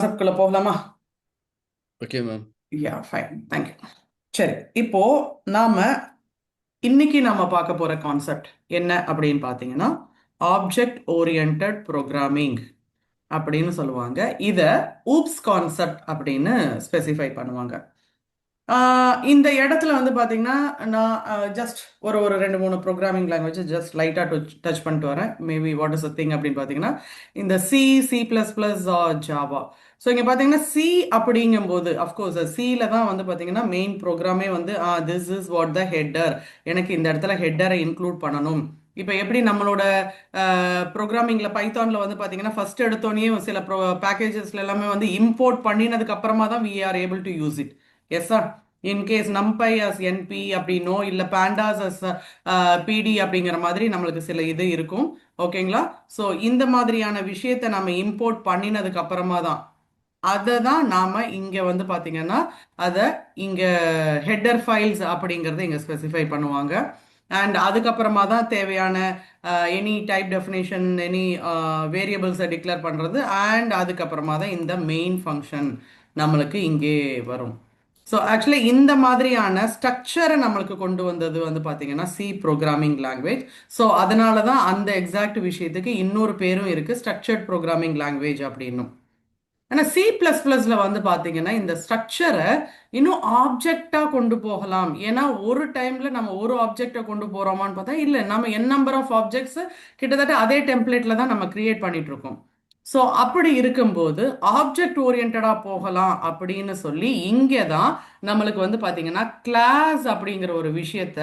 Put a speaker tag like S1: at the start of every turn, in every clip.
S1: கான்செப்ட்குள்ள போகலாமா?
S2: Okay ma'am.
S1: Yeah fine, thank you. சரி, இப்போ நாம இன்னைக்கு நாம பார்க்க போற கான்செப்ட் என்ன அப்படின்னு பார்த்தீங்கன்னா, ஆப்ஜெக்ட் ஓரியன்டட் ப்ரோக்ராமிங் அப்படின்னு சொல்லுவாங்க. இத ஊப்ஸ் கான்செப்ட் அப்படின்னு ஸ்பெசிஃபை பண்ணுவாங்க. இந்த இடத்துல வந்து பார்த்தீங்கன்னா, நான் ஜஸ்ட் ஒரு ஒரு ரெண்டு மூணு ப்ரோக்ராமிங் லாங்குவேஜ் ஜஸ்ட் லைட்டாக டச் பண்ணிட்டு வரேன். Maybe what is a thing அப்படின்னு பார்த்தீங்கன்னா, இந்த சி++, ஜாவா. ஸோ இங்கே பார்த்தீங்கன்னா சி அப்படிங்கும்போது அஃப்கோர்ஸ் சியில் தான் வந்து பார்த்தீங்கன்னா மெயின் ப்ரோக்ராமே வந்து this is what the header. எனக்கு இந்த இடத்துல ஹெட்டரை இன்க்ளூட் பண்ணணும். இப்போ எப்படி நம்மளோட ப்ரோக்ராமிங்கில் பைத்தானில் வந்து பார்த்தீங்கன்னா ஃபர்ஸ்ட் எடுத்தோடனே சில பேக்கேஜஸ்ல எல்லாமே வந்து இம்போர்ட் பண்ணினதுக்கு அப்புறமா தான் we are able to use it. Yes sir. In case NumPy as NP அப்படின்னோ இல்லை பேண்டாஸ் அஸ் பிடி அப்படிங்கிற மாதிரி நம்மளுக்கு சில இது இருக்கும். ஓகேங்களா? ஸோ இந்த மாதிரியான விஷயத்தை நம்ம இம்போர்ட் பண்ணினதுக்கு அப்புறமா தான் அதை தான் நாம இங்க வந்து பாத்தீங்கன்னா அதை இங்க ஹெட்டர் ஃபைல்ஸ் அப்படிங்கறத இங்க ஸ்பெசிஃபை பண்ணுவாங்க. அண்ட் அதுக்கப்புறமா தான் தேவையான எனி டைப் டெஃபினேஷன் எனி வேரியபிள்ஸை டிக்ளேர் பண்றது. அண்ட் அதுக்கப்புறமா தான் இந்த மெயின் ஃபங்க்ஷன் நம்மளுக்கு இங்கே வரும். ஸோ ஆக்சுவலி இந்த மாதிரியான ஸ்ட்ரக்சரை நம்மளுக்கு கொண்டு வந்தது வந்து பார்த்தீங்கன்னா சி ப்ரோக்ராமிங் லாங்குவேஜ். ஸோ அதனால தான் அந்த எக்ஸாக்ட் விஷயத்துக்கு இன்னொரு பேரும் இருக்கு, ஸ்ட்ரக்சர்ட் ப்ரோக்ராமிங் லாங்குவேஜ் அப்படின்னும். ஆனா சி பிளஸ் பிளஸ்ல வந்து பாத்தீங்கன்னா இந்த ஸ்ட்ரக்சரை இன்னும் ஆப்ஜெக்டா கொண்டு போகலாம். ஏன்னா ஒரு டைம்ல நம்ம ஒரு ஆப்ஜெக்டை கொண்டு போறோமான்னு பார்த்தா இல்ல, நம்ம என் நம்பர் ஆஃப் ஆப்ஜெக்ட்ஸ் கிட்டத்தட்ட அதே டெம்ப்ளேட்ல தான் நம்ம கிரியேட் பண்ணிட்டு இருக்கோம். ஸோ அப்படி இருக்கும்போது ஆப்ஜெக்ட் ஓரியன்டா போகலாம் அப்படின்னு சொல்லி இங்கே தான் நம்மளுக்கு வந்து பாத்தீங்கன்னா கிளாஸ் அப்படிங்கிற ஒரு விஷயத்த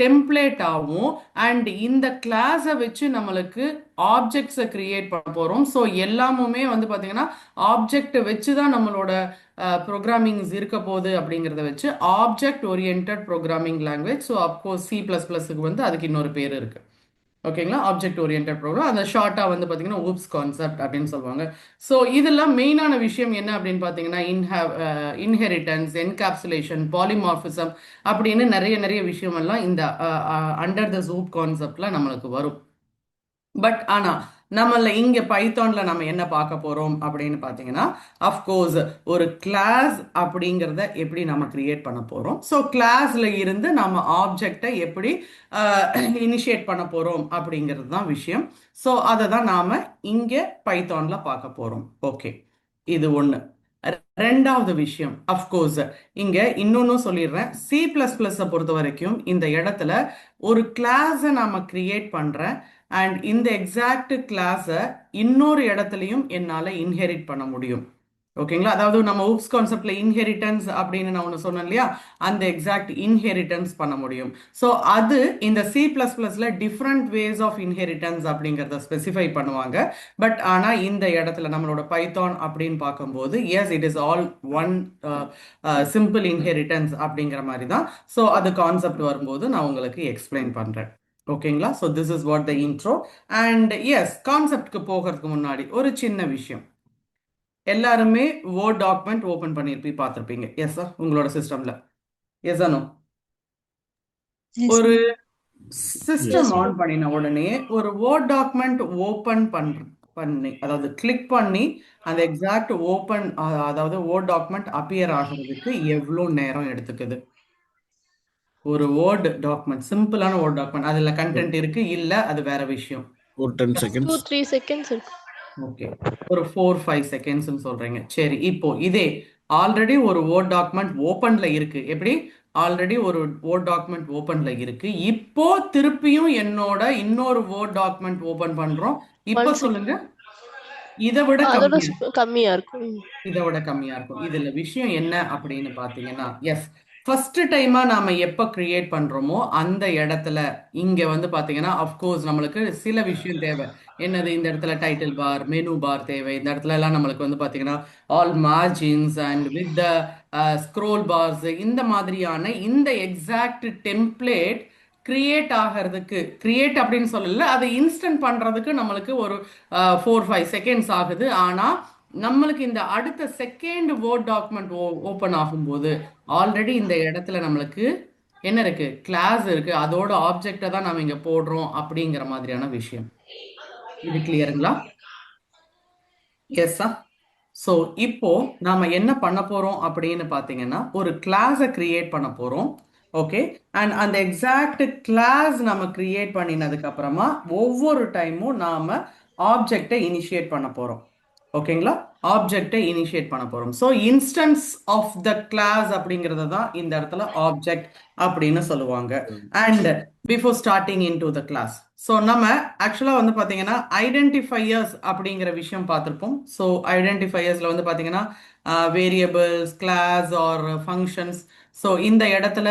S1: டெம்ப்ளேட் ஆகும். அண்ட் இந்த கிளாஸை வச்சு நம்மளுக்கு ஆப்ஜெக்ட்ஸை கிரியேட் பண்ண போறோம். ஸோ எல்லாமுமே வந்து பாத்தீங்கன்னா ஆப்ஜெக்ட் வச்சு தான் நம்மளோட ப்ரோக்ராமிங்ஸ் இருக்க போகுது அப்படிங்கிறத வச்சு object orient programming language. So of course C plus பிளஸ்க்கு வந்து அதுக்கு இன்னொரு பேர் இருக்கு. ஓகேங்களா? ஆப்ஜெக்ட் ஓரியன்ட் ப்ரோக்ராம், அந்த ஷார்ட்டா வந்து பாத்தீங்கன்னா ஊப்ஸ் கான்செப்ட் அப்படின்னு சொல்லுவாங்க. ஸோ இதெல்லாம் மெயினான விஷயம் என்ன அப்படின்னு பாத்தீங்கன்னா இன்ஹெரிட்டன்ஸ், என்கேப்சுலேஷன், பாலிமார்பிசம் அப்படின்னு நிறைய நிறைய விஷயம் எல்லாம் இந்த அண்டர் த ஊப் கான்செப்ட்ல நம்மளுக்கு வரும். பட் ஆனா நம்மள இங்க பைத்தான்ல நம்ம என்ன பார்க்க போறோம் அப்படின்னு பாத்தீங்கன்னா, அஃப்கோர்ஸ் ஒரு கிளாஸ் அப்படிங்கிறத எப்படி நம்ம கிரியேட் பண்ண போறோம். ஸோ கிளாஸ்ல இருந்து நம்ம ஆப்ஜெக்டை எப்படி இனிஷியேட் பண்ண போறோம் அப்படிங்கிறது தான் விஷயம். ஸோ அதை தான் நாம இங்க பைத்தான்ல பார்க்க போறோம். ஓகே, இது ஒண்ணு. ரெண்டாவது விஷயம் அஃப்கோர்ஸ் இங்க இன்னொன்னு சொல்லிடுறேன். சி பிளஸ் பிளஸ் பொறுத்த வரைக்கும் இந்த இடத்துல ஒரு கிளாஸை நாம கிரியேட் பண்றேன். அண்ட் இந்த எக்ஸாக்ட் கிளாஸை இன்னொரு இடத்துலையும் என்னால் இன்ஹெரிட் பண்ண முடியும். ஓகேங்களா? அதாவது நம்ம ஊப்ஸ் கான்செப்ட்ல இன்ஹெரிட்டன்ஸ் அப்படின்னு நான் ஒன்று சொன்னேன் இல்லையா, அந்த எக்ஸாக்ட் இன்ஹெரிட்டன்ஸ் பண்ண முடியும். ஸோ அது இந்த சி பிளஸ் பிளஸ்ல டிஃப்ரெண்ட் வேஸ் ஆஃப் இன்ஹெரிட்டன்ஸ் அப்படிங்கிறத ஸ்பெசிஃபை பண்ணுவாங்க. பட் ஆனால் இந்த இடத்துல நம்மளோட பைத்தான் அப்படின்னு பார்க்கும்போது yes it is all one simple inheritance அப்படிங்கிற மாதிரி தான். ஸோ அது கான்செப்ட் வரும்போது நான் உங்களுக்கு எக்ஸ்பிளைன் பண்றேன். ஓகேங்களா? So this is what the intro. And yes, கான்செப்ட்க்கு போகிறதுக்கு முன்னாடி ஒரு சின்ன விஷயம். எல்லாருமே வேர்ட் டாக்குமெண்ட் ஓபன் பார்த்துருப்பீங்க. எஸ் சார், உங்களோட சிஸ்டம்ல. எஸ் அனோ?
S3: Yes,
S1: ஒரு
S3: ma'am.
S1: System
S2: yes
S3: Yes,
S2: ma'am.
S1: ஆன் பண்ணின உடனே ஒரு வேர்ட் டாக்குமெண்ட் ஓபன் பண்ணி அதாவது கிளிக் பண்ணி அந்த எக்ஸாக்ட் ஓபன் அதாவது வேர்ட் டாக்குமெண்ட் அப்பியர் ஆகிறதுக்கு எவ்வளோ நேரம் எடுத்துக்குது? ஒரு வேர்ட் டாக்குமெண்ட், சிம்பிளான வேர்ட் டாக்குமெண்ட், அதுல கண்டென்ட் இருக்கு இல்ல அது வேற விஷயம்.
S2: ஒரு 10
S3: 2,
S2: செகண்ட்ஸ்.
S3: 3 seconds இருக்கும்.
S1: ஓகே, ஒரு 4-5 செகண்ட்ஸ் சொல்றீங்க. சரி, இப்போ இதே ஆல்ரெடி ஒரு வேர்ட் டாக்குமெண்ட் ஓபன்ல இருக்கு. எப்படி? ஆல்ரெடி ஒரு வேர்ட் டாக்குமெண்ட் ஓபன்ல இருக்கு. இப்போ திருப்பியும் என்னோட இன்னொரு வேர்ட் டாக்குமெண்ட் ஓபன் பண்றோம். இப்போ
S3: 1 second.
S1: சொல்லுங்க, இதை விட
S3: அதோட
S1: கம்மியா?
S3: கம்மியா இருக்கும்.
S1: இதை விட கம்மியா இருக்கும். இதுல விஷயம் என்ன அப்படின்னு பாத்தீங்கன்னா, எஸ், ஃபர்ஸ்ட் டைமா நாம எப்ப கிரியேட் பண்றோமோ அந்த இடத்துல இங்க வந்து பாத்தீங்கன்னா அஃப்கோர்ஸ் நம்மளுக்கு சில விஷயம் தேவை. என்னது? இந்த இடத்துல டைட்டில் பார், மெனு பார் தேவை. இந்த இடத்துல எல்லாம் நம்மளுக்கு வந்து பாத்தீங்கன்னா all margins and with the scroll bars, இந்த மாதிரியான இந்த எக்ஸாக்ட் டெம்ப்ளேட் கிரியேட் ஆகிறதுக்கு, கிரியேட் அப்படின்னு சொல்லல, அதை இன்ஸ்டன்ட் பண்றதுக்கு நம்மளுக்கு ஒரு 4-5 செகண்ட்ஸ் ஆகுது. ஆனா நம்மளுக்கு இந்த அடுத்த செகண்ட் வேர்ட் டாக்குமெண்ட் ஓபன் ஆகும்போது ஆல்ரெடி இந்த இடத்துல நம்மளுக்கு என்ன இருக்கு? கிளாஸ் இருக்கு. அதோட ஆப்ஜெக்டை தான் நாம இங்க போடுறோம் அப்படிங்கிற மாதிரியான விஷயம். இது கிளியருங்களா? எஸ்ஸா? ஸோ இப்போ நாம என்ன பண்ண போறோம் அப்படின்னு பார்த்தீங்கன்னா ஒரு கிளாஸை கிரியேட் பண்ண போறோம். ஓகே. அண்ட் அந்த எக்ஸாக்ட் கிளாஸ் நம்ம கிரியேட் பண்ணினதுக்கு அப்புறமா ஒவ்வொரு டைமும் நாம ஆப்ஜெக்டை இனிஷியேட் பண்ண போறோம். ஓகேங்களா? ஆப்ஜெக்டை இனிஷியேட் பண்ண போறோம். So instance of the class அப்படிங்கிறது தான் இந்த இடத்துல ஆப்ஜெக்ட் அப்படின்னு சொல்லுவாங்க. And before starting into the class, so நம்ம ஆக்சுவலாக வந்து பார்த்தீங்கன்னா ஐடென்டிஃபையர்ஸ் அப்படிங்கிற விஷயம் பார்த்துருப்போம். ஸோ ஐடென்டிஃபையர்ஸில் வந்து பார்த்தீங்கன்னா variables, class or functions. So இந்த இடத்துல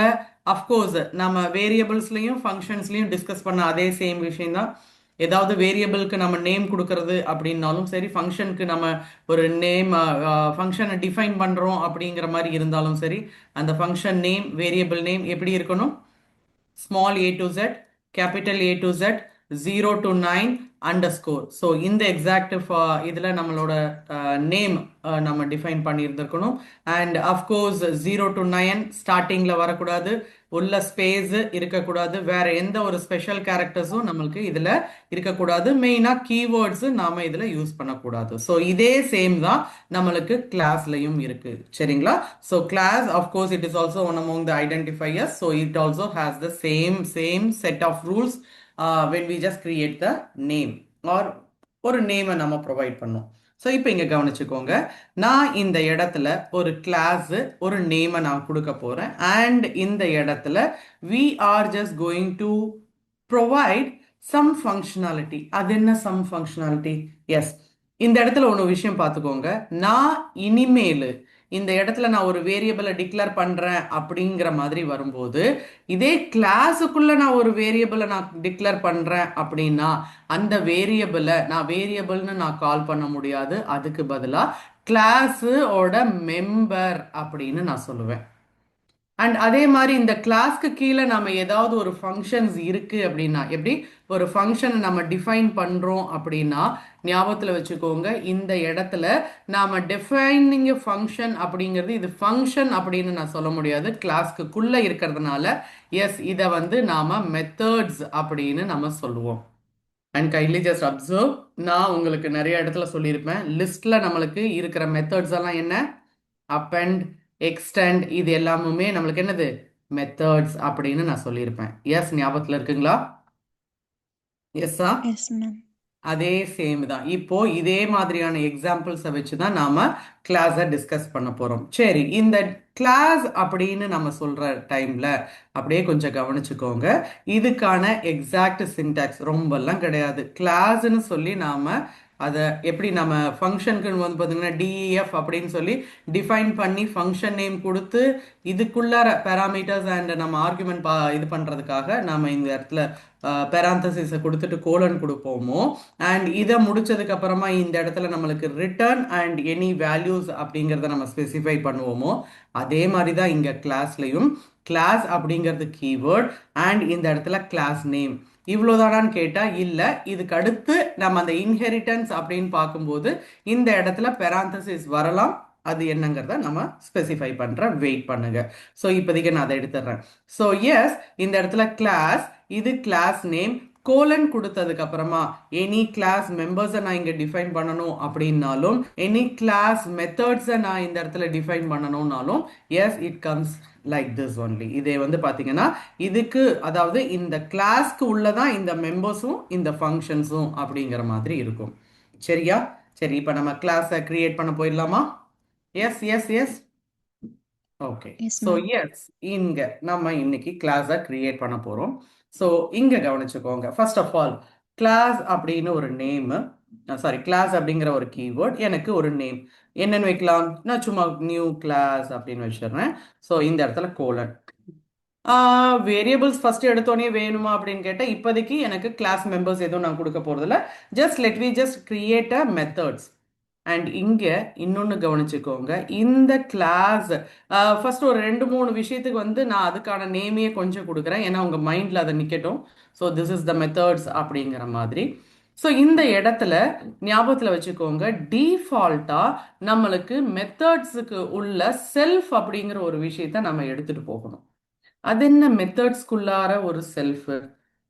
S1: அஃப்கோர்ஸ் நம்ம வேரியபிள்ஸ்லையும் ஃபங்க்ஷன்ஸ்லையும் டிஸ்கஸ் பண்ண அதே சேம் விஷயம் தான். ஏதாவது வேரியபிளுக்கு நம்ம நேம் கொடுக்கறது அப்படின்னாலும் சரி, ஃபங்க்ஷனுக்கு நம்ம ஒரு நேம் ஃபங்க்ஷனை டிஃபைன் பண்ணுறோம் அப்படிங்கிற மாதிரி இருந்தாலும் சரி, அந்த ஃபங்க்ஷன் நேம், வேரியபிள் நேம் எப்படி இருக்கணும்? Small a to z, capital A to z, 0 to 9 underscore. So இந்த எக்ஸாக்ட் இதில் நம்மளோட நேம் நம்ம டிஃபைன் பண்ணியிருந்திருக்கணும். அண்ட் அஃப்கோர்ஸ் 0 to 9 ஸ்டார்டிங்கில் வரக்கூடாது, உள்ள ஸ்பேஸ் இருக்கக்கூடாது, வேற எந்த ஒரு ஸ்பெஷல் கேரக்டர்ஸும் நம்மளுக்கு இதில் இருக்கக்கூடாது. மெயினாக கீவேர்ட்ஸு நாம் இதில் யூஸ் பண்ணக்கூடாது. ஸோ இதே சேம் தான் நம்மளுக்கு கிளாஸ்லையும் இருக்கு. சரிங்களா? So class of course it is also one among the identifiers. So it also has the same set of rules when we just create the name or ஒரு நேமை நம்ம ப்ரொவைட் பண்ணோம். ஸோ இப்போ இங்கே கவனிச்சுக்கோங்க, நான் இந்த இடத்துல ஒரு கிளாஸ், ஒரு நேமை நான் கொடுக்க போகிறேன். அண்ட் இந்த இடத்துல we are just going to provide some functionality. அது என்ன some functionality? எஸ், இந்த இடத்துல ஒரு விஷயம் பார்த்துக்கோங்க. நான் இனிமேல் இந்த இடத்துல நான் ஒரு வேரியபிளை டிக்ளேர் பண்றேன் அப்படிங்கிற மாதிரி வரும்போது, இதே கிளாஸுக்குள்ள நான் ஒரு வேரியபிளை நான் டிக்ளேர் பண்றேன் அப்படின்னா அந்த வேரியபிளை நான் வேரியபிள்னு நான் கால் பண்ண முடியாது. அதுக்கு பதிலாக கிளாஸோட மெம்பர் அப்படின்னு நான் சொல்லுவேன். அண்ட் அதே மாதிரி இந்த கிளாஸ்க்கு கீழே நம்ம ஏதாவது ஒரு ஃபங்க்ஷன்ஸ் இருக்கு அப்படின்னா, எப்படி ஒரு ஃபங்க்ஷனை நம்ம டிஃபைன் பண்றோம் அப்படின்னா ஞாபகத்தில் வச்சுக்கோங்க, இந்த இடத்துல நாம டிஃபைனிங் ஃபங்க்ஷன் அப்படிங்கிறது இது ஃபங்க்ஷன் அப்படின்னு நான் சொல்ல முடியாது, கிளாஸ்க்குள்ள இருக்கிறதுனால. எஸ், இதை வந்து நாம மெத்தட்ஸ் அப்படின்னு நம்ம சொல்லுவோம். அண்ட் கைண்ட்லி ஜஸ்ட் அப்சர்வ், நான் உங்களுக்கு நிறைய இடத்துல சொல்லியிருப்பேன், லிஸ்ட்ல நம்மளுக்கு இருக்கிற மெத்தட்ஸ் எல்லாம் என்ன? அப்பெண்ட், எக்ஸ்டெண்ட், இது எல்லாமே நம்மளுக்கு என்னது? மெத்தட்ஸ் அப்படின்னு நான் சொல்லியிருப்பேன். எஸ், ஞாபகத்தில் இருக்குங்களா? எஸ்ஸா?
S3: Yes ma'am.
S1: அதே சேம் தான். இப்போ இதே மாதிரியான எக்ஸாம்பிள்ஸை வச்சு தான் நாம கிளாஸை டிஸ்கஸ் பண்ண போறோம். சரி, இந்த கிளாஸ் அப்படின்னு நம்ம சொல்ற டைம்ல அப்படியே கொஞ்சம் கவனிச்சுக்கோங்க. இதுக்கான எக்ஸாக்ட் சின்டாக்ஸ் ரொம்பலாம் கிடையாது. கிளாஸ்ன்னு சொல்லி நாம அதை எப்படி நம்ம ஃபங்க்ஷனுக்கு வந்து பார்த்தீங்கன்னா டிஇஎஃப் அப்படின்னு சொல்லி டிஃபைன் பண்ணி ஃபங்க்ஷன் நேம் கொடுத்து இதுக்குள்ளார பேராமீட்டர்ஸ் அண்ட் நம்ம ஆர்குமெண்ட் இது பண்ணுறதுக்காக நம்ம இந்த இடத்துல பேராந்தசிஸை கொடுத்துட்டு கோலன் கொடுப்போமோ, அண்ட் இதை முடிச்சதுக்கு அப்புறமா இந்த இடத்துல நம்மளுக்கு ரிட்டர்ன் அண்ட் எனி வேல்யூஸ் அப்படிங்கிறத நம்ம ஸ்பெசிஃபை பண்ணுவோமோ, அதே மாதிரி தான் இங்கே கிளாஸ்லையும் கிளாஸ் அப்படிங்கிறது கீவேர்ட் அண்ட் இந்த இடத்துல கிளாஸ் நேம். இவ்வளோதானான்னு கேட்டால் இல்லை. இதுக்கு அடுத்து நம்ம அந்த இன்ஹெரிட்டன்ஸ் அப்படின்னு பார்க்கும்போது இந்த இடத்துல பெராந்தசிஸ் வரலாம். அது என்னங்கிறத நம்ம ஸ்பெசிஃபை பண்ணுறேன், வெயிட் பண்ணுங்க. ஸோ இப்போதைக்கு நான் அதை எடுத்துடுறேன். ஸோ எஸ், இந்த இடத்துல கிளாஸ், இது கிளாஸ் நேம், கோலன் கொடுத்ததுக்கு அப்புறமா எனி கிளாஸ் மெம்பர்ஸை நான் இங்கே டிஃபைன் பண்ணணும் அப்படின்னாலும், எனி கிளாஸ் மெத்தட்ஸை நான் இந்த இடத்துல டிஃபைன் பண்ணணும்னாலும், yes, it comes like this only. இதே வந்து பார்த்தீங்கன்னா இதுக்கு, அதாவது இந்த கிளாஸ்க்கு உள்ளதான் இந்த மெம்பர்ஸும் இந்த ஃபங்க்ஷன்ஸும் அப்படிங்கிற மாதிரி இருக்கும். சரியா? சரி, இப்போ நம்ம கிளாஸை கிரியேட் பண்ண போயிடலாமா? Yes yes yes. Okay.
S3: Yes
S1: so
S3: ma'am.
S1: Yes, இங்க நம்ம இன்னைக்கு கிளாஸை கிரியேட் பண்ண போறோம். ஸோ இங்க கவனிச்சுக்கோங்க, ஃபர்ஸ்ட் ஆஃப் ஆல் கிளாஸ் அப்படின்னு ஒரு நேம், சாரி கிளாஸ் அப்படிங்கிற ஒரு கீவேர்ட், எனக்கு ஒரு நேம் என்னன்னு வைக்கலாம்? நான் சும்மா நியூ கிளாஸ் அப்படின்னு வச்சிடுறேன். ஸோ இந்த இடத்துல கோலன். வேரியபிள்ஸ் ஃபர்ஸ்ட் எடுத்தோடனே வேணுமா அப்படின்னு கேட்டால் இப்போதைக்கு எனக்கு கிளாஸ் மெம்பர்ஸ் எதுவும் நான் கொடுக்க போறதில்ல. Just let we just create a methods. And இங்கே இன்னொன்று கவனிச்சுக்கோங்க, இந்த கிளாஸ் ஃபர்ஸ்ட் ஒரு 2-3 விஷயத்துக்கு வந்து நான் அதுக்கான நேமையே கொஞ்சம் கொடுக்குறேன், ஏன்னா உங்கள் மைண்டில் அதை நிற்கட்டும். So this is the methods அப்படிங்கிற மாதிரி. ஸோ இந்த இடத்துல ஞாபகத்தில் வச்சுக்கோங்க, டிஃபால்ட்டாக நம்மளுக்கு மெத்தட்ஸுக்கு உள்ள செல்ஃப் அப்படிங்கிற ஒரு விஷயத்த நம்ம எடுத்துகிட்டு போகணும். அது என்ன மெத்தட்ஸ்குள்ளார ஒரு செல்ஃப்?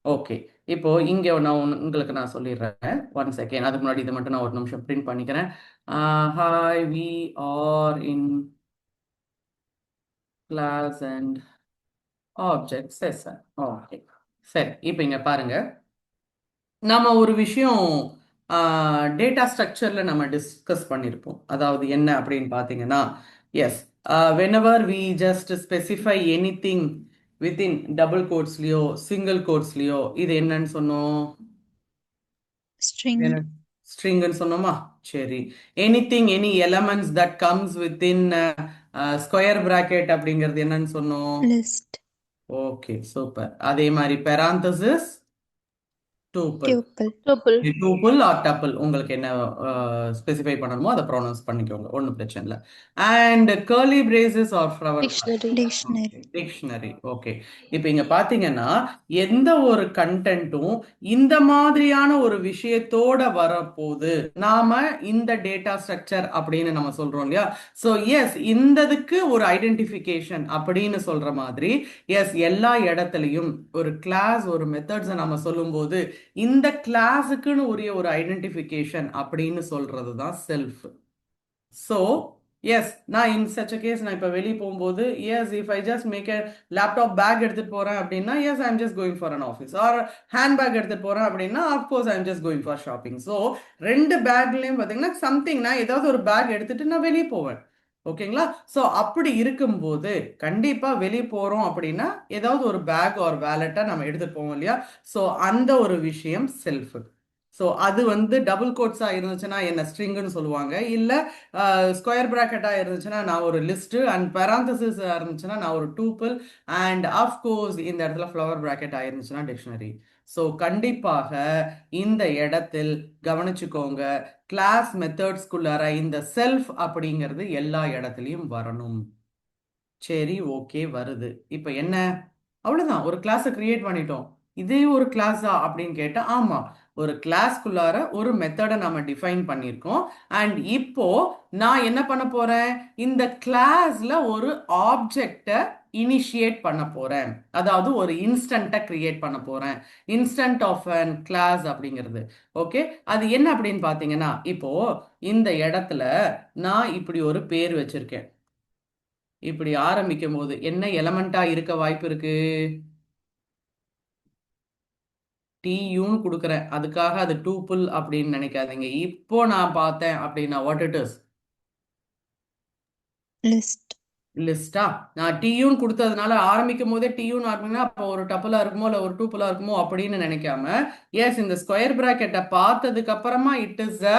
S1: ஓகே, இப்போ இங்க நான் உங்களுக்கு நான் சொல்லிடுறேன். One second. அதுக்கு முன்னாடி இதை மட்டும் நான் ஒரு நிமிஷம் பிரிண்ட் பண்ணிக்கிறேன். Hi, we are in class and object session. Okay, சரி. இப்போ இங்க பாருங்க, நாம ஒரு விஷயம் டேட்டா ஸ்ட்ரக்சர்ல நம்ம டிஸ்கஸ் பண்ணியிருப்போம். அதாவது என்ன அப்படின்னு பார்த்தீங்கன்னா, yes, whenever we just specify anything within double கோட்ஸ்லயோ சிங்கிள் கோட்ஸ்லயோ இது என்னன்னு சொன்னோம்?
S3: string,
S1: ஸ்ட்ரிங்னு சொன்னோமா? சரி. Anything, any elements that comes within square bracket அப்படிங்கிறது என்னன்னு சொன்னோம்?
S3: list,
S1: okay, super. அதே மாதிரி parenthesis, tuple.
S3: tuple,
S2: Tuple.
S1: Tuple or tuple, உங்களுக்கு என்ன ஸ்பெசிஃபை பண்ணணுமோ அதை ப்ரொனவுன்ஸ் பண்ணிக்கோங்க, ஒன்றும் பிரச்சனை இல்லை. And curly braces are flower
S3: dictionary,
S1: dictionary. Okay, இப்போ இங்க பாத்தீங்கன்னா எந்த ஒரு கண்டென்ட்டும் இந்த மாதிரியான ஒரு விஷயத்தோட வரப்போகுது, நாம இந்த டேட்டா ஸ்ட்ரக்சர் அப்படின்னு நம்ம சொல்றோம் இல்லையா? ஸோ எஸ், இந்ததுக்கு ஒரு ஐடென்டிஃபிகேஷன் அப்படின்னு சொல்ற மாதிரி, எஸ், எல்லா இடத்துலையும் ஒரு கிளாஸ், ஒரு மெத்தட்ஸை நம்ம சொல்லும்போது இந்த கிளாஸுக்குன்னு உரிய ஒரு ஐடென்டிஃபிகேஷன் அப்படின்னு சொல்றது தான் செல்ஃப். ஸோ எஸ், நான் இன் சச் அ கேஸ், நான் இப்போ வெளியே போகும்போது, yes, if I just make a laptop bag எடுத்துட்டு போறேன் அப்படின்னா, yes, I am just going for an office. Or hand bag எடுத்துட்டு போறேன் அப்படின்னா, of course I am just going for shopping. So ரெண்டு பேக்லயும் பார்த்தீங்கன்னா சம்திங், நான் ஏதாவது ஒரு பேக் எடுத்துட்டு நான் வெளியே போவேன். ஓகேங்களா? ஸோ அப்படி இருக்கும்போது கண்டிப்பா வெளியே போறோம் அப்படின்னா ஏதாவது ஒரு பேக் ஆர் வேலெட்டை நம்ம எடுத்துட்டு போவோம் இல்லையா? ஸோ அந்த ஒரு விஷயம் செல்ஃப். ஸோ அது வந்து டபுள் கோட்ஸா இருந்துச்சுன்னா என்ன ஸ்ட்ரிங்னு சொல்லுவாங்க, இல்லை ஸ்கொயர் பிராக்கெட்டா இருந்துச்சுன்னா நான் ஒரு லிஸ்ட், அண்ட் பேராந்தசிஸ் இருந்துச்சுன்னா நான் ஒரு டூப்பிள், அண்ட் ஆஃப்கோர்ஸ் இந்த இடத்துல ஃப்ளவர் பிராக்கெட் ஆயிருந்துச்சுன்னா டிக்ஷனரி. ஸோ கண்டிப்பாக இந்த இடத்தில் கவனிச்சுக்கோங்க, கிளாஸ் மெத்தட்ஸ்குள்ளார இந்த செல்ஃப் அப்படிங்கிறது எல்லா இடத்துலையும் வரணும். சரி, ஓகே, வருது. இப்போ என்ன? அவ்வளவுதான், ஒரு கிளாஸை கிரியேட் பண்ணிட்டோம். இதே ஒரு கிளாஸா அப்படின்னு கேட்டா ஆமா, ஒரு கிளாஸ்க்குள்ளார ஒரு மெத்தடை நம்ம டிஃபைன் பண்ணியிருக்கோம். அண்ட் இப்போ நான் என்ன பண்ண போறேன்? இந்த கிளாஸ்ல ஒரு ஆப்ஜெக்டை இனிஷியேட் பண்ண போறேன், அதாவது ஒரு இன்ஸ்டன்ட்டை கிரியேட் பண்ண போறேன். இன்ஸ்டன்ட் ஆஃப் அன் கிளாஸ் அப்படிங்கிறது. ஓகே, அது என்ன அப்படின்னு பார்த்தீங்கன்னா, இப்போ இந்த இடத்துல நான் இப்படி ஒரு பேர் வச்சிருக்கேன். இப்படி ஆரம்பிக்கும் போது என்ன எலமெண்டா இருக்க வாய்ப்பு இருக்கு? டியூன்னு கொடுக்குறேன், அதுக்காக அது டூப்புள் அப்படின்னு நினைக்காதீங்க. இப்போ நான் பார்த்தேன் அப்படின்னா வாட் இட் இஸ்?
S3: list,
S1: லிஸ்டா? நான் டியூன்னு கொடுத்ததுனால ஆரம்பிக்கும் போதே டியூன்னு ஆரம்பிங்கன்னா அப்போ ஒரு டப்புலா இருக்குமோ இல்லை ஒரு டூப்புலா இருக்குமோ அப்படின்னு நினைக்காம, எஸ், இந்த ஸ்கொயர் பிராக்கெட்டை பார்த்ததுக்கு அப்புறமா இட் இஸ் அ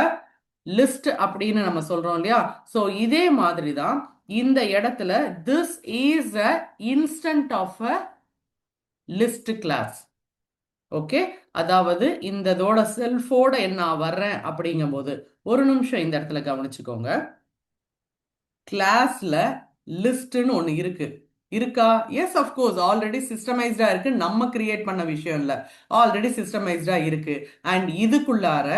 S1: லிஸ்ட் அப்படின்னு நம்ம சொல்றோம் இல்லையா? ஸோ இதே மாதிரி தான் இந்த இடத்துல this is a instant of a list class. Okay, அதாவது இந்த இதோட செல்ஃபோட என்ன வர்றேன் அப்படிங்கும் போது ஒரு நிமிஷம் இந்த இடத்துல கவனிச்சுக்கோங்க. கிளாஸ்ல லிஸ்ட்னு ஒன்று இருக்கா? எஸ், அஃப்கோர்ஸ், ஆல்ரெடி சிஸ்டமைஸ்டா இருக்கு, நம்ம கிரியேட் பண்ண விஷயம் இல்லை, ஆல்ரெடி சிஸ்டமைஸ்டா இருக்கு. அண்ட் இதுக்குள்ளார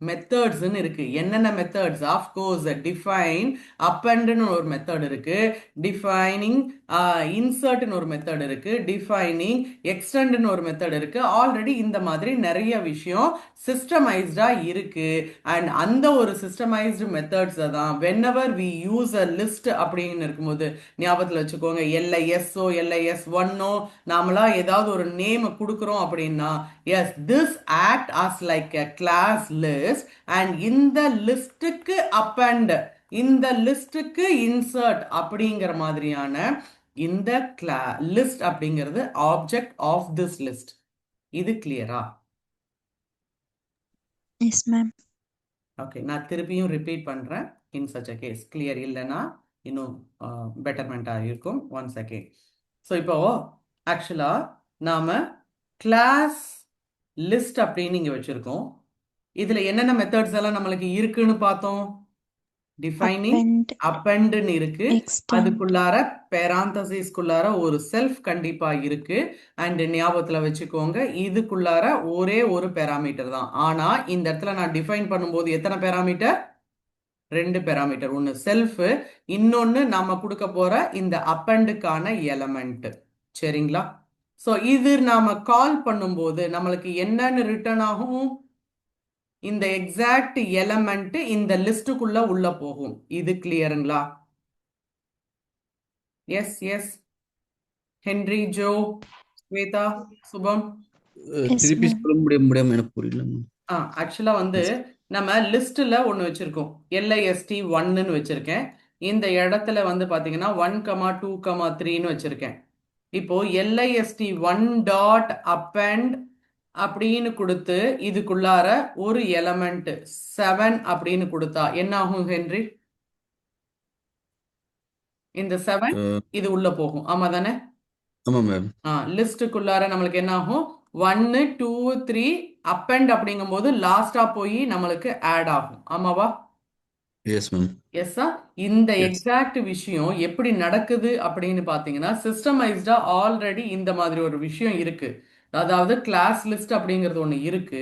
S1: மெத்தட்ஸ்ன்னு இருக்கு. என்னென்ன மெத்தட்ஸ்? ஆஃப்கோர்ஸ் டிஃபைன், அப்பெண்ட்னு ஒரு மெத்தட் இருக்கு, டிஃபைனிங் இன்சர்ட்னு ஒரு மெத்தட் இருக்கு, டிஃபைனிங் எக்ஸ்டெண்ட்னு ஒரு மெத்தட் இருக்கு. ஆல்ரெடி இந்த மாதிரி நிறைய விஷயம் சிஸ்டமைஸ்டா இருக்கு. அண்ட் அந்த ஒரு சிஸ்டமைஸ்டு மெத்தட்ஸை தான் whenever we use a list அப்படின்னு இருக்கும்போது ஞாபகத்தில் வச்சுக்கோங்க. LIS-ஓ LIS1-ஓ நாமளா ஏதாவது ஒரு நேம் கொடுக்குறோம் அப்படின்னா, yes, this act as like a class list, and இந்த லிஸ்ட்டுக்கு அப்பண்ட், இந்த லிஸ்ட்டுக்கு இன்சர்ட் அப்படிங்கிற மாதிரியான இந்த லிஸ்ட் அப்படிங்கிறது ஆப்ஜெக்ட் ஆஃப் திஸ் லிஸ்ட். இது கிளியரா?
S3: yes ma'am,
S1: ஓகே, நான் திருப்பியும் ரிப்பீட் பண்ணுறேன். In such a case clear இல்லைன்னா இன்னும் பெட்டர்மெண்ட்டாக இருக்கும். One second. ஸோ இப்போ ஆக்சுவலாக நாம் கிளாஸ் லிஸ்ட் அப்படின்னு இங்கே வச்சுருக்கோம். இதில் என்னென்ன மெத்தட்ஸ் எல்லாம் நம்மளுக்கு இருக்குன்னு பார்த்தோம்? டிஃபைனிங்,
S3: append,
S1: அப்பெண்ட்னு இருக்கு,
S3: extend,
S1: அதுக்குள்ளார பேராந்தசிஸ்குள்ளார ஒரு செல்ஃப் கண்டிப்பா இருக்கு. அண்ட் ஞாபகத்துல வச்சுக்கோங்க, இதுக்குள்ளார ஒரே ஒரு பேராமீட்டர் தான். ஆனா இந்த இடத்துல நான் டிஃபைன் பண்ணும்போது எத்தனை பேராமீட்டர்? ரெண்டு பேராமீட்டர். ஒன்னு செல்ஃப், இன்னொன்னு நாம கொடுக்க போற இந்த அப்பெண்டுக்கான எலமெண்ட். சரிங்களா? ஸோ இது நாம கால் பண்ணும்போது நம்மளுக்கு என்னன்னு ரிட்டர்ன் ஆகும்? இந்த எக்ஸாக்ட் எலமெண்ட் இந்த லிஸ்டுக்குள்ள உள்ள போகும். இது கிளியருங்களா? Yes yes Henry, Joe, Shweta, Shubham.
S3: Yes,
S2: திருப்பி
S3: ma'am.
S2: சொல்ல முடியாம எனக்கு புரியல மேம்.
S1: ஆக்சுவலா வந்து நம்ம லிஸ்ட்ல ஒன்று வச்சிருக்கோம். LIST 1ன்னு வச்சிருக்கேன். இந்த இடத்துல வந்து பாத்தீங்கன்னா 1,2,3ன்னு வச்சிருக்கேன். இப்போ LIST 1 டாட் அப்பெண்ட் அப்படின்னு கொடுத்து இதுக்குள்ளார ஒரு எலமெண்ட் 7 அப்படின்னு கொடுத்தா என்ன ஆகும் ஹென்றி? இந்த 7 இது உள்ள போகும். ஆமா தானே?
S2: ஆமா மேம்.
S1: லிஸ்டுக்குள்ளார நம்மளுக்கு என்ன ஆகும்? 1 2 3 அப்பெண்ட் அப்படிங்கும்போது லாஸ்டா போய் நம்மளுக்கு ஆட் ஆகும். ஆமாவா?
S2: Yes ma'am.
S1: எஸ்ஸா? இந்த
S2: Yes.
S1: எக்ஸாக்ட் விஷயம் எப்படி நடக்குது அப்படின்னு பார்த்தீங்கன்னா சிஸ்டமைஸ்டா ஆல்ரெடி இந்த மாதிரி ஒரு விஷயம் இருக்கு. அதாவது கிளாஸ் லிஸ்ட் அப்படிங்கிறது ஒன்று இருக்கு.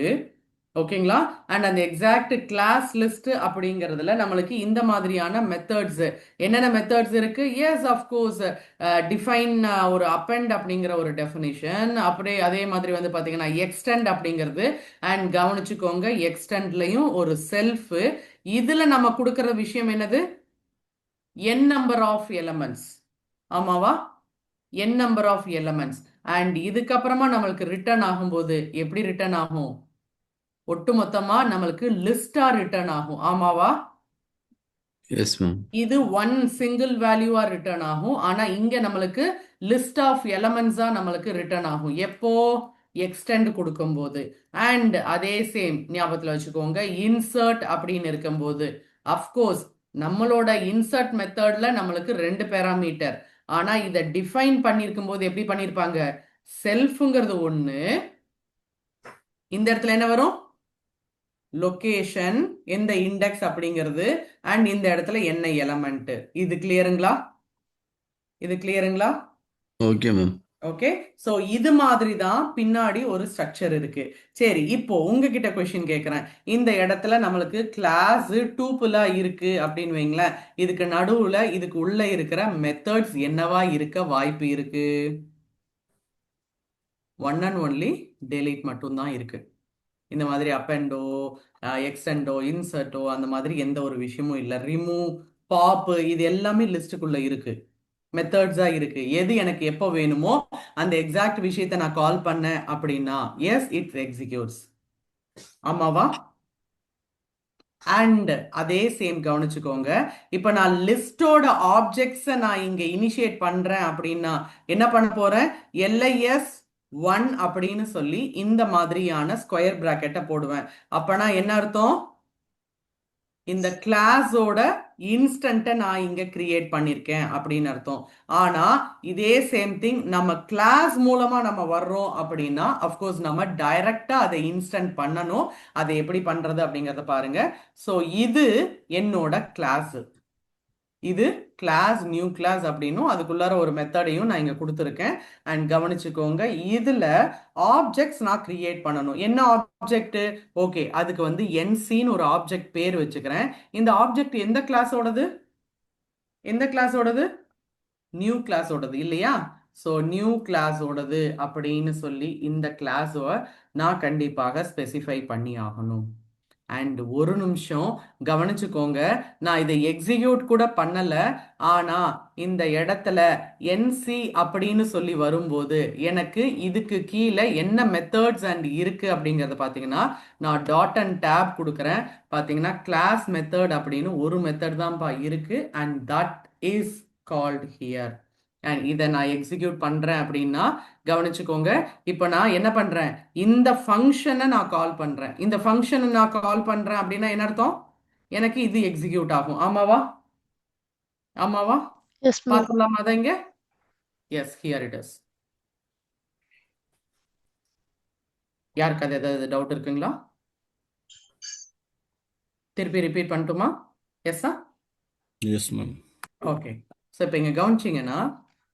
S1: ஓகேங்களா? அண்ட் அந்த எக்ஸாக்ட் கிளாஸ் லிஸ்ட் அப்படிங்கிறதுல நம்மளுக்கு இந்த மாதிரியான மெத்தட்ஸ் என்னென்ன மெத்தட்ஸ் இருக்கு? எஸ் அஃப்கோர்ஸ் டிஃபைன் ஒரு அப்பெண்ட் அப்படிங்கிற ஒரு டெஃபினிஷன், அப்படியே அதே மாதிரி வந்து பார்த்தீங்கன்னா எக்ஸ்டெண்ட் அப்படிங்கிறது, அண்ட் கவனிச்சுக்கோங்க எக்ஸ்டெண்ட்லையும் ஒரு செல்ஃப். இதுல நம்ம கொடுக்கிற விஷயம் என்னது? n number of elements. ஆமாவா? n number of elements. And இதுக்கப்புறமா நம்மளுக்கு ரிட்டர்ன் ஆகும்போது எப்படி ரிட்டர்ன் ஆகும்? ஒட்டுமொத்தமா நம்மளுக்கு லிஸ்டா ரிட்டர்ன் ஆகும். ஆமாவா?
S2: Yes ma'am.
S1: இது ஒன் சிங்கிள் வேல்யூவா ரிட்டர்ன் ஆகும். ஆனா இங்க நம்மளுக்கு லிஸ்ட் ஆஃப் எலமெண்ட்ஸா நம்மளுக்கு ரிட்டர்ன் ஆகும். எப்போ? எக்ஸ்டெண்ட் கொடுக்கும்போது. அண்ட் அதே சேம் ஞாபகத்துல வச்சுக்கோங்க இன்சர்ட் அப்படின்னு இருக்கும்போது அஃப்கோர்ஸ் நம்மளோட இன்சர்ட் மெத்தட்ல நம்மளுக்கு 2 பேராமீட்டர். ஆனா இதை டிஃபைன் பண்ணிருக்கும் போது எப்படி பண்ணிருப்பாங்க? செல்ஃப்ங்கிறது ஒண்ணு, இந்த இடத்துல என்ன வரும்? லொகேஷன், எந்த இண்டெக்ஸ் அப்படிங்கிறது, அண்ட் இந்த இடத்துல என்ன எலமெண்ட். இது கிளியருங்களா? இது கிளியருங்களா?
S2: Okay ma'am.
S1: ஓகே. ஸோ இது மாதிரி தான் பின்னாடி ஒரு ஸ்ட்ரக்சர் இருக்கு. சரி, இப்போ உங்ககிட்ட கொஸ்டின் கேட்குறேன். இந்த இடத்துல நம்மளுக்கு கிளாஸ் டூப்புலா இருக்கு அப்படின்னு வைங்களேன். இதுக்கு நடுவுல இதுக்கு உள்ள இருக்கிற மெத்தட்ஸ் என்னவா இருக்க வாய்ப்பு இருக்கு? ஒன் அண்ட் ஒன்லி டெலீட் மட்டும்தான் இருக்கு. இந்த மாதிரி அப்பெண்டோ எக்ஸ்டெண்டோ இன்சர்ட்டோ அந்த மாதிரி எந்த ஒரு விஷயமும் இல்லை. ரிமூவ், பாப் இது எல்லாமே லிஸ்ட்டுக்குள்ள இருக்கு, மெத்தட்ஸா இருக்கு. எது எனக்கு எப்போ வேணுமோ அந்த எக்ஸாக்ட் விஷயத்தை நான் கால் பண்ணேன் அப்படின்னா எஸ் இட்ஸ் எக்ஸிக்யூட்ஸ். ஆமாவா? அண்ட் அதே சேம் கவனிச்சுக்கோங்க, இப்போ நான் லிஸ்டோட ஆப்ஜெக்ட்ஸை நான் இங்க இனிஷியேட் பண்றேன் அப்படின்னா என்ன பண்ண போறேன்? LIS 1 அப்படின்னு சொல்லி இந்த மாதிரியான ஸ்கொயர் பிராக்கெட்டை போடுவேன். அப்பனா என்ன அர்த்தம்? இந்த கிளாஸோட இன்ஸ்டன்ட்டை நான் இங்க கிரியேட் பண்ணிருக்கேன் அப்படின்னு அர்த்தம். ஆனா இதே சேம் திங் நம்ம கிளாஸ் மூலமா நம்ம வர்றோம் அப்படின்னா அஃப்கோர்ஸ் நம்ம டைரக்டா அதை இன்ஸ்டன்ட் பண்ணணும். அதை எப்படி பண்றது அப்படிங்கறத பாருங்க. ஸோ இது என்னோட கிளாஸ், இது கிளாஸ் நியூ கிளாஸ் அப்படின்னும் அதுக்குள்ளார ஒரு மெத்தடையும் நான் இங்க கொடுத்துருக்கேன். அண்ட் கவனிச்சுக்கோங்க இதுல ஆப்ஜெக்ட்ஸ் நான் கிரியேட் பண்ணணும். என்ன ஆப்ஜெக்ட்? ஓகே, அதுக்கு வந்து NCன்னு ஒரு ஆப்ஜெக்ட் பேர் வச்சுக்கிறேன். இந்த ஆப்ஜெக்ட் எந்த கிளாஸோடது? எந்த கிளாஸோடது? நியூ கிளாஸோடது இல்லையா? ஸோ நியூ கிளாஸோடது அப்படின்னு சொல்லி இந்த கிளாஸை நான் கண்டிப்பாக ஸ்பெசிஃபை பண்ணி ஆகணும். அண்ட் ஒரு நிமிஷம் கவனிச்சுக்கோங்க, நான் இதை எக்ஸிக்யூட் கூட பண்ணல. ஆனா இந்த இடத்துல NC அப்படின்னு சொல்லி வரும்போது எனக்கு இதுக்கு கீழே என்ன மெத்தட்ஸ் அண்ட் இருக்கு அப்படிங்கறத பாத்தீங்கன்னா நான் டாட் அண்ட் டேப் கொடுக்குறேன். பாத்தீங்கன்னா கிளாஸ் மெத்தட் அப்படின்னு ஒரு மெத்தட் தான் இருக்கு, and that is called here. And இதை நான் எக்ஸிக்யூட் பண்றேன் அப்படின்னா கவனிச்சுக்கோங்க, இப்போ நான் என்ன பண்றேன்? இந்த ஃபங்க்ஷனை நான் கால் பண்றேன். இந்த ஃபங்க்ஷனை நான் கால் பண்றேன் அப்படின்னா என்ன அர்த்தம்? எனக்கு இது எக்ஸிக்யூட் ஆகும். ஆமாவா? ஆமாவா?
S4: Yes, ma'am.
S1: பார்த்துடலாமா அதை இங்க? Yes, here it is. யாருக்கு அது ஏதாவது டவுட் இருக்குங்களா? திருப்பி ரிப்பீட் பண்ணட்டுமா? எஸ்ஸா?
S2: Yes ma'am.
S1: ஓகே. ஸோ இப்போ இங்க கவனிச்சிங்கன்னா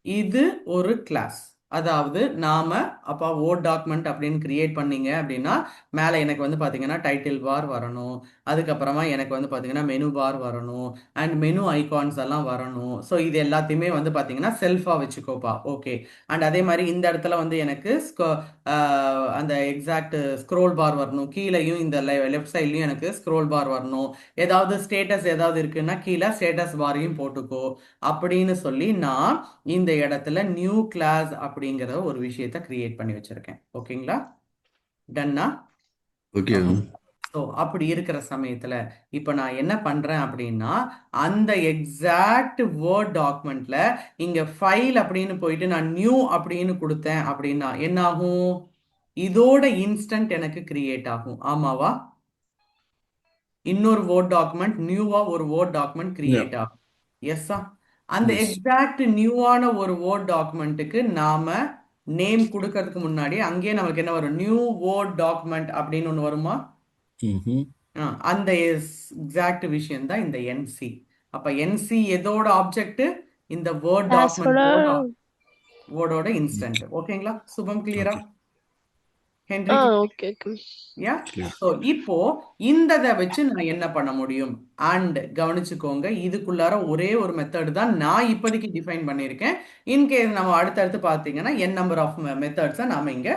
S1: இது ஒரு கிளாஸ். அதாவது நாம அப்போ வேர்ட் டாக்குமெண்ட் அப்படின்னு கிரியேட் பண்ணீங்க அப்படின்னா மேலே எனக்கு வந்து பார்த்தீங்கன்னா டைட்டில் பார் வரணும், அதுக்கப்புறமா எனக்கு வந்து பார்த்தீங்கன்னா மெனு பார் வரணும், அண்ட் மெனு ஐகான்ஸ் எல்லாம் வரணும். ஸோ இது எல்லாத்தையுமே வந்து பார்த்தீங்கன்னா செல்ஃபாக வச்சுக்கோப்பா. ஓகே. அண்ட் அதே மாதிரி இந்த இடத்துல வந்து எனக்கு அந்த எக்ஸாக்ட் ஸ்க்ரோல் பார் வரணும், கீழேயும் இந்த லெஃப்ட் சைட்லையும் எனக்கு ஸ்க்ரோல் பார் வரணும். ஏதாவது ஸ்டேட்டஸ் ஏதாவது இருக்குன்னா கீழே ஸ்டேட்டஸ் பாரையும் போட்டுக்கோ அப்படின்னு சொல்லி நான் இந்த இடத்துல நியூ கிளாஸ் அப்படிங்கிற ஒரு விஷயத்த கிரியேட் பண்ணி வச்சிருக்கேன். ஓகேங்களா? டன்னா?
S2: Okay ma'am.
S1: ஸோ அப்படி இருக்கிற சமயத்துல இப்போ நான் என்ன பண்றேன் அப்படின்னா அந்த எக்ஸாக்ட் வேர்ட் டாக்குமெண்ட்ல இங்க ஃபைல் அப்படின்னு போயிட்டு நான் நியூ அப்படின்னு கொடுத்தேன் அப்படின்னா என்ன ஆகும்? இதோட இன்ஸ்டன்ட் எனக்கு கிரியேட் ஆகும். ஆமாவா? இன்னொரு வேர்ட் டாக்குமெண்ட் நியூவா ஒரு வேர்ட் டாக்குமெண்ட்
S2: Yeah.
S1: கிரியேட் ஆகும். எஸ்ஸா? அந்த
S2: Yes.
S1: எக்ஸாக்ட் நியூவான ஒரு வேர்ட் டாக்குமெண்ட்டுக்கு நாம நேம் கொடுக்கறதுக்கு முன்னாடி அங்கேயே நமக்கு என்ன வரும்? நியூ வேர்ட் டாக்குமெண்ட் அப்படின்னு ஒன்று வருமா?
S2: Mm-hmm.
S1: அந்த எக்ஸாக்ட் விஷயம் தான் இந்த என்சி. அப்ப என்சி எதோட ஆப்ஜெக்ட்? இந்த வேர்ட்
S4: கிளாஸோட
S1: டாக்குமெண்ட் வேர்டோட இன்ஸ்டன்ட். ஓகேங்களா? சுபம் கிளியரா?
S2: Okay.
S1: Henry
S4: okay okay
S1: yeah?
S2: Clear.
S1: So இப்போ இந்ததை வச்சு நான் என்ன பண்ண முடியும்? அண்ட் கவனிச்சுக்கோங்க, இதுக்குள்ளார ஒரே ஒரு மெத்தட் தான் நான் இப்போதைக்கு டிஃபைன் பண்ணியிருக்கேன். இன்கேஸ் நம்ம அடுத்தடுத்து பார்த்தீங்கன்னா என் நம்பர் ஆஃப் மெத்தட்ஸை நாம இங்க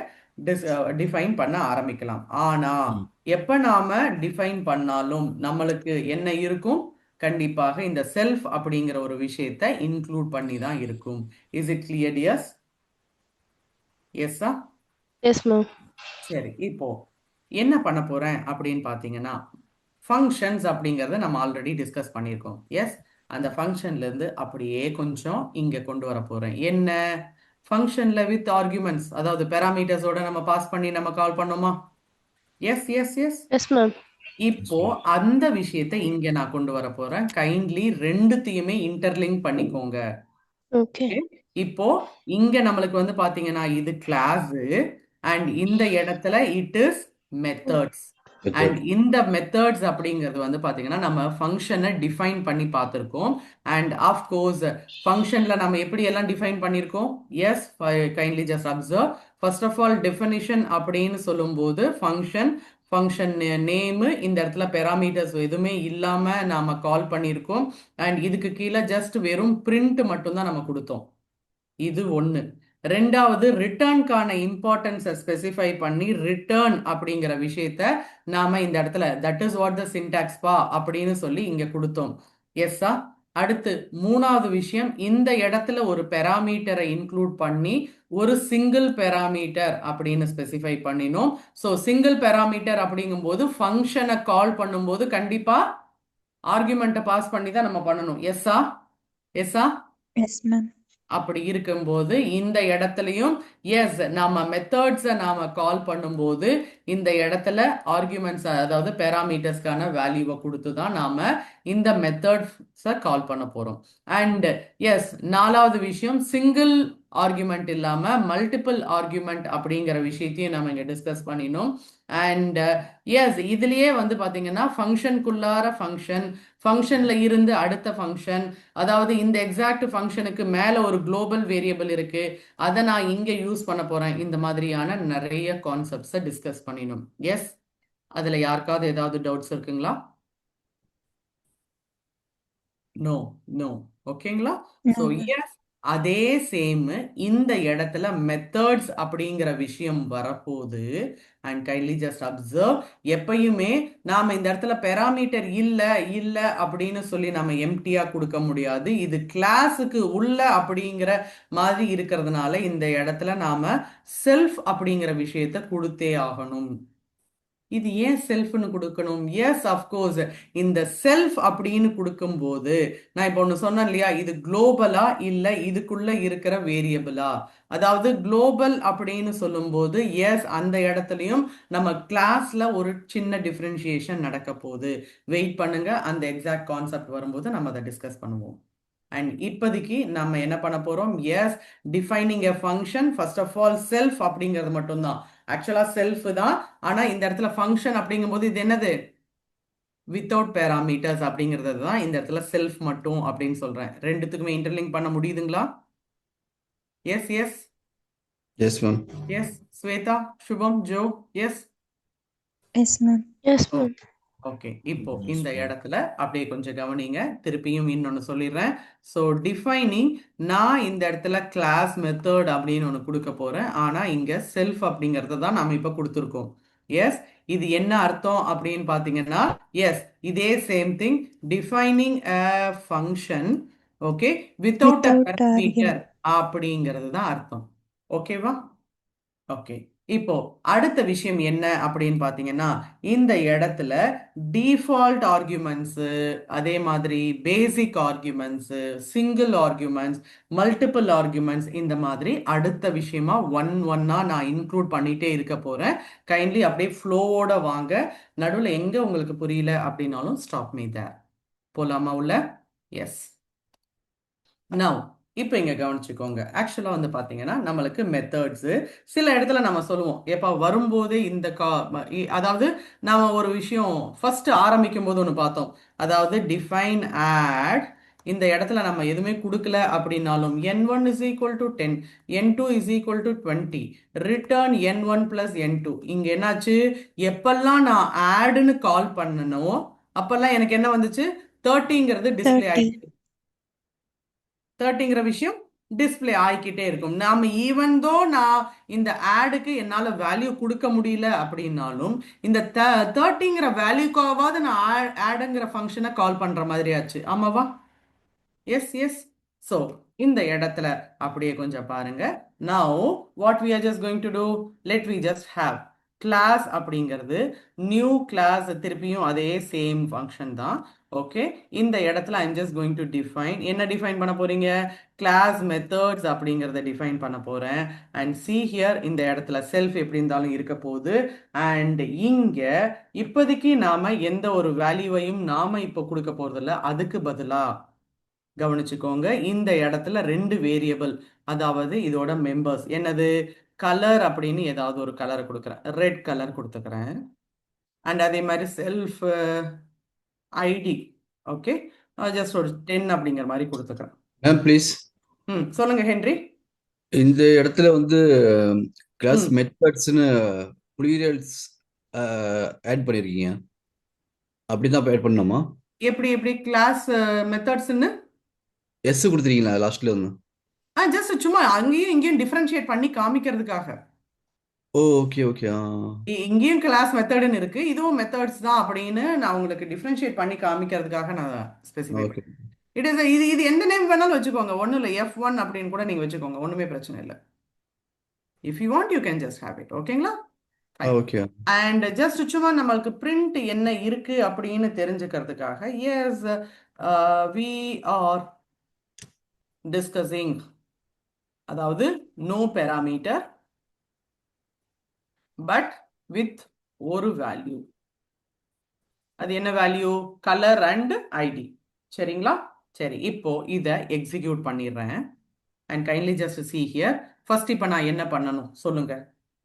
S1: டிஃபைன் பண்ண ஆரம்பிக்கலாம். ஆனா
S2: Mm.
S1: எப்ப நாம டிஃபைன் பண்ணாலும் நம்மளுக்கு என்ன இருக்கும்? கண்டிப்பாக இந்த செல்ஃப் அப்படிங்கிற ஒரு விஷயத்தை இன்க்ளூட் பண்ணி தான் இருக்கும். Is it clear dears? எஸ்ஸா?
S4: எஸ் மேம்
S1: சரி, இப்போ என்ன பண்ண போறேன் அப்படின்னு பார்த்தீங்கன்னா ஃபங்க்ஷன்ஸ் அப்படிங்கிறத நம்ம ஆல்ரெடி டிஸ்கஸ் பண்ணியிருக்கோம். எஸ், அந்த ஃபங்க்ஷன்ல இருந்து அப்படியே கொஞ்சம் இங்க கொண்டு வர போறேன். என்ன ஃபங்க்ஷன்ல வித் ஆர்குமெண்ட்ஸ், அதாவது பெராமீட்டர்ஸோட நம்ம பாஸ் பண்ணி நம்ம கால் பண்ணோமா? Yes yes yes.
S4: Yes ma'am
S1: இப்போ அந்த விஷயத்தை இங்க நான் கொண்டு வர போறேன். கைண்ட்லி ரெண்டுத்தையுமே இன்டர்லிங்க் பண்ணிக்கோங்க.
S4: Okay
S1: Okay. இப்போ இங்க நம்மளுக்கு வந்து பாத்தீங்கன்னா இது கிளாஸ் அண்ட் இந்த இடத்துல it is methods. And
S2: Method.
S1: இந்த மெத்தட்ஸ் அப்படிங்கிறது வந்து பாத்தீங்கன்னா நம்ம ஃபங்க்ஷனை டிஃபைன் பண்ணி பார்த்துருக்கோம். அண்ட் ஆஃப்கோர்ஸ் ஃபங்க்ஷன்ல நம்ம எப்படி எல்லாம் டிஃபைன் பண்ணியிருக்கோம்? Yes, kindly just observe. First of all definition அப்படின்னு சொல்லும்போது ஃபங்க்ஷன் நேமு இந்த இடத்துல பெராமீட்டர்ஸ் எதுவுமே இல்லாம நாம கால் பண்ணியிருக்கோம். அண்ட் இதுக்கு கீழே ஜஸ்ட் வெறும் பிரிண்ட் மட்டும்தான் நம்ம கொடுத்தோம். இது ஒன்று. ரெண்டாவது ரிட்டர்ன்கான இம்பார்ட்டன்ஸை ஸ்பெசிஃபை பண்ணி ரிட்டர்ன் அப்படிங்கிற விஷயத்த நாம இந்த இடத்துல that is what the syntax பா அப்படின்னு சொல்லி இங்க கொடுத்தோம். எஸ்ஸா? அடுத்து மூணாவது விஷயம், இந்த இடத்துல ஒரு பெராமீட்டரை இன்க்ளூட் பண்ணி ஒரு சிங்கிள் பெராமீட்டர் அப்படின்னு ஸ்பெசிஃபை பண்ணினோம். ஸோ சிங்கிள் பெராமீட்டர் அப்படிங்கும்போது ஃபங்க்ஷனை கால் பண்ணும்போது கண்டிப்பா ஆர்குமெண்ட்டை பாஸ் பண்ணி தான் நம்ம பண்ணணும். எஸ்ஸா? எஸ்ஸா?
S3: Yes, ma'am.
S1: அப்படி இருக்கும்போது இந்த இடத்துலையும் எஸ், நாம மெத்தட்ஸை நாம கால் பண்ணும்போது இந்த இடத்துல ஆர்குமெண்ட்ஸ், அதாவது பேராமீட்டர்ஸ்க்கான வேல்யூவை கொடுத்து தான் நாம இந்த மெத்தட்ஸை கால் பண்ண போறோம். அண்ட் எஸ், நாலாவது விஷயம், சிங்கிள் ஆர்குமெண்ட் இல்லாம மல்டிபிள் ஆர்குமெண்ட் அப்படிங்கிற விஷயத்தையும் நம்ம இங்க டிஸ்கஸ் பண்ணினோம். அண்ட் எஸ், இதுலயே வந்து பாத்தீங்கன்னா ஃபங்க்ஷனுக்குள்ளார ஃபங்க்ஷன்ல இருந்து அடுத்த ஃபங்க்ஷன், அதாவது இந்த எக்ஸாக்ட் ஃபங்க்ஷனுக்கு மேல ஒரு குளோபல் வேரியபிள் இருக்கு, அதை நான் இங்க யூஸ் பண்ண போறேன். இந்த மாதிரியான நிறைய கான்செப்ட்ஸை டிஸ்கஸ் பண்ணினோம். எஸ், அதுல யாருக்காவது ஏதாவது டவுட்ஸ் இருக்குங்களா? No no. ஓகேங்களா?
S3: No,
S1: so
S3: ma'am.
S1: எஸ், அதே சேம் இந்த இடத்துல மெத்தட்ஸ் அப்படிங்கிற விஷயம் வரப்போகுது. அண்ட் கைண்ட்லி ஜஸ்ட் அப்சர்வ், எப்பயுமே நாம இந்த இடத்துல பெராமீட்டர் இல்ல இல்ல அப்படின்னு சொல்லி நம்ம எம்டியா கொடுக்க முடியாது. இது கிளாஸுக்கு உள்ள அப்படிங்கிற மாதிரி இருக்கிறதுனால இந்த இடத்துல நாம செல்ஃப் அப்படிங்கிற விஷயத்த கொடுத்தே ஆகணும். இது ஏன் செல்ஃப்னு கொடுக்கணும்? எஸ், அஃப்கோர்ஸ், இந்த செல்ஃப் அப்படின்னு கொடுக்கும்போது நான் இப்போ ஒன்று சொன்னேன் இல்லையா, இது குளோபலா இல்லை இதுக்குள்ள இருக்கிற வேரியபிளா? அதாவது குளோபல் அப்படின்னு சொல்லும்போது எஸ், அந்த இடத்துலையும் நம்ம கிளாஸ்ல ஒரு சின்ன டிஃப்ரென்ஷியேஷன் நடக்க போகுது. வெயிட் பண்ணுங்க, அந்த எக்ஸாக்ட் கான்செப்ட் வரும்போது நம்ம அதை டிஸ்கஸ் பண்ணுவோம். அண்ட் இப்போதைக்கு நம்ம என்ன பண்ண போறோம்? Yes, defining a function. First of all self அப்படிங்கிறது மட்டும்தான். ஆக்சுவலா செல்ஃப் தான், ஆனா இந்த இடத்துல ஃபங்க்ஷன் அப்படிங்கும்போது இது என்னது? வித்தவுட் பேராமீட்டர்ஸ் அப்படிங்கிறது தான் இந்த இடத்துல செல்ஃப் மட்டும் அப்படின்னு சொல்றேன். ரெண்டுத்துக்குமே இன்டர்லிங்க் பண்ண முடியுதுங்களா? Yes yes.
S2: Yes, ma'am.
S1: Yes Shweta, Shubham, Joe, yes.
S3: Yes, ma'am.
S4: Yes,
S1: oh,
S4: ma'am.
S1: ஓகே. இப்போ
S2: Yes,
S1: இந்த
S2: ma'am.
S1: இடத்துல அப்படியே கொஞ்சம் கவனிங்க. திருப்பியும் இன்னொன்னு சொல்லிடுறேன். ஸோ டிஃபைனிங், நான் இந்த இடத்துல கிளாஸ் மெத்தட் அப்படின்னு ஒன்று கொடுக்க போறேன். ஆனா இங்க செல்ஃப் அப்படிங்கறத தான் நாம இப்ப கொடுத்துருக்கோம். எஸ், இது என்ன அர்த்தம் அப்படின்னு பாத்தீங்கன்னா, எஸ் இதே same thing, defining a function, okay, without a
S3: Without
S1: parameter
S3: argument.
S1: அப்படிங்கிறது தான் அர்த்தம். ஓகேவா? ஓகே. இப்போ அடுத்த விஷயம் என்ன அப்படின்னு பாத்தீங்கன்னா, இந்த இடத்துல டிஃபால்ட் ஆர்குமெண்ட்ஸ், அதே மாதிரி basic arguments, single arguments, multiple arguments, இந்த மாதிரி அடுத்த விஷயமா ஒன்னா நான் இன்க்ளூட் பண்ணிட்டே இருக்க போறேன். கைண்ட்லி அப்படியே ஃப்ளோவோட வாங்க. நடுவில் எங்க உங்களுக்கு புரியல அப்படின்னாலும் ஸ்டாப் மீ தேர். போலாமா உள்ள? எஸ். நவ் இப்போ இங்க கவனிச்சுக்கோங்க. ஆக்சுவலா வந்து பாத்தீங்கன்னா நம்மளுக்கு மெத்தட்ஸ் சில இடத்துல நம்ம சொல்லுவோம், ஏப்பா வரும்போது இந்த அதாவது நாம ஒரு விஷயம் ஃபர்ஸ்ட் ஆரம்பிக்கும் போது ஒன்று பார்த்தோம், அதாவது டிஃபைன் ஆட். இந்த இடத்துல நம்ம எதுவுமே கொடுக்கல அப்படின்னாலும் n1 is equal to 10, n2 is equal to 20, return n1 plus n2. இங்க என்னாச்சு, எப்பெல்லாம் நான் ஆட்னு கால் பண்ணனோ அப்பெல்லாம் எனக்கு என்ன வந்துச்சு, 30ங்கிறது டிஸ்பிளே
S3: 30.
S1: ஆயிடுச்சு. 30ங்கிற விஷயம் டிஸ்பிளே ஆகிக்கிட்டே இருக்கும். நாம ஈவன் தோ நான் இந்த ஆடுக்கு என்னால வேல்யூ கொடுக்க முடியல அப்படின்னாலும் இந்த 30ங்கிற வேல்யூக்காவது நான் ஆடுங்கிற ஃபங்க்ஷனை கால் பண்ற மாதிரி ஆச்சு. ஆமாவா? S yes. ஸோ இந்த இடத்துல அப்படியே கொஞ்சம் பாருங்க. Now what we are just going to do, let we just have class அப்படிங்கிறது நியூ கிளாஸ், திருப்பியும் அதே சேம் ஃபங்க்ஷன் தான். ஓகே, இந்த இடத்துல I'm just going to define, என்ன டிஃபைன் பண்ண போறீங்க, கிளாஸ் மெத்தட்ஸ் அப்படிங்கிறத டிஃபைன் பண்ண போறேன். அண்ட் சி ஹியர், இந்த இடத்துல செல்ஃப் எப்படி இருந்தாலும் இருக்க போகுது. அண்ட் இங்க இப்போதைக்கு நாம எந்த ஒரு வேல்யூவையும் நாம இப்போ கொடுக்க போறதில்ல, அதுக்கு பதிலா கவனிச்சுக்கோங்க, இந்த இடத்துல 2 வேரியபிள், அதாவது இதோட மெம்பர்ஸ் என்னது, கலர் அப்படின்னு ஏதாவது ஒரு கலர் கொடுக்குறேன், ரெட் கலர் கொடுத்துக்கிறேன். அண்ட் அதே மாதிரி செல்ஃப் ஐடி, ஓகே, ஜஸ்ட் ஒரு 10 அப்படிங்கிற மாதிரி கொடுத்துக்கிறேன்.
S2: Ma'am please.
S1: சொல்லுங்க ஹென்றி.
S2: இந்த இடத்துல வந்து கிளாஸ்
S1: ம்
S2: மெத்தட்ஸ்னு புளியல்ஸ் ஆட் பண்ணிருக்கீங்க. அப்படிதான் ஆட் பண்ணணுமா?
S1: எப்படி எப்படி கிளாஸ் மெத்தட்ஸ்ன்னு
S2: எஸ் கொடுத்துருக்கீங்களா லாஸ்ட்ல வந்து?
S1: ஜஸ்ட் சும்மா அங்கேயும் இங்கேயும் டிஃபரன்ஷியேட் பண்ணி காமிக்கிறதுக்காக.
S2: ஓ, ஓகே ஓகே.
S1: இங்கேயும் கிளாஸ் மெத்தடுன்னு இருக்கு, இதுவும் மெத்தட்ஸ் தான் அப்படின்னு நான் உங்களுக்கு டிஃபரன்ஷியேட் பண்ணி காமிக்கிறதுக்காக நான் ஸ்பெசிஃபை
S2: ஓகே.
S1: இட் இஸ் இது இது எந்த நேம் வேணாலும் வச்சுக்கோங்க, ஒன்றும் இல்லை, F1 அப்படின்னு கூட நீங்கள் வச்சுக்கோங்க, ஒன்றுமே பிரச்சனை இல்லை. If you want you can just have it. ஓகேங்களா?
S2: ஓகே.
S1: அண்ட் ஜஸ்ட் சும்மா நம்மளுக்கு பிரிண்ட் என்ன இருக்கு அப்படின்னு தெரிஞ்சுக்கிறதுக்காக, எஸ் வி ஆர் டிஸ்கஸிங், அதாவது நோ பேராமீட்டர் பட் வித் ஒரு வேல்யூ. அது என்ன வேல்யூ, கலர் அண்ட் ஐடி. சரிங்களா? சரி, இப்போ இதை எக்ஸிக்யூட் பண்ணிடுறேன். And kindly just see here. First இப்போ நான் என்ன பண்ணணும் சொல்லுங்க.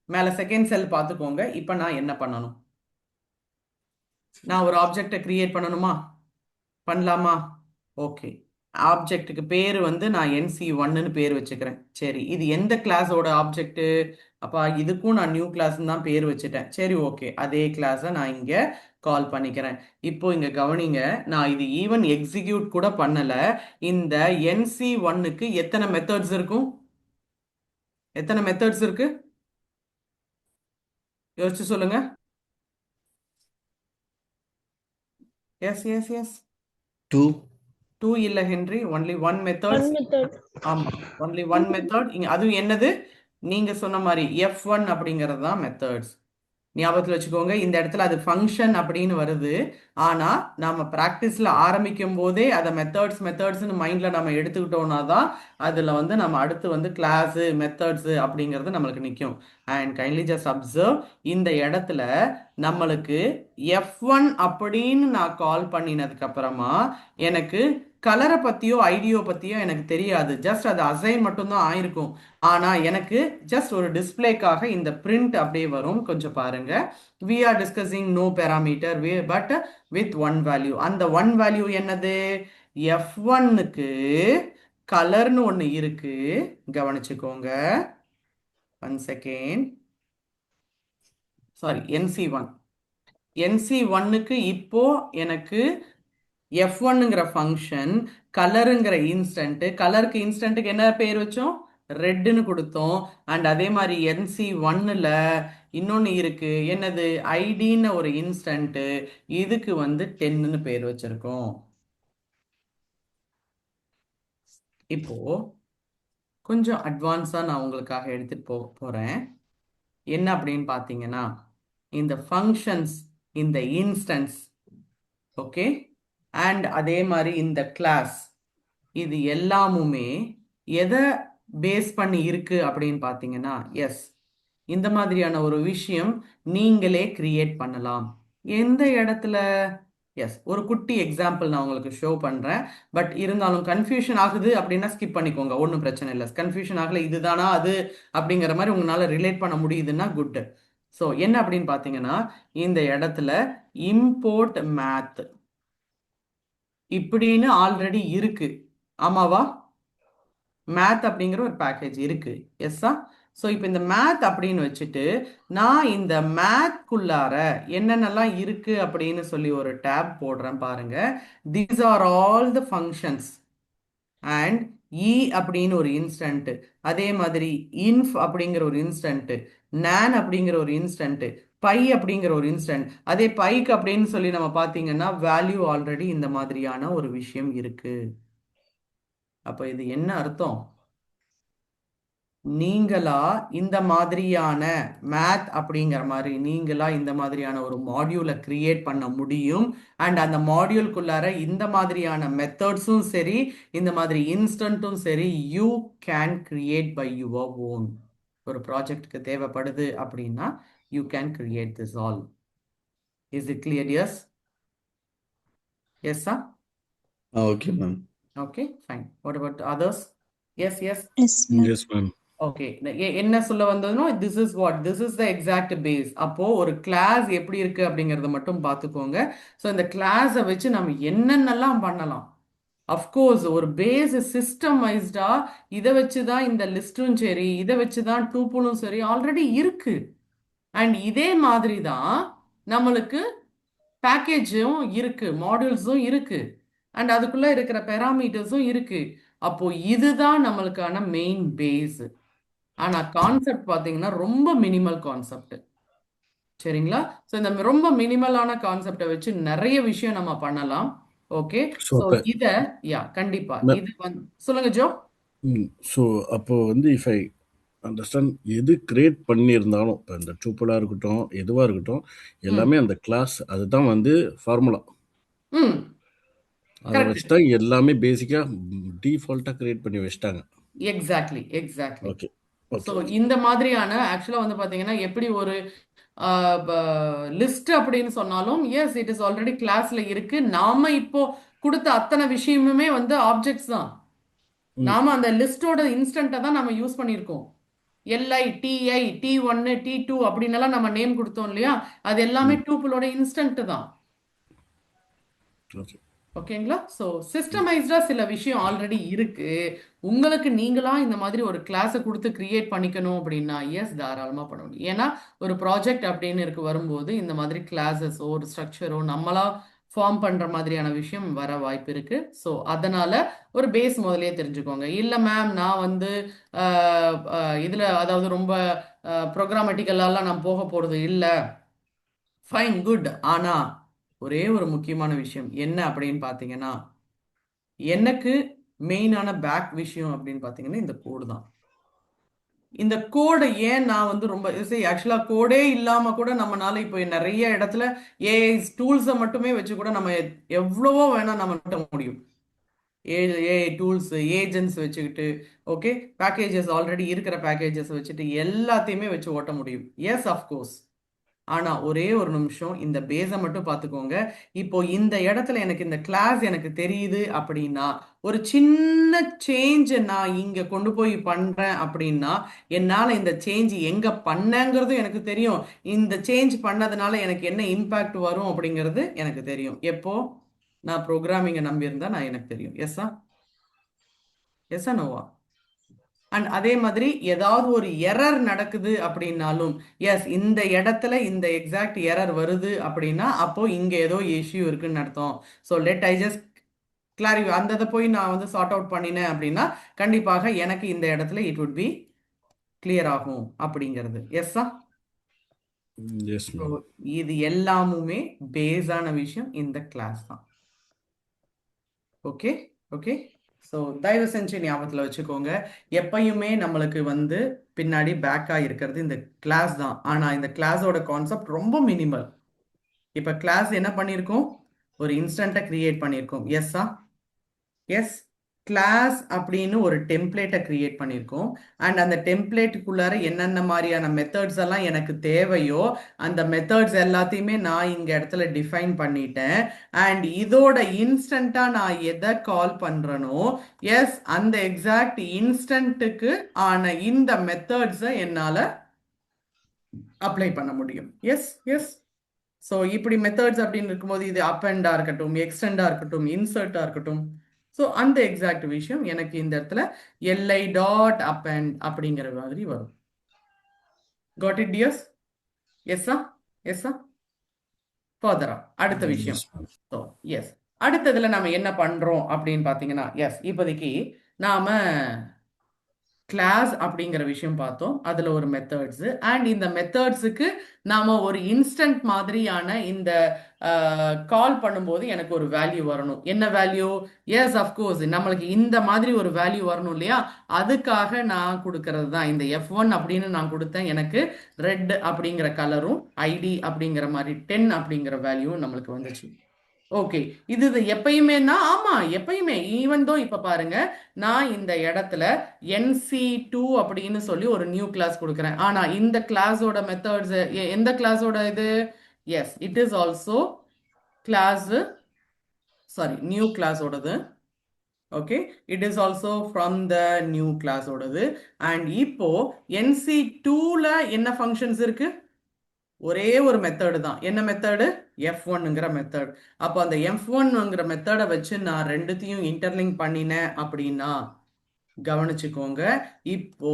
S1: மேலே செகண்ட் செல் பார்த்துக்கோங்க. இப்போ நான் என்ன பண்ணணும், நான் ஒரு ஆப்ஜெக்டை கிரியேட் பண்ணணுமா, பண்ணலாமா? ஓகே, ஆப்ஜெக்ட்டுக்கு பேர் வந்து நான் NC1ன்னு பேர் வச்சுக்கிறேன். சரி, இது எந்த கிளாஸோட ஆப்ஜெக்ட், அப்பா இதுக்கும் நான் நியூ கிளாஸ் தான் பேர் வச்சுட்டேன். சரி, ஓகே, அதே கிளாஸை நான் இங்கே கால் பண்ணிக்கிறேன். இப்போ இங்க கவனிங்க, நான் இது ஈவன் எக்ஸிக்யூட் கூட பண்ணல. இந்த NC1க்கு எத்தனை மெத்தட்ஸ் இருக்கும், எத்தனை மெத்தட்ஸ் இருக்கு யோசிச்சு சொல்லுங்க. S yes yes. 2 இல்ல Henry, only 1 methods.
S4: One method.
S1: ஆமா, ஒன்லி 1 மெத்தட். அதுவும் என்னது, நீங்க சொன்ன மாதிரி F1 அப்படிங்கிறது தான் மெத்தட்ஸ். ஞாபகத்தில் வச்சுக்கோங்க, இந்த இடத்துல அது ஃபங்க்ஷன் அப்படின்னு வருது. ஆனா நாம ப்ராக்டிஸ்ல ஆரம்பிக்கும் போதே அதை மெத்தட்ஸ் மெத்தட்ஸ்னு மைண்ட்ல நம்ம எடுத்துக்கிட்டோம்னா தான் அதுல வந்து நம்ம அடுத்து வந்து கிளாஸ் மெத்தட்ஸ் அப்படிங்கிறது நம்மளுக்கு நிற்கும். அண்ட் கைண்ட்லி ஜஸ்ட் அப்சர்வ், இந்த இடத்துல நம்மளுக்கு F1 அப்படின்னு நான் கால் பண்ணினதுக்கு அப்புறமா எனக்கு கலரை பத்தியோ ஐடியோ பத்தியோ எனக்கு தெரியாது, ஜஸ்ட் அது அசைன் மட்டும்தான் ஆயிருக்கும். ஆனா எனக்கு ஜஸ்ட் ஒரு டிஸ்பிளேக்காக இந்த பிரிண்ட் அப்படியே வரும். கொஞ்சம் பாருங்க, we are discussing no parameter but with one value. அந்த one value என்னது, F1க்கு கலர்னு ஒன்று இருக்கு, கவனிச்சுக்கோங்க. One second, sorry, NC1. NC1க்கு இப்போ எனக்கு F1ங்கிற ஃபங்க்ஷன் கலருங்கிற இன்ஸ்டன்ட், கலருக்கு இன்ஸ்டன்ட்டுக்கு என்ன பேர் வச்சோம்? ரெட்டுன்னு கொடுத்தோம். அண்ட் அதே மாதிரி NC1ல இன்னொன்று இருக்கு, என்னது? ஐடின்னு ஒரு இன்ஸ்டன்ட், இதுக்கு வந்து 10ன்னு பேர் வச்சிருக்கோம். இப்போ கொஞ்சம் அட்வான்ஸாக நான் உங்களுக்காக எடுத்துட்டு போறேன். என்ன அப்படின்னு பார்த்தீங்கன்னா, இந்த ஃபங்க்ஷன்ஸ், இந்த இன்ஸ்டன்ஸ், ஓகே, அண்ட் அதே மாதிரி இந்த கிளாஸ், இது எல்லாமுமே எதை பேஸ் பண்ணி இருக்கு அப்படின்னு பார்த்தீங்கன்னா, எஸ், இந்த மாதிரியான ஒரு விஷயம் நீங்களே கிரியேட் பண்ணலாம். எந்த இடத்துல? எஸ், ஒரு குட்டி எக்ஸாம்பிள் நான் உங்களுக்கு ஷோ பண்றேன். பட் இருந்தாலும் கன்ஃபியூஷன் ஆகுது அப்படின்னா ஸ்கிப் பண்ணிக்கோங்க, ஒன்றும் பிரச்சனை இல்லை. கன்ஃபியூஷன் ஆகல, இதுதானா அது அப்படிங்கிற மாதிரி உங்களால ரிலேட் பண்ண முடியுதுன்னா குட். ஸோ என்ன அப்படின்னு பார்த்தீங்கன்னா, இந்த இடத்துல இம்போர்ட் மேத் இப்படின்னு ஆல்ரெடி இருக்கு, ஆமாவா? மேத் அப்படிங்கிற ஒரு பேக்கேஜ் இருக்கு, எஸ்ஸா? ஸோ இப்போ இந்த மேத் அப்படின்னு வச்சுட்டு நான் இந்த மேத்குள்ளார என்னென்னலாம் இருக்கு அப்படின்னு சொல்லி ஒரு டேப் போடுறேன் பாருங்க. These are all the functions and அப்படின்னு ஒரு இன்ஸ்டன்ட், அதே மாதிரி இன்ஃப் அப்படிங்கிற ஒரு இன்ஸ்டன்ட், நான் அப்படிங்கிற ஒரு இன்ஸ்டன்ட், பை அப்படிங்கிற ஒரு இன்ஸ்டன்ட். அதே பைக்கு அப்படின்னு சொல்லி நம்ம பார்த்தீங்கன்னா வேல்யூ ஆல்ரெடி இந்த மாதிரியான ஒரு விஷயம் இருக்கு. அப்போ இது என்ன அர்த்தம்? நீங்களா இந்த மாதிரியான மேத் அப்படிங்கிற மாதிரி நீங்களா இந்த மாதிரியான ஒரு மாடியூலை கிரியேட் பண்ண முடியும். அண்ட் அந்த மாடியூல்குள்ளார இந்த மாதிரியான மெத்தட்ஸும் சரி, இந்த மாதிரி இன்ஸ்டன்ட்டும் சரி, you can create by your own. ஒரு ப்ராஜெக்டுக்கு தேவைப்படுது அப்படின்னா you can create this all. Is it clear? Yes, yes,
S2: okay ma'am.
S1: Okay, fine. What about others? Yes, yes,
S3: Yes, ma'am.
S5: Yes, ma'am.
S1: Okay. என்ன சொல்ல வந்ததுனோ, this is what, this is the exact base. அப்போ ஒரு class எப்படி இருக்கு அப்படிங்கறத மட்டும் பார்த்துக்கோங்க. ஸோ இந்த கிளாஸை வச்சு நம்ம என்னென்னலாம் பண்ணலாம். அஃப்கோர்ஸ் ஒரு பேஸ் சிஸ்டமைஸ்டா இதை வச்சு தான் இந்த லிஸ்டும் சரி, இதை வச்சு தான் டூப்புளும் சரி ஆல்ரெடி இருக்கு. அண்ட் இதே மாதிரி தான் நம்மளுக்கு பேக்கேஜும் இருக்கு, மாடியூல்ஸும் இருக்கு, அண்ட் அதுக்குள்ள இருக்கிற பெராமீட்டர்ஸும் இருக்கு. அப்போ இதுதான் நம்மளுக்கான மெயின் பேஸ். ஆனா கான்செப்ட் பாத்தீங்கன்னா ரொம்ப மினிமல் கான்செப்ட், சரிங்களா? ஸோ இந்த ரொம்ப மினிமலான கான்செப்டை வச்சு நிறைய விஷயம் நம்ம பண்ணலாம். ஓகே,
S5: So,
S1: ஸோ இத கண்டிப்பா
S5: ma'am,
S1: இது வந்து சொல்லுங்க ஜோ.
S5: so அப்போ வந்து if I understand, எது கிரியேட் பண்ணியிருந்தாலும் இப்போ இந்த டூப்பிளாக இருக்கட்டும் எதுவாக இருக்கட்டும் எல்லாமே அந்த கிளாஸ் அதுதான் வந்து ஃபார்முலா.
S1: ம்,
S5: அதை
S1: கரெக்ட்,
S5: வச்சு தான் எல்லாமே பேசிக்காக டிஃபால்ட்டாக கிரியேட் பண்ணி வச்சிட்டாங்க.
S1: Exactly, exactly.
S5: Okay,
S1: so
S5: okay.
S1: இந்த மாதிரியான ஆக்சுவலா வந்து பாத்தீங்கன்னா எப்படி ஒரு லிஸ்ட் அப்படின்னு சொன்னாலும் எஸ், இட் இஸ் ஆல்ரெடி கிளாஸ்ல இருக்கு. நாம இப்போ கொடுத்த அத்தனை விஷயமுமே வந்து ஆப்ஜெக்ட்ஸ் தான். நாம அந்த லிஸ்டோட இன்ஸ்டன்ட்டை தான் நம்ம யூஸ் பண்ணியிருக்கோம். LI, TI, T1, T2 அப்படின்னு எல்லாம் நம்ம நேம் கொடுத்தோம் இல்லையா, அது எல்லாமே டூப்பிளோட இன்ஸ்டன்ட் தான்.
S5: ஓகே.
S1: ஓகேங்களா? ஸோ சிஸ்டமைஸ்டா சில விஷயம் ஆல்ரெடி இருக்கு. உங்களுக்கு நீங்களா இந்த மாதிரி ஒரு கிளாஸை கொடுத்து கிரியேட் பண்ணிக்கணும் அப்படின்னா எஸ், தாராளமாக பண்ண முடியும். ஏன்னா ஒரு ப்ராஜெக்ட் அப்படின்னு இருக்கு வரும்போது இந்த மாதிரி கிளாஸஸோ ஒரு ஸ்ட்ரக்சரோ நம்மளா ஃபார்ம் பண்ற மாதிரியான விஷயம் வர வாய்ப்பு இருக்கு. ஸோ அதனால ஒரு பேஸ் முதல்லயே தெரிஞ்சுக்கோங்க. இல்லை மேம் நான் வந்து இதுல அதாவது ரொம்ப ப்ரோக்ராமட்டிக்கலாலாம் நான் போக போறது இல்லை, ஃபைன், குட். ஆனா ஒரே ஒரு முக்கியமான விஷயம் என்ன அப்படின்னு பார்த்தீங்கன்னா, எனக்கு மெயினான பேக் விஷயம் அப்படின்னு பார்த்தீங்கன்னா இந்த கோடு தான். இந்த கோடை ஏன் நான் வந்து ரொம்ப ஆக்சுவலாக கோடே இல்லாமல் கூட நம்மளால இப்போ நிறைய இடத்துல ஏஐ டூல்ஸை மட்டுமே வச்சு கூட நம்ம எவ்வளவோ வேணால் நம்ம ஓட்ட முடியும். ஏஐ டூல்ஸ், ஏஜென்ட்ஸ் வச்சுக்கிட்டு, ஓகே, பேக்கேஜஸ் ஆல்ரெடி இருக்கிற பேக்கேஜஸ் வச்சுட்டு எல்லாத்தையுமே வச்சு ஓட்ட முடியும். Yes, of course. ஆனா ஒரே ஒரு நிமிஷம் இந்த பேஸை மட்டும் பார்த்துக்கோங்க. இப்போ இந்த இடத்துல எனக்கு இந்த கிளாஸ் எனக்கு தெரியுது அப்படின்னா ஒரு சின்ன சேஞ்ச் நான் இங்க கொண்டு போய் பண்றேன் அப்படின்னா என்னால இந்த சேஞ்ச் எங்க பண்ணங்கிறதும் எனக்கு தெரியும். இந்த சேஞ்ச் பண்ணதுனால எனக்கு என்ன இம்பாக்ட் வரும் அப்படிங்கிறது எனக்கு தெரியும். எப்போ நான் ப்ரோக்ராமிங்கை நம்பியிருந்தா நான் எனக்கு தெரியும். எஸ்ஸா, எஸ்ஸா, நோவா? அண்ட் அதே மாதிரி ஏதாவது ஒரு எரர் நடக்குது அப்படின்னாலும் எஸ் இந்த இடத்துல இந்த எக்ஸாக்ட் எரர் வருது அப்படின்னா அப்போ இங்க ஏதோ இஷ்யூ இருக்குன்னு அர்த்தம். So let I just clarify அந்த இதை போய் நான் வந்து சார்ட் அவுட் பண்ணினேன் அப்படின்னா கண்டிப்பாக எனக்கு இந்த இடத்துல இட் வுட் பி கிளியர் ஆகும் அப்படிங்கிறது. எஸ்ஸா?
S5: Yes
S1: so
S5: ma'am.
S1: இது எல்லாமுமே பேஸான விஷயம் இந்த கிளாஸ் தான். Okay okay. ஸோ தயவு செஞ்சு ஞாபகத்தில் வச்சுக்கோங்க, எப்பயுமே நம்மளுக்கு வந்து பின்னாடி பேக்காக இருக்கிறது இந்த கிளாஸ் தான். ஆனால் இந்த கிளாஸோட கான்செப்ட் ரொம்ப மினிமல். இப்போ கிளாஸ் என்ன பண்ணியிருக்கோம்? ஒரு இன்ஸ்டண்ட்டை கிரியேட் பண்ணியிருக்கோம். எஸ்ஸா? எஸ். கிளாஸ் அப்படின்னு ஒரு டெம்ப்ளேட்டை கிரியேட் பண்ணியிருக்கோம். அண்ட் அந்த டெம்ப்ளேட்டுக்குள்ளார என்னென்ன மாதிரியான மெத்தட்ஸ் எல்லாம் எனக்கு தேவையோ அந்த மெத்தட்ஸ் எல்லாத்தையுமே நான் இங்க இடத்துல டிஃபைன் பண்ணிட்டேன். அண்ட் இதோட இன்ஸ்டண்டா நான் எதை கால் பண்றேனோ எஸ் அந்த எக்ஸாக்ட் இன்ஸ்டன்ட்டுக்கு ஆன இந்த மெத்தட்ஸை என்னால அப்ளை பண்ண முடியும். Yes yes. ஸோ இப்படி மெத்தட்ஸ் அப்படின்னு இருக்கும்போது இது அப் அண்டா இருக்கட்டும், எக்ஸ்டெண்டா இருக்கட்டும், இன்சர்ட்டா இருக்கட்டும். ஸோ அந்த எக்ஸாக்ட் விஷயம் எனக்கு இந்த இடத்துல எல்ஐ டாட் அப் அண்ட் அப்படிங்கிற மாதிரி வரும். Got it dears? எஸ்ஸா? எஸ்ஸா? ஃபர்தரா அடுத்த விஷயம்.
S5: S ma'am.
S1: ஸோ எஸ், அடுத்ததுல நம்ம என்ன பண்றோம் அப்படின்னு பார்த்தீங்கன்னா எஸ் இப்போதைக்கு நாம கிளாஸ் அப்படிங்கிற விஷயம் பார்த்தோம். அதுல ஒரு மெத்தட்ஸ் அண்ட் இந்த மெத்தட்ஸுக்கு நாம ஒரு இன்ஸ்டன்ட் மாதிரியான இந்த கால் பண்ணும்போது எனக்கு ஒரு வேல்யூ வரணும். என்ன வேல்யூ? எஸ் அஃப்கோர்ஸ் நம்மளுக்கு இந்த மாதிரி ஒரு வேல்யூ வரணும் இல்லையா? அதுக்காக நான் கொடுக்கறது தான் இந்த F1 அப்படின்னு நான் கொடுத்தேன். எனக்கு ரெட் அப்படிங்கிற கலரும் ஐடி அப்படிங்கிற மாதிரி 10 அப்படிங்கிற வேல்யூவும் நம்மளுக்கு வந்துச்சு. ஓகே, இது எப்பயுமேனா ஆமா எப்பயுமே ஈவன் தோ இப்ப பாருங்க நான் இந்த இடத்துல NC2 அப்படின்னு சொல்லி ஒரு நியூ கிளாஸ் கொடுக்குறேன். ஆனா இந்த கிளாஸோட மெத்தட்ஸ் எந்த கிளாஸோட இது? Yes it is also class, sorry new கிளாஸோடது. Okay, it is also from the new கிளாஸோடது. அண்ட் இப்போ NC2ல என்ன ஃபங்க்ஷன்ஸ் இருக்கு? ஒரே ஒரு மெத்தடு தான். என்ன மெத்தடு? F1ங்கிற மெத்தட். அப்போ அந்த F1ங்கிற மெத்தடை வச்சு நான் ரெண்டுத்தையும் இன்டர்லிங்க் பண்ணினேன் அப்படின்னா கவனிச்சுக்கோங்க, இப்போ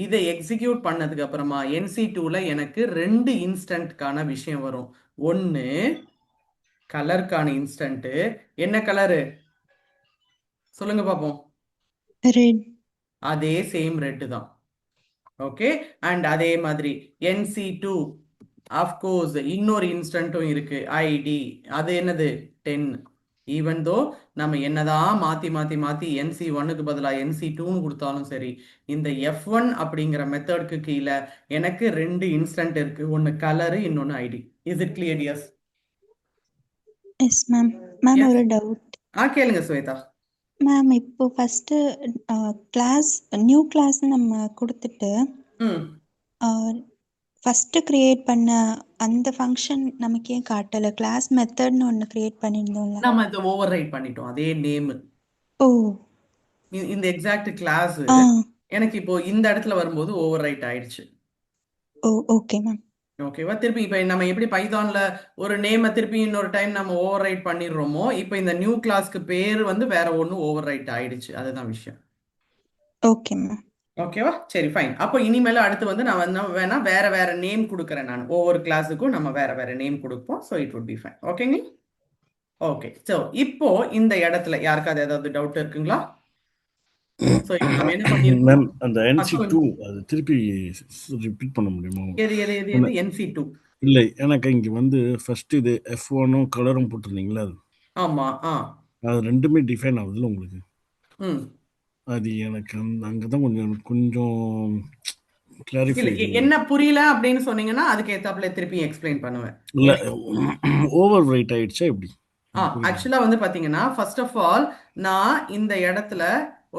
S1: இதை எக்ஸிக்யூட் பண்ணதுக்கு அப்புறமா NC2ல எனக்கு ரெண்டு இன்ஸ்டன்ட்கான விஷயம் வரும். ஒன்னு கலருக்கான இன்ஸ்டன்ட். என்ன கலரு சொல்லுங்க பார்ப்போம்?
S3: ரெட்.
S1: அதே சேம் ரெட் தான். ஓகே, அண்ட் அதே மாதிரி NC2 அஃப்கோர்ஸ் இன்னொரு இன்ஸ்டன்ட்டும் இருக்கு ஐடி. அது என்னது? 10. ஈவன் தோ நம்ம என்னதான் மாத்தி மாத்தி மாத்தி NC1க்கு பதிலாக NC2ன்னு கொடுத்தாலும் சரி, இந்த F1 அப்படிங்கிற மெத்தடுக்கு கீழே எனக்கு ரெண்டு இன்ஸ்டன்ட் இருக்கு. ஒன்னு கலரு, இன்னொன்னு ID. Is it clear dears?
S3: Yes ma'am. Ma'am ஒரு டவுட்.
S1: கேளுங்க ஸ்வேதா.
S3: மேம் இப்போ ஃபஸ்ட்டு கிளாஸ் நியூ கிளாஸ் நம்ம கொடுத்துட்டு
S1: ம்
S3: ஃபஸ்ட்டு க்ரியேட் பண்ண அந்த ஃபங்க்ஷன் நமக்கு ஏன் காட்டலை? கிளாஸ் மெத்தட்னு ஒன்று க்ரியேட் பண்ணியிருந்தோம்ல.
S1: நம்ம இதை ஓவர் ரைட் பண்ணிட்டோம். அதே நேம்
S3: ஓ
S1: இந்த எக்ஸாக்ட் கிளாஸ்
S3: ஆ
S1: எனக்கு இப்போ இந்த இடத்துல வரும்போது ஓவர் ரைட் ஆயிடுச்சு.
S3: ஓ ஓகே மேம்.
S1: ஓகேவா? திருப்பி இப்போ நம்ம எப்படி பைத்தான்ல ஒரு நேமை திருப்பி இன்னொரு டைம் நம்ம ஓவர் ரைட் பண்ணிடுறோமோ, இப்போ இந்த நியூ கிளாஸ்க்கு பேர் வந்து வேற ஒன்று ஓவர் ரைட் ஆயிடுச்சு. அதுதான் விஷயம்.
S3: Okay ma'am.
S1: ஓகேவா? சரி ஃபைன். அப்போ இனிமேல அடுத்து வந்து நான் வந்து வேணா வேற வேற நேம் கொடுக்குறேன். நான் ஒவ்வொரு கிளாஸுக்கும் நம்ம வேற வேற நேம் கொடுப்போம். So it would be fine. ஓகேங்க? ஓகே, ஸோ இப்போ இந்த இடத்துல யாருக்காவது ஏதாவது டவுட் இருக்குங்களா? ஸோ இப்போ நம்ம என்ன பண்ணிருக்கோம்?
S5: மேம் அந்த NC2
S1: சொல்லுங்க.
S5: அது திருப்பி ரிப்பீட் பண்ண முடியுமா?
S1: எது எது எது எது? NC2.
S5: இல்லை, எனக்கு இங்கே வந்து ஃபர்ஸ்ட் இது F1ம் கலரும் போட்டிருந்தீங்களா? அது
S1: ஆமா.
S5: அது ரெண்டுமே டிஃபைன் ஆகுதுல்ல உங்களுக்கு?
S1: ம்
S5: அது எனக்கு அங்கே தான் கொஞ்சம் கொஞ்சம்
S1: இல்ல
S5: கிளாரிஃபை.
S1: என்ன புரியல அப்படின்னு சொன்னீங்கன்னா அதுக்கு ஏத்தாப்புல திருப்பி எக்ஸ்பிளைன் பண்ணுவேன்.
S5: இல்லை, ஓவர் ரைட் ஆயிடுச்சா எப்படி?
S1: ஆக்சுவலா வந்து பாத்தீங்கன்னா ஃபர்ஸ்ட் ஆஃப் ஆல் நான் இந்த இடத்துல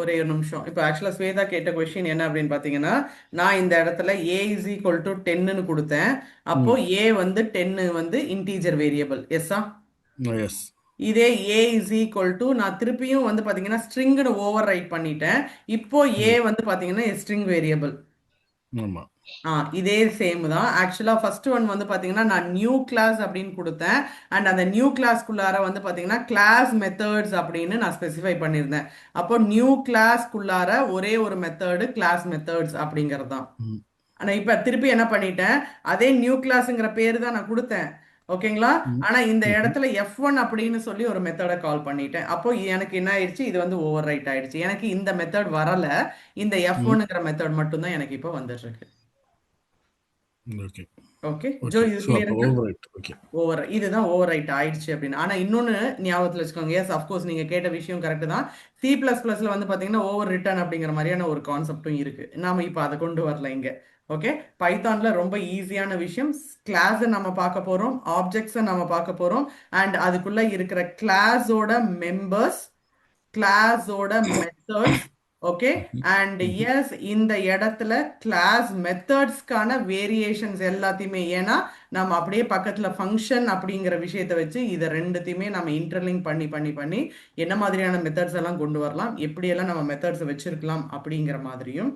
S1: ஒரே ஒரு நிமிஷம். இப்போ ஆக்சுவலா ஸ்வேதா கேட்ட கொஸ்டின் என்ன அப்படின்னு பாத்தீங்கன்னா, நான் இந்த இடத்துல A இஸ் ஈக்குவல் டு 10ன்னு கொடுத்தேன். அப்போ A வந்து 10 வந்து இன்டீஜர் வேரியபிள். எஸ்ஸா?
S5: எஸ்.
S1: இதே A இஸ் ஈக்குவல் டு நான் திருப்பியும் வந்து பாத்தீங்கன்னா ஸ்ட்ரிங்னு ஓவர் ரைட் பண்ணிட்டேன். இப்போ A வந்து பாத்தீங்கன்னா ஸ்ட்ரிங் வேரியபிள்.
S5: ஆமாம்.
S1: இதே சேம் தான். ஆக்சுவலா ஃபர்ஸ்ட் ஒன் வந்து பாத்தீங்கன்னா நான் நியூ கிளாஸ் அப்படின்னு கொடுத்தேன். அண்ட் அந்த நியூ கிளாஸ்க்குள்ளார வந்து பாத்தீங்கன்னா கிளாஸ் மெத்தட்ஸ் அப்படின்னு நான் ஸ்பெசிஃபை பண்ணியிருந்தேன். அப்போ நியூ கிளாஸ்க்குள்ளார ஒரே ஒரு மெத்தடு கிளாஸ் மெத்தட்ஸ் அப்படிங்கிறது தான்.
S5: ம்.
S1: ஆனா இப்ப திருப்பி என்ன பண்ணிட்டேன், அதே நியூ கிளாஸ்ங்கிற பேரு தான் நான் கொடுத்தேன். ஓகேங்களா?
S5: ம்.
S1: ஆனா இந்த
S5: ம்ஹ்ம்.
S1: இடத்துல F1 அப்படின்னு சொல்லி ஒரு மெத்தடை கால் பண்ணிட்டேன். அப்போ எனக்கு என்ன ஆயிடுச்சு, இது வந்து ஓவர் ரைட் ஆயிடுச்சு. எனக்கு இந்த மெத்தட் வரல, இந்த
S5: ம்.
S1: F1ங்கிற மெத்தட் மட்டும்தான் எனக்கு இப்போ வந்துட்டு இருக்கு.
S5: ஓகே
S1: ஓகே ஜோ,
S5: ஓகே
S1: இது
S5: ஸோ அப்போ
S1: கிளியருங்களா?
S5: ஓவர் ரைட் ஓகே
S1: இதுதான் ஓவர் ரைட் ஆயிடுச்சு அப்படின்னு. ஆனா இன்னொன்னு ஞாபகத்துல வச்சுக்கோங்க. எஸ் அஃப்கோர்ஸ் நீங்க கேட்ட விஷயம் கரெக்ட் தான். C++ல வந்து பாத்தீங்கன்னா ஓவர் ரிட்டர்ன் அப்படிங்கிற மாதிரியான ஒரு கான்செப்டும் இருக்கு. நாம இப்ப அதை கொண்டு வரல இங்க. ஓகே, பைத்தான்ல ரொம்ப ஈஸியான விஷயம். கிளாஸை நம்ம பார்க்க போறோம், ஆப்ஜெக்ட்ஸை நம்ம பார்க்க போறோம், அண்ட் அதுக்குள்ள இருக்கிற கிளாஸோட மெம்பர்ஸ், கிளாஸோட மெத்தட்ஸ். ஓகே, அண்ட் எஸ் இந்த இடத்துல கிளாஸ் மெத்தட்ஸ்க்கான வேரியேஷன்ஸ் எல்லாத்தையுமே, ஏன்னா நம்ம அப்படியே பக்கத்துல ஃபங்க்ஷன் அப்படிங்கிற விஷயத்தை வச்சு இதை ரெண்டுத்தையுமே நம்ம இன்டர்லிங்க் பண்ணி பண்ணி பண்ணி என்ன மாதிரியான மெத்தட்ஸ் எல்லாம் கொண்டு வரலாம், எப்படியெல்லாம் நம்ம மெத்தட்ஸ் வச்சிருக்கலாம் அப்படிங்கிற மாதிரியும்,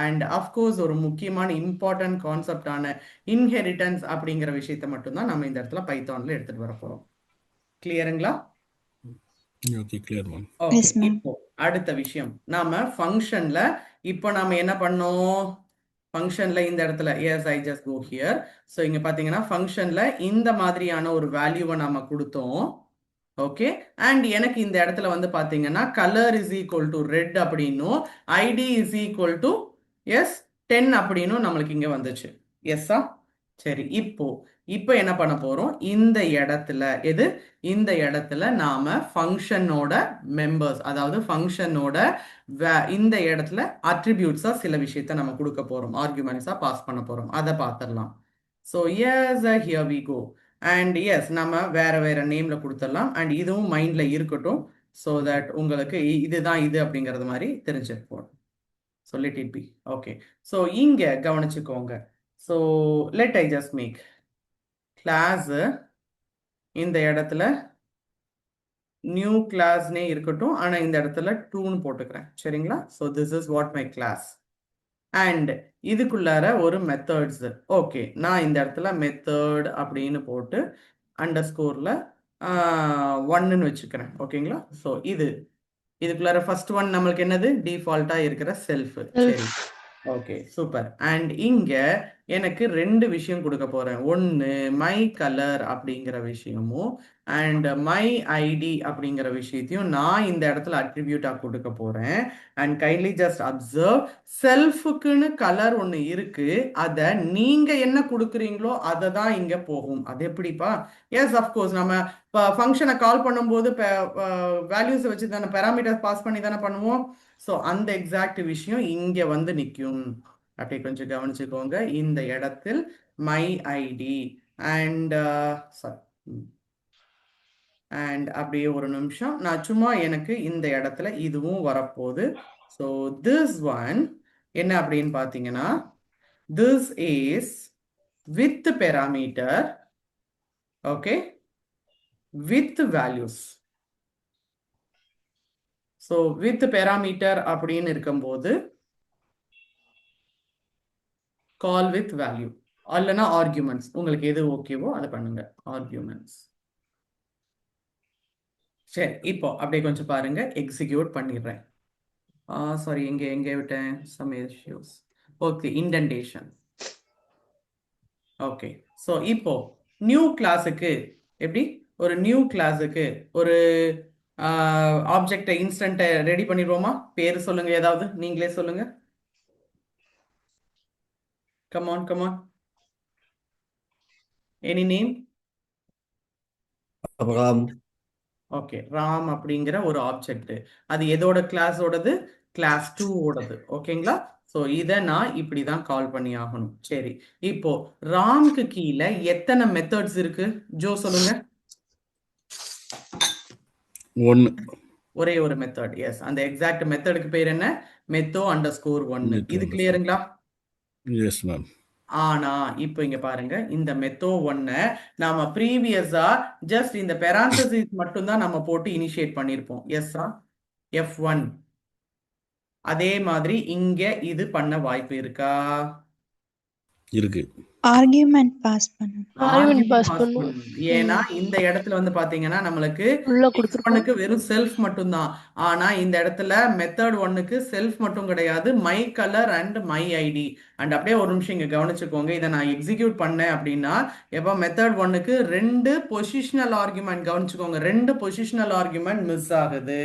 S1: அண்ட் அஃப்கோர்ஸ் ஒரு முக்கியமான இம்பார்ட்டன்ட் கான்செப்டான இன்ஹெரிட்டன்ஸ் அப்படிங்கிற விஷயத்தை மட்டும்தான் நம்ம இந்த இடத்துல பைத்தான்ல எடுத்துட்டு வர போறோம். கிளியருங்களா?
S5: Okay clear ma'am.
S1: Okay,
S3: yes ma'am.
S1: இப்போ அடுத்த விஷயம், நாம ஃபங்க்ஷன்ல இப்போ நாம என்ன பண்ணோம், ஃபங்க்ஷன்ல இந்த இடத்துல yes I just go here. So இங்க பாத்தீங்கன்னா ஃபங்க்ஷன்ல இந்த மாதிரியான ஒரு வேல்யூவை நாம கொடுத்தோம். ஓகே, அண்ட் எனக்கு இந்த இடத்துல வந்து பாத்தீங்கன்னா colour is equal to red அப்படின்னும் ID is equal to S 10 அப்படின்னும் நம்மளுக்கு இங்க வந்துச்சு. எஸ்ஸா? சரி, இப்போ என்ன பண்ண போறோம், இந்த இடத்துல நாம ஃபங்க்ஷனோட மெம்பர்ஸ், அதாவது ஃபங்க்ஷனோட இந்த இடத்துல அட்ரிபியூட்ஸா சில விஷயத்த நம்ம கொடுக்க போறோம், ஆர்குமெண்ட்ஸா பாஸ் பண்ண போறோம். அதை பார்த்துடலாம். So yes here we go. And yes நம்ம வேற வேற நேம்ல கொடுத்துடலாம். அண்ட் இதுவும் மைண்ட்ல இருக்கட்டும், ஸோ தட் உங்களுக்கு இதுதான் இது அப்படிங்கிறது மாதிரி தெரிஞ்சிருப்போம். So let it be. Okay, so இங்க கவனிச்சுக்கோங்க. So let I just make class இந்த இடத்துல நியூ கிளாஸ்னே இருக்கட்டும், ஆனா இந்த இடத்துல 2ன்னு போட்டுக்கிறேன். சரிங்களா? So this is what my class. And இதுக்குள்ளார ஒரு மெத்தட்ஸ். ஓகே, நான் இந்த இடத்துல மெத்தட் அப்படின்னு போட்டு அண்டர்ஸ்கோர்ல 1ன்னு வச்சுக்கிறேன். ஓகேங்களா? ஸோ இதுக்குள்ளார ஃபர்ஸ்ட் ஒன் நம்மளுக்கு என்னது, டிஃபால்ட்டா இருக்கிற செல்ஃப். சரி,
S4: Self.
S1: Okay super. அண்ட் இங்க எனக்கு 2 விஷயம் கொடுக்க போறேன். ஒன்னு மை கலர் அப்படிங்கிற விஷயமும் அண்ட் மை ஐடி அப்படிங்கிற விஷயத்தையும் நான் இந்த இடத்துல அட்ரிபியூட்டா கொடுக்க போறேன். அண்ட் கைண்ட்லி ஜஸ்ட் அப்சர்வ், செல்ஃபுக்குன்னு கலர் ஒன்று இருக்கு, அதை நீங்க என்ன கொடுக்குறீங்களோ அதை தான் இங்க போகும். அது எப்படிப்பா? எஸ் அஃப்கோர்ஸ் நம்ம ஃபங்க்ஷனை கால் பண்ணும்போது வேல்யூஸ் வச்சு தானே, பேராமீட்டர் பாஸ் பண்ணி தானே பண்ணுவோம். ஸோ அந்த எக்ஸாக்ட் விஷயம் இங்க வந்து நிற்கும். அப்படியே கொஞ்சம் கவனிச்சுக்கோங்க. இந்த இடத்தில் மை ஐடி அண்ட் அண்ட் அப்படியே ஒரு நிமிஷம், நான் சும்மா எனக்கு இந்த இடத்துல இதுவும் வரப்போகுது. ஸோ திஸ் ஒன் என்ன அப்படின்னு பார்த்தீங்கன்னா, this is with parameter, okay, with values. So with parameter அப்படின்னு இருக்கும்போது கால் வித் வேல்யூ அல்லனா ஆர்குமெண்ட்ஸ், உங்களுக்கு எது ஓகேவோ அதை பண்ணுங்க. ஆர்குமெண்ட்ஸ். சரி, இப்போ அப்படியே கொஞ்சம் பாருங்க, எக்ஸிக்யூட் பண்ணிடுறேன். சாரி, எங்கே விட்டேன், some issues. Okay, indentation. Okay, so இப்போ நியூ கிளாஸுக்கு எப்படி ஒரு நியூ கிளாஸுக்கு ஒரு ஆப்ஜெக்டை இன்ஸ்டன்ட்டை ரெடி பண்ணிடுவோமா? பேர் சொல்லுங்க, ஏதாவது நீங்களே சொல்லுங்க. Come on come on, any name?
S2: Ram.
S1: Okay, Ram அப்படிங்கிற ஒரு ஆப்ஜெக்ட், அது எதோட கிளாஸோடது, கிளாஸ் 2 ஓடது. ஓகேங்களா? ஸோ இதை நான் இப்படி தான் கால் பண்ணி ஆகணும். சரி, இப்போ ராம்க்கு கீழே எத்தனை மெத்தட்ஸ் இருக்கு ஜோ சொல்லுங்க.
S5: 1.
S1: ஒரே ஒரு மெத்தட். எஸ், அந்த எக்ஸாக்ட் மெத்தடுக்கு பேர் என்ன, மெத்தோ அண்டர்ஸ்கோர் 1. இது கிளியருங்களா?
S5: Yes ma'am.
S1: ஆனா இப்போ இங்க பாருங்க, இந்த மெத்தோ 1 நாம ப்ரீவியஸா ஜஸ்ட் இந்த பெராந்தசிஸ் மட்டும் தான் நம்ம போட்டு இனிஷியேட் பண்ணியிருப்போம். எஸ்ஸா? F1. அதே மாதிரி இங்க இது பண்ண வாய்ப்பு இருக்கா?
S5: இருக்கு.
S3: ஆர்கியூமெண்ட் பாஸ் பண்ணணும்.
S4: ஆர்குமெண்ட்
S1: ஆர்குமெண்ட்
S4: பாஸ்
S1: பாஸ்
S4: பண்ணும்.
S1: பண்ணணும். ஏன்னா இந்த இடத்துல வந்து பாத்தீங்கன்னா நம்மளுக்கு
S4: உள்ள
S1: x1
S4: கொடுத்துருக்கோம்.
S1: க்கு வெறும் செல்ஃப் மட்டும்தான். ஆனா இந்த இடத்துல மெத்தட் 1க்கு செல்ஃப் மட்டும் கிடையாது, my colour and my ID. And அப்படியே ஒரு நிமிஷம் இங்க கவனிச்சுக்கோங்க. இதை நான் எக்ஸிக்யூட் பண்ணேன் அப்படின்னா எப்போ மெத்தட் 1க்கு 2 பொசிஷனல் ஆர்குமெண்ட், கவனிச்சுக்கோங்க, 2 பொசிஷனல் ஆர்குமெண்ட் மிஸ் ஆகுது.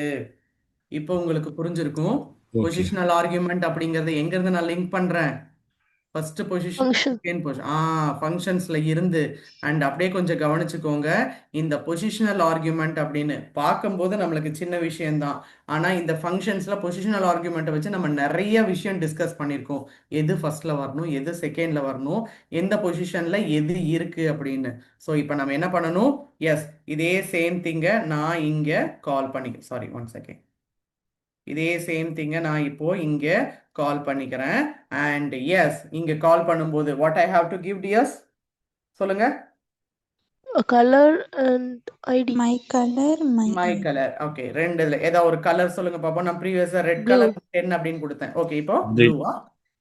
S1: இப்போ உங்களுக்கு புரிஞ்சிருக்கும்.
S5: ஓகே.
S1: பொசிஷனல் ஆர்குமெண்ட் அப்படிங்கறது எங்க இருந்து நான் லிங்க் பண்றேன்? First position,
S4: function.
S1: Second position, ஃபங்க்ஷன்ஸ்ல இருந்து. அண்ட் அப்படியே கொஞ்சம் கவனிச்சுக்கோங்க. இந்த பொசிஷனல் ஆர்குமெண்ட் அப்படின்னு பார்க்கும்போது நம்மளுக்கு சின்ன விஷயம்தான். ஆனா இந்த ஃபங்க்ஷன்ஸ்ல பொசிஷனல் ஆர்குமெண்ட்டை வச்சு நம்ம நிறைய விஷயம் டிஸ்கஸ் பண்ணியிருக்கோம். எது ஃபர்ஸ்ட்ல வரணும், எது செகண்ட்ல வரணும், எந்த பொசிஷன்ல எது இருக்கு அப்படின்னு. ஸோ இப்போ நம்ம என்ன பண்ணணும்? எஸ், இதே சேம் திங்கை நான் இங்க கால் பண்ணி, சாரி ஒன் செகண்ட், இதே சேம் திங்கை நான் இப்போ இங்க கால் பண்ணிக்கிறேன். அண்ட் எஸ், இங்க கால் பண்ணும்போது what I have to give dears சொல்லுங்க.
S4: Colour and ID.
S3: My colour my
S1: my
S3: ID.
S1: Colour. Okay, ரெண்டுல ஏதாவது ஒரு கலர் சொல்லுங்க பாப்போம். நான் ப்ரீவியஸா ரெட்
S4: ப்ளூ.
S1: கலர் 10 அப்படின்னு கொடுத்தேன். ஓகே, இப்போ
S5: Red.
S1: ப்ளூவா?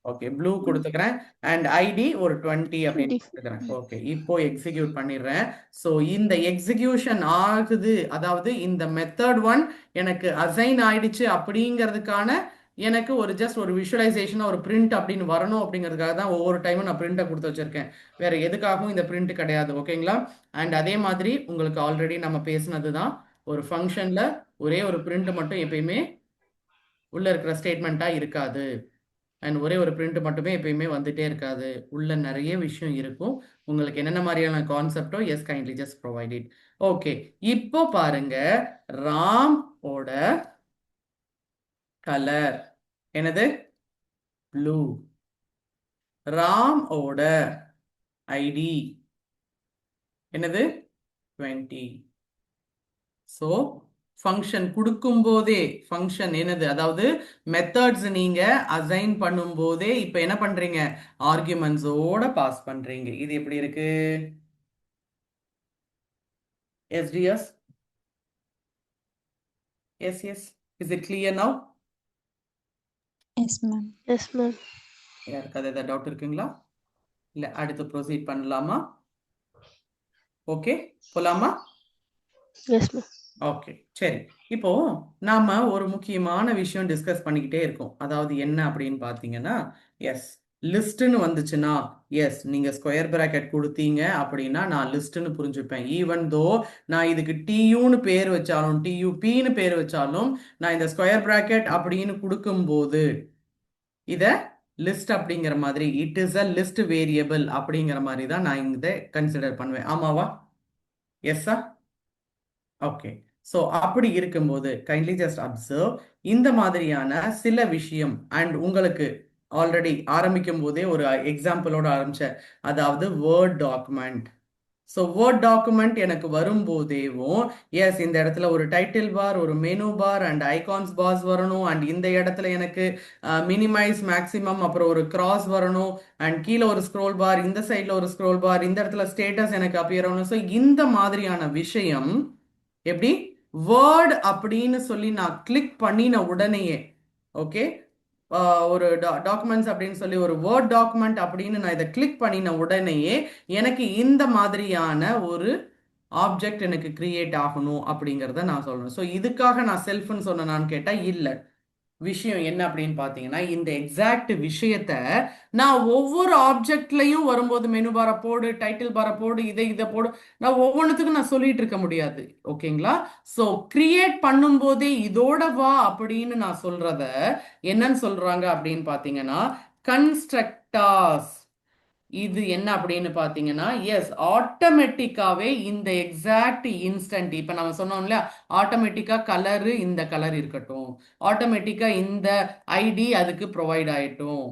S1: ஓகே, ப்ளூ கொடுத்துக்கிறேன். அண்ட் ஐடி ஒரு 20 அப்படின்னு
S4: 20.
S1: கொடுத்துக்கிறேன். ஓகே, இப்போ எக்ஸிக்யூட் பண்ணிடுறேன். ஸோ இந்த எக்ஸிக்யூஷன் ஆகுது, அதாவது இந்த மெத்தட் 1 எனக்கு அசைன் ஆயிடுச்சு அப்படிங்கிறதுக்கான எனக்கு ஒரு ஜஸ்ட் ஒரு விஷுவலைசேஷன், ஒரு பிரிண்ட் அப்படின்னு வரணும் அப்படிங்கிறதுக்காக தான் ஒவ்வொரு டைமும் நான் பிரிண்ட்டை கொடுத்து வச்சிருக்கேன். வேற எதுக்காகவும் இந்த பிரிண்ட் கிடையாது. ஓகேங்களா? அண்ட் அதே மாதிரி உங்களுக்கு ஆல்ரெடி நம்ம பேசினது தான், ஒரு ஃபங்க்ஷன்ல ஒரே ஒரு பிரிண்ட் மட்டும் எப்பயுமே உள்ள இருக்கிற ஸ்டேட்மெண்ட்டா இருக்காது. அண்ட் ஒரே ஒரு பிரிண்ட் மட்டுமே எப்பயுமே வந்துட்டே இருக்காது. உள்ள நிறைய விஷயம் இருக்கும். உங்களுக்கு என்னென்ன மாதிரியான கான்செப்டோ yes kindly just provide it. Okay, இப்போ பாருங்க, ராம் ஓட கலர் என்னது? ப்ளூ. ராம் ஓட ஐடி என்னது? 20. ஸோ ஃபங்க்ஷன் கொடுக்கும்போதே ஃபங்க்ஷன் என்னது, அதாவது மெத்தட்ஸ் நீங்க அசைன் பண்ணும்போதே இப்போ என்ன பண்றீங்க? ஆர்குமெண்ட்ஸோட பாஸ் பண்றீங்க. இது எப்படி இருக்கு? எஸ்டிஎஸ்? Yes yes, is it clear now?
S3: Yes ma'am.
S4: Yes ma'am.
S1: யாருக்காவது ஏதாவது டவுட் இருக்குங்களா? இல்லை அடுத்து ப்ரொசீட் பண்ணலாமா? ஓகே, போலாமா?
S4: S ma'am.
S1: ஓகே, சரி. இப்போ நாம ஒரு முக்கியமான விஷயம் டிஸ்கஸ் பண்ணிக்கிட்டே இருக்கோம். அதாவது என்ன அப்படின்னு பார்த்தீங்கன்னா, எஸ், லிஸ்ட்னு வந்துச்சுன்னா, எஸ், நீங்க ஸ்கொயர் பிராக்கெட் கொடுத்தீங்க அப்படின்னா நான் லிஸ்ட்னு புரிஞ்சுப்பேன். ஈவன் தோ நான் இதுக்கு டியூன்னு பேர் வச்சாலும், டியூபின்னு பேர் வச்சாலும், நான் இந்த ஸ்கொயர் பிராக்கெட் அப்படின்னு கொடுக்கும்போது இத லிஸ்ட் அப்படிங்கிற மாதிரி, it is a list variable அப்படிங்கிற மாதிரி தான் நான் இதை கன்சிடர் பண்ணுவேன். ஆமாவா? எஸ்ஸா? ஓகே, ஸோ அப்படி இருக்கும்போது கைண்ட்லி ஜஸ்ட் அப்சர்வ் இந்த மாதிரியான சில விஷயம். அண்ட் உங்களுக்கு ஆல்ரெடி ஆரம்பிக்கும் போதே ஒரு எக்ஸாம்பிளோட ஆரம்பிச்சேன், அதாவது word document. So word document எனக்கு வரும்போதேவும் எஸ், இந்த இடத்துல ஒரு டைட்டில் பார், ஒரு menu bar and icons bars வரணும். அண்ட் இந்த இடத்துல எனக்கு மினிமைஸ், மேக்ஸிமம், அப்புறம் ஒரு கிராஸ் வரணும். அண்ட் கீழே ஒரு ஸ்க்ரோல் பார், இந்த சைடில் ஒரு ஸ்க்ரோல் பார், இந்த இடத்துல ஸ்டேட்டஸ் எனக்கு அப்பியர் ஆகணும். ஸோ இந்த மாதிரியான விஷயம் எப்படி வேர்ட் அப்படின்னு சொல்லி நான் கிளிக் பண்ணின உடனேயே, ஓகே, ஒரு டாக்குமெண்ட்ஸ் அப்படின்னு சொல்லி ஒரு வேர்ட் டாக்குமெண்ட் அப்படின்னு நான் இதை கிளிக் பண்ணின உடனேயே எனக்கு இந்த மாதிரியான ஒரு ஆப்ஜெக்ட் எனக்கு கிரியேட் ஆகணும் அப்படிங்கிறத நான் சொல்லணும். ஸோ இதுக்காக நான் செல்ஃப்னு சொன்னேனான்னு கேட்டால் இல்லை. விஷயம் என்ன அப்படின்னு பார்த்தீங்கன்னா, இந்த எக்ஸாக்ட் விஷயத்த நான் ஒவ்வொரு ஆப்ஜெக்ட்லையும் வரும்போது மெனு பாரை போடு, டைட்டில் பாரை போடு, இதை போடு, நான் ஒவ்வொன்றுத்துக்கும் நான் சொல்லிட்டு இருக்க முடியாது. ஓகேங்களா? ஸோ கிரியேட் பண்ணும்போதே இதோட வா அப்படின்னு நான் சொல்றத என்னன்னு சொல்றாங்க அப்படின்னு பார்த்தீங்கன்னா, கன்ஸ்ட்ரக்டார்ஸ். இது என்ன அப்படின்னு பார்த்தீங்கன்னா, எஸ், ஆட்டோமேட்டிக்காவே இந்த எக்ஸாக்ட் இன்ஸ்டன்ட், இப்போ நம்ம சொன்னோம் இல்லையா, ஆட்டோமேட்டிக்கா கலரு இந்த கலர் இருக்கட்டும், ஆட்டோமேட்டிக்கா இந்த ஐடி அதுக்கு ப்ரொவைட் ஆயிட்டும்.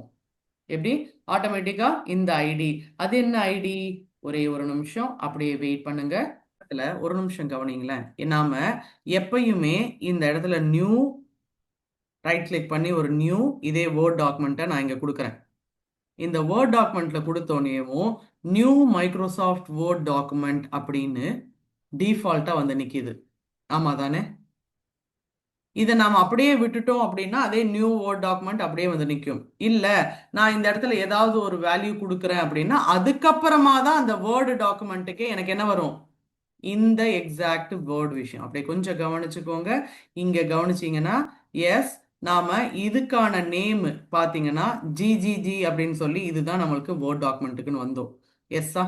S1: எப்படி? ஆட்டோமேட்டிக்கா இந்த ஐடி. அது என்ன ஐடி? ஒரே ஒரு நிமிஷம் அப்படியே வெயிட் பண்ணுங்க. ஒரு நிமிஷம் கவனிங்களேன். நாம எப்பயுமே இந்த இடத்துல நியூ ரைட் கிளிக் பண்ணி ஒரு நியூ இதே வேர்ட் டாக்குமெண்ட்டை நான் இங்க கொடுக்குறேன். இந்த வேர்ட் டாக்குமெண்ட்ல கொடுத்தோன்னேவும் நியூ மைக்ரோசாஃப்ட் வேர்ட் டாக்குமெண்ட் அப்படின்னு டிஃபால்ட்டா வந்து நிக்குது. ஆமா தானே? இதை நாம் அப்படியே விட்டுட்டோம் அப்படின்னா அதே நியூ வேர்ட் டாக்குமெண்ட் அப்படியே வந்து நிற்கும். இல்லை நான் இந்த இடத்துல ஏதாவது ஒரு வேல்யூ கொடுக்குறேன் அப்படின்னா அதுக்கப்புறமா தான் அந்த வேர்டு டாக்குமெண்ட்டுக்கே எனக்கு என்ன வரும், இந்த எக்ஸாக்ட் வேர்ட் விஷயம். அப்படியே கொஞ்சம் கவனிச்சுக்கோங்க. இங்க கவனிச்சீங்கன்னா எஸ் நாம இதுக்கான நேம் பாத்தீங்கன்னா ஜிஜிஜி அப்படின்னு சொல்லி இதுதான் நம்மளுக்கு வேர்ட் டாக்குமெண்ட்டுக்குன்னு வந்தோம். எஸ்ஸா?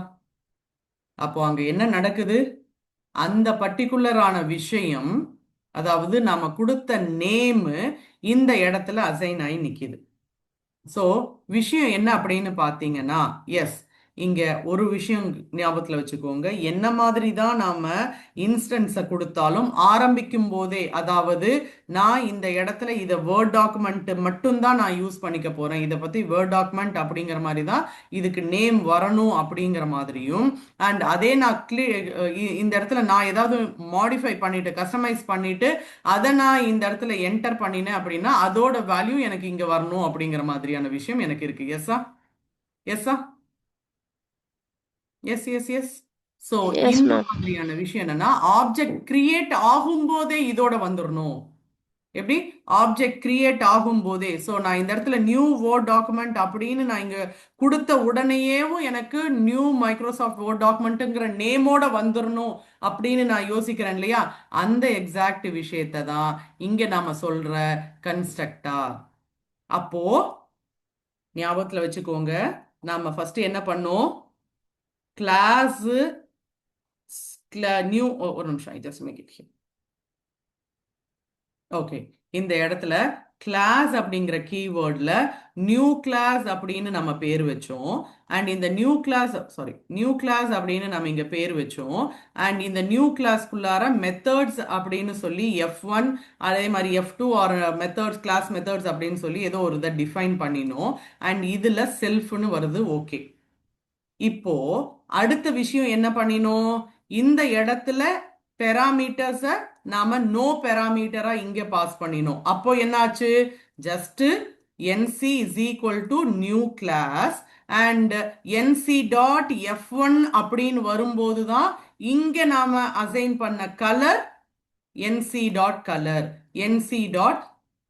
S1: அப்போ அங்க என்ன நடக்குது, அந்த பர்டிகுலரான விஷயம், அதாவது நாம கொடுத்த நேம் இந்த இடத்துல அசைன் ஆகி நிக்குது. ஸோ விஷயம் என்ன அப்படின்னு பார்த்தீங்கன்னா எஸ் இங்க ஒரு விஷயம் ஞாபகத்தில் வச்சுக்கோங்க, என்ன மாதிரி தான் நாம இன்ஸ்டன்ஸை கொடுத்தாலும் ஆரம்பிக்கும் போதே, அதாவது நான் இந்த இடத்துல இதை வேர்ட் டாக்குமெண்ட் மட்டும்தான் நான் யூஸ் பண்ணிக்க போறேன், இதை பத்தி வேர்ட் டாக்குமெண்ட் அப்படிங்கிற மாதிரி தான் இதுக்கு நேம் வரணும் அப்படிங்கிற மாதிரியும், அண்ட் அதே நான் இந்த இடத்துல நான் ஏதாவது மாடிஃபை பண்ணிட்டு கஸ்டமைஸ் பண்ணிட்டு அதை நான் இந்த இடத்துல என்டர் பண்ணினேன் அப்படின்னா அதோட வேல்யூ எனக்கு இங்க வரணும் அப்படிங்கிற மாதிரியான விஷயம் எனக்கு இருக்கு. எஸ்ஸா? எஸ்ஸா? Yes yes yes. So
S4: Yes,
S1: இந்த
S4: ma'am.
S1: மாதிரியான விஷயம் என்னன்னா ஆப்ஜெக்ட் கிரியேட் ஆகும் போதே இதோட வந்துடணும். எப்படி? ஆப்ஜெக்ட் கிரியேட் ஆகும் போதே. ஸோ நான் இந்த இடத்துல நியூ வேர்ட் டாக்குமெண்ட் அப்படின்னு நான் இங்க கொடுத்த உடனேயும் எனக்கு நியூ மைக்ரோசாஃப்ட் வேர்ட் டாக்குமெண்ட்டுங்கிற நேமோட வந்துடணும் அப்படின்னு நான் யோசிக்கிறேன் இல்லையா, அந்த எக்ஸாக்ட் விஷயத்தை தான் இங்க நாம சொல்ற கன்ஸ்ட்ரக்டார். அப்போ ஞாபகத்துல வச்சுக்கோங்க, நாம ஃபர்ஸ்ட் என்ன பண்ணோம், கிளாஸ் நியூ, ஒரு நிமிஷம், I just make it here. Okay, இந்த இடத்துல கிளாஸ் அப்படிங்கிற கீவேர்ட்ல நியூ கிளாஸ் அப்படின்னு நம்ம பேர் வச்சோம். அண்ட் இந்த நியூ கிளாஸ் அப்படின்னு நம்ம இங்க பேர் வச்சோம். அண்ட் இந்த நியூ கிளாஸ்க்குள்ளார மெத்தட்ஸ் அப்படின்னு சொல்லி F1 அதே மாதிரி F2 R methods class methods அப்படின்னு சொல்லி ஏதோ ஒரு இதை டிஃபைன் பண்ணினோம். அண்ட் இதுல செல்ஃப்னு வருது. ஓகே, இப்போ அடுத்த விஷயம் என்ன பண்ணினோம், இந்த இடத்துல பெராமீட்டர்ஸை நாம நோ பெராமீட்டரா இங்க பாஸ் பண்ணினோம். அப்போ என்னாச்சு, just nc is equal to new class and nc dot f1 அப்படின்னு வரும்போது தான் இங்க நாம அசைன் பண்ண colour nc dot color, nc dot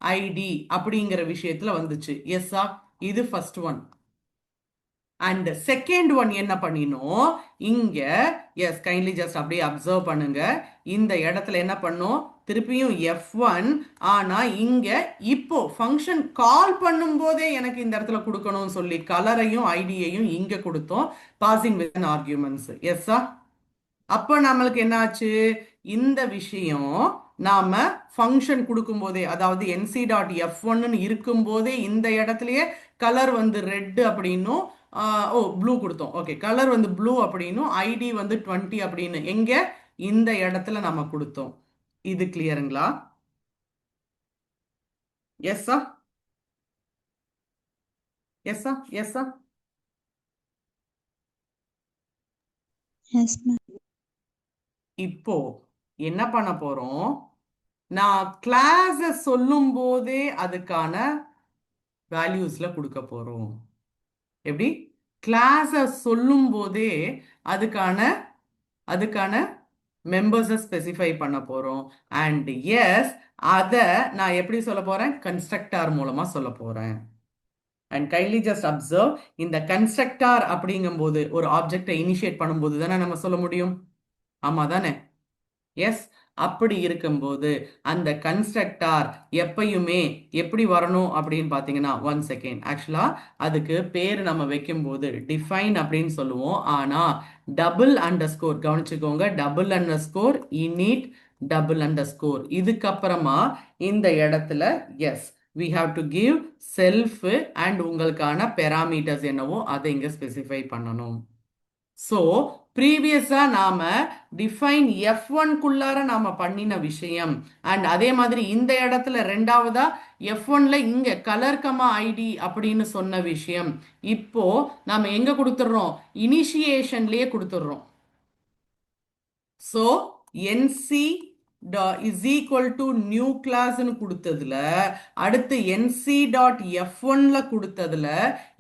S1: id அப்படிங்கிற விஷயத்துல வந்துச்சு. எஸ்ஸா? இது first one. And second one என்ன பண்ணினோம், இங்க எஸ் கைண்ட்லி ஜஸ்ட் அப்படியே அப்சர்வ் பண்ணுங்க, இந்த இடத்துல என்ன பண்ணோம், திருப்பியும் F1, ஆனா இங்க இப்போ ஃபங்க்ஷன் கால் பண்ணும் போதே எனக்கு இந்த இடத்துல கொடுக்கணும்னு சொல்லி கலரையும் ஐடியையும் இங்க கொடுத்தோம், பாசிங் வித் ஆர்குமெண்ட்ஸ். எஸ்ஸா? அப்ப நம்மளுக்கு என்ன ஆச்சு, இந்த விஷயம் நாம ஃபங்க்ஷன் கொடுக்கும் போதே, அதாவது nc.f1 இருக்கும் போதே இந்த இடத்துலயே கலர் வந்து ரெட் அப்படின்னும் ப்ளூ கொடுத்தோம். ஓகே, கலர் வந்து ப்ளூ அப்படின்னும் ஐடி வந்து 20 அப்படின்னு எங்க இந்த இடத்துல நம்ம கொடுத்தோம். இது கிளியருங்களா? எஸ்ஸா? எஸ்ஸா? எஸ்ஸா?
S3: Yes ma'am.
S1: இப்போ என்ன பண்ண போறோம், நான் கிளாஸ சொல்லும் போதே அதுக்கான வேல்யூஸ்ல கொடுக்க போறோம். எப்படி? கிளாஸ சொல்லும் போதே அதுக்கான மெம்பர்ஸை ஸ்பெசிஃபை பண்ண போறோம். அண்ட் எஸ், அதை நான் எப்படி சொல்ல போறேன், கன்ஸ்ட்ரக்டார் மூலமா சொல்ல போறேன். அண்ட் கைண்ட்லி ஜஸ்ட் அப்சர்வ், இந்த கன்ஸ்ட்ரக்டார் அப்படிங்கும்போது ஒரு ஆப்ஜெக்டை இனிஷியேட் பண்ணும்போது தானே நம்ம சொல்ல முடியும், ஆமா தானே? எஸ், அப்படி இருக்கும்போது அந்த கன்ஸ்ட்ரக்டார் எப்பயுமே எப்படி வரணும் அப்படின்னு பார்த்தீங்கன்னா, 1 செகண்ட், ஆக்சுவலா அதுக்கு பேர் நம்ம வைக்கும்போது டிஃபைன் அப்படின்னு சொல்லுவோம். ஆனா டபுள் அண்டர்ஸ்கோர், கவனிச்சுக்கோங்க, double underscore init double underscore, இதுக்கப்புறமா இந்த இடத்துல yes we have to give self and உங்களுக்கான பெராமீட்டர்ஸ் என்னவோ அதை இங்க ஸ்பெசிஃபை பண்ணணும். ஸோ ப்ரீவியஸா நாம டிஃபைன் F1 குள்ளார நாம பண்ணின விஷயம், அண்ட் அதே மாதிரி இந்த இடத்துல ரெண்டாவதா F1ல இங்க கலர் கமா ஐடி அப்படின்னு சொன்ன விஷயம் இப்போ நாம எங்க கொடுத்துடுறோம், இனிஷியேஷன்லயே கொடுத்துடுறோம். So nc is equal to new classன்னு கொடுத்ததுல அடுத்து nc.f1ல கொடுத்ததுல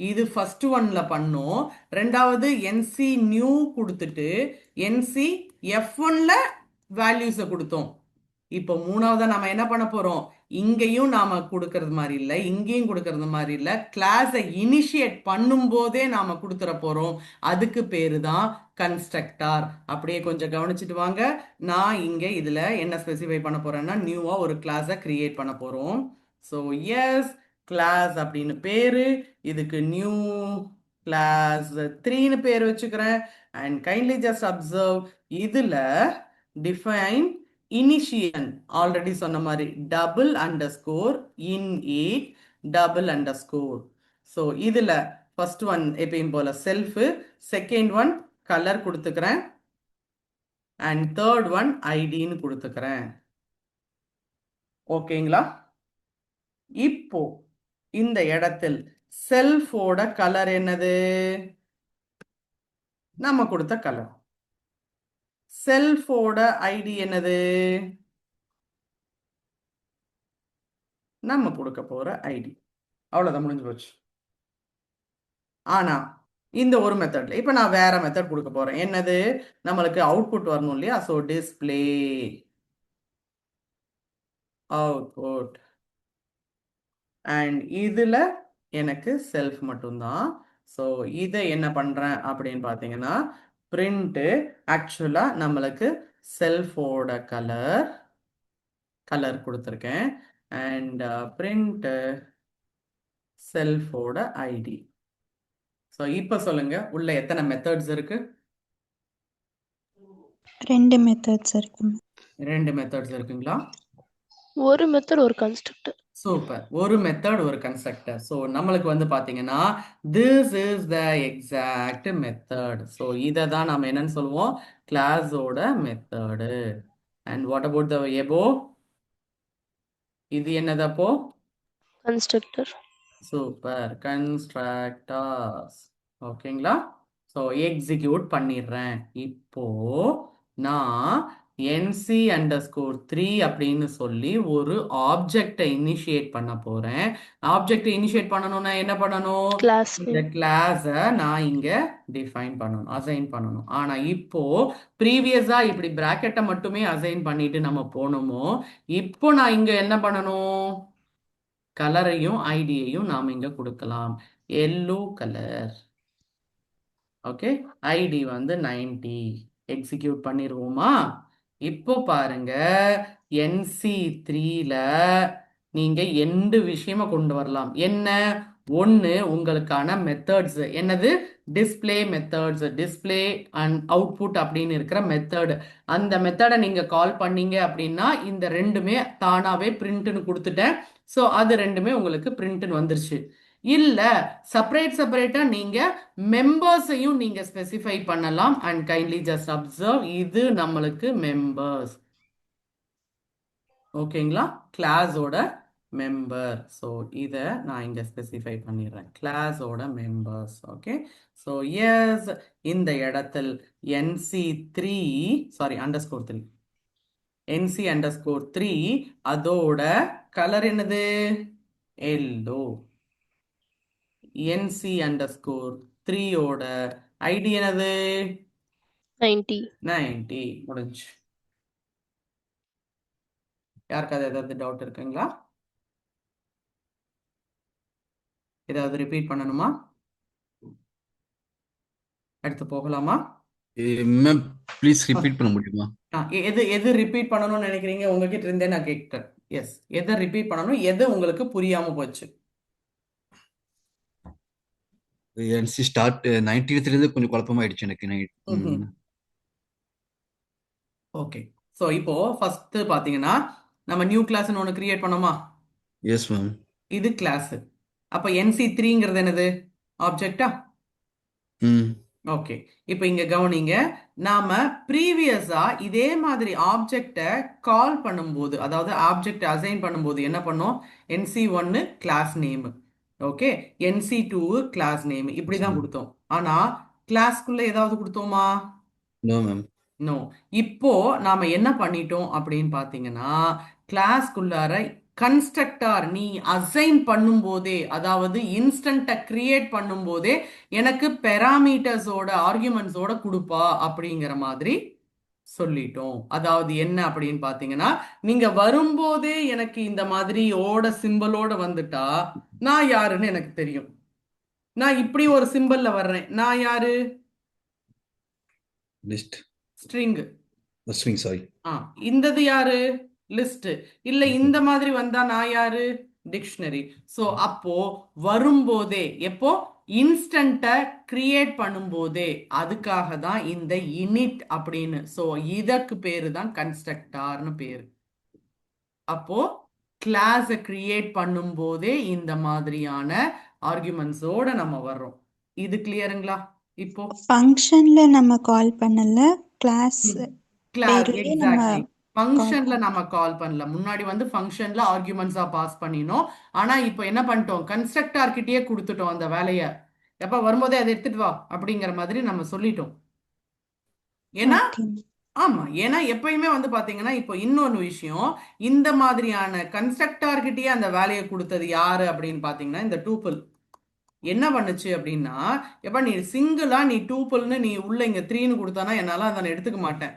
S1: இது ஃபர்ஸ்ட் ஒன்ல பண்ணோம், ரெண்டாவது nc new கொடுத்துட்டு nc f1ல வேல்யூஸை கொடுத்தோம். இப்போ மூணாவதா நாம என்ன பண்ண போறோம்? இங்கேயும் நாம கொடுக்கறது மாதிரி இல்லை, இங்கேயும் கொடுக்கறது மாதிரி இல்லை. கிளாஸை இனிஷியேட் பண்ணும் போதே நாம கொடுத்துட போறோம். அதுக்கு பேரு தான் கன்ஸ்ட்ரக்டார். அப்படியே கொஞ்சம் கவனிச்சுட்டு வாங்க. நான் இங்க இதுல என்ன ஸ்பெசிஃபை பண்ண போறேன்னா, நியூவா ஒரு கிளாஸை கிரியேட் பண்ண போறோம். ஸோ எஸ் கிளாஸ் அப்படின்னு பேரு, இதுக்கு நியூ கிளாஸ் 3ன்னு பேர் வச்சுக்கிறேன். அண்ட் கைண்ட்லி ஜஸ்ட் அப்சர்வ், இதுல டிஃபைன் இனிஷியன் ஆல்ரெடி சொன்ன மாதிரி double_, in it double_. So இதுல ஃபர்ஸ்ட் ஒன் எப்பயும் போல செல்ஃப், செகண்ட் ஒன் கலர் கொடுத்துக்கிறேன், அண்ட் தேர்ட் ஒன் ஐடின்னு கொடுத்துக்கிறேன். ஓகேங்களா? இப்போ இந்த இடத்தில் செல்ஃபோட கலர் என்னது? நம்ம கொடுத்த கலர். செல்ஃபோட ஐடி என்னது? நம்ம கொடுக்க போற ஐடி. அவ்வளவுதான், முடிஞ்சு போச்சு. ஆனா இந்த ஒரு மெத்தட்ல இப்ப நான் வேற மெத்தட் கொடுக்க போறேன். என்னது? நம்மளுக்கு அவுட்புட் வரணும் இல்லையா? ஸோ டிஸ்பிளே அவுட்புட், அண்ட் இதுல எனக்கு செல்ஃப் மட்டும்தான். ஸோ இதை என்ன பண்றேன் அப்படின்னு பார்த்தீங்கன்னா, பிரிண்ட் ஆக்சுவலா நம்மளுக்கு செல்ஃபோட கலர் கொடுத்துருக்கேன், அண்ட் பிரிண்ட் செல்ஃபோட ஐடி. ஸோ இப்போ சொல்லுங்க, உள்ள எத்தனை மெத்தட்ஸ் இருக்கு?
S3: 2 மெத்தட்ஸ் இருக்கு.
S1: 2 மெத்தட்ஸ் இருக்குங்களா?
S4: ஒரு மெத்தட் ஒரு கன்ஸ்ட்ரக்டர்.
S1: சூப்பர். ஒரு மெத்தட் ஒரு கன்ஸ்ட்ரக்டர். ஸோ நம்மளுக்கு வந்து பார்த்தீங்கன்னா this is the exact method. So இதை தான் நம்ம என்னன்னு சொல்லுவோம்? கிளாஸோட method. And what about the above? இது என்னது அப்போ?
S4: கன்ஸ்ட்ரக்டர்.
S1: Super, constructors. ஓகேங்களா? ஸோ எக்ஸிக்யூட் பண்ணிடுறேன். இப்போ நான் NC_3 அப்படின்னு சொல்லி ஒரு ஆப்ஜெக்டை இனிஷியேட் பண்ண போறேன். ஆப்ஜெக்டை இனிஷியேட் பண்ணணும்னா என்ன பண்ணணும்?
S4: கிளாஸ்
S1: இந்த கிளாஸை நான் இங்க டிஃபைன் பண்ணணும், அசைன் பண்ணணும். ஆனா இப்போ ப்ரீவியஸா இப்படி பிராக்கெட்டை மட்டுமே அசைன் பண்ணிட்டு நம்ம போனோமோ, இப்போ நான் இங்க என்ன பண்ணணும்? கலரையும் ஐடியையும் நாம இங்க கொடுக்கலாம். Yellow colour. ஓகே, ஐடி வந்து 90. எக்ஸிக்யூட் பண்ணிடுவோமா? இப்போ பாருங்க, NC3ல நீங்க 2 விஷயமா கொண்டு வரலாம். என்ன? ஒன்று உங்களுக்கான மெத்தட்ஸ். என்னது? Display methods, display and output அப்படின்னு இருக்கிற மெத்தட். அந்த மெத்தடை நீங்க கால் பண்ணீங்க அப்படின்னா இந்த ரெண்டுமே தானாவே பிரிண்ட்னு கொடுத்துட்டேன். ஸோ அது ரெண்டுமே உங்களுக்கு பிரிண்ட்னு வந்துருச்சு. இல்ல செப்பரேட்டா நீங்க மெம்பர்ஸையும் நீங்க ஸ்பெசிஃபை பண்ணலாம். அண்ட் கைண்ட்லி ஜஸ்ட் அப்சர்வ், இது நம்மளுக்கு மெம்பர்ஸ். ஓகேங்களா? கிளாஸோட மெம்பர். ஸோ இதை நான் இங்க ஸ்பெசிஃபை பண்ணிடுறேன், கிளாஸோட மெம்பர்ஸ். ஓகே, ஸோ எஸ் இந்த இடத்தில் NC3 NC_3 அதோட கலர் என்னது? எல்லோ. NC_3 ஓட ஐடி என்னது? 90. முடிஞ்சு. யாருக்காவது ஏதாவது டவுட் இருக்குங்களா? ஏதாவது ரிப்பீட் பண்ணணுமா? அடுத்து போகலாமா?
S2: மேம் ப்ளீஸ் ரிப்பீட் பண்ண முடியுமா?
S1: எது ரிப்பீட் பண்ணணும்னு நினைக்கிறீங்க? உங்ககிட்ட இருந்தே நான் கேட்கிறேன். எஸ், எதை ரிப்பீட் பண்ணணும்? எது உங்களுக்கு புரியாம போச்சு?
S2: NC ஸ்டார்ட் 90 கொஞ்சம் குழப்பமாயிடுச்சு எனக்கு.
S1: ஓகே, ஸோ இப்போ ஃபர்ஸ்ட் பாத்தீங்கன்னா நம்ம நியூ கிளாஸ்னு ஒன்று கிரியேட் பண்ணோமா?
S2: Yes ma'am.
S1: இது கிளாஸ். அப்ப NC3ங்கிறது என்னது? ஆப்ஜெக்டா? ஓகே, இப்போ இங்க கவனிங்க, நாம ப்ரீவியஸா இதே மாதிரி ஆப்ஜெக்டை கால் பண்ணும்போது, அதாவது ஆப்ஜெக்ட் அசைன் பண்ணும்போது என்ன பண்ணோம்? NC1 class name, okay, NC2 class name, இப்படிதான் கொடுத்தோம். ஆனா கிளாஸ்க்குள்ள ஏதாவது கொடுத்தோமா?
S2: No ma'am.
S1: நோ. இப்போ நாம என்ன பண்ணிட்டோம் அப்படின்னு பாத்தீங்கன்னா, கிளாஸ்க்குள்ளார கன்ஸ்ட்ரக்டார் நீ அசைன் பண்ணும்போதே, அதாவது இன்ஸ்டன்ட்டை கிரியேட் பண்ணும்போதே எனக்கு பெராமீட்டர்ஸோட ஆர்குமெண்ட்ஸோட கொடுப்பா அப்படிங்கிற மாதிரி சொல்லிட்டோம். அதாவது என்ன அப்படின்னு பாத்தீங்கன்னா, நீங்க வரும்போதே எனக்கு இந்த மாதிரி ஓட சிம்பலோட வந்துட்டா நான் யாருன்னு எனக்கு தெரியும். நான் இப்படி ஒரு சிம்பல்ல வர்றேன், நான் யாரு?
S2: List
S1: string.
S2: Swing sorry.
S1: இந்தது யாரு? லிஸ்ட். இல்ல இந்த மாதிரி வந்தா நான் யாரு? டிக்ஷனரி. சோ அப்போ வரும்போதே, எப்போ? இன்ஸ்டன்ட்டை கிரியேட் பண்ணும்போதே, அதுக்காக தான் இந்த இனிட் அப்படின்னு. சோ இதற்கு பேரு தான் கன்ஸ்ட்ரக்டார்னு பேரு. அப்போ கிளாஸை கிரியேட் பண்ணும்போதே இந்த மாதிரியான ஆர்குமெண்ட்ஸோட நம்ம வர்றோம். இது கிளியருங்களா? இப்போ
S3: ஃபங்க்ஷன்ல நம்ம கால் பண்ணல, கிளாஸ்
S1: கிளாஸ்
S3: பேர்லயே நம்ம
S1: எக்ஸாக்ட்லி.
S3: கால்
S1: ஃபங்க்ஷன்ல
S3: பண்ணோம்.
S1: நம்ம கால் பண்ணல. முன்னாடி வந்து ஃபங்க்ஷன்ல ஆர்குமெண்ட்ஸா பாஸ் பண்ணினோம். ஆனா இப்போ என்ன பண்ணிட்டோம்? கன்ஸ்ட்ரக்டார் கிட்டயே கொடுத்துட்டோம் அந்த வேலையை. எப்ப வரும்போதே அதை எடுத்துட்டு வா அப்படிங்கிற மாதிரி நம்ம சொல்லிட்டோம். ஏன்னா
S3: ஓகே.
S1: ஆமா, ஏன்னா எப்பயுமே வந்து பாத்தீங்கன்னா, இப்போ இன்னொன்னு விஷயம், இந்த மாதிரியான கன்ஸ்ட்ரக்டார் கிட்டயே அந்த வேலையை கொடுத்தது யாரு அப்படின்னு பாத்தீங்கன்னா, இந்த டூப்பிள் என்ன பண்ணுச்சு அப்படின்னா, எப்ப நீ சிங்கிளா நீ டூப்பிள்னு நீ உள்ள இங்க 3ன்னு கொடுத்தானா என்னால அதை நான் எடுத்துக்க மாட்டேன்.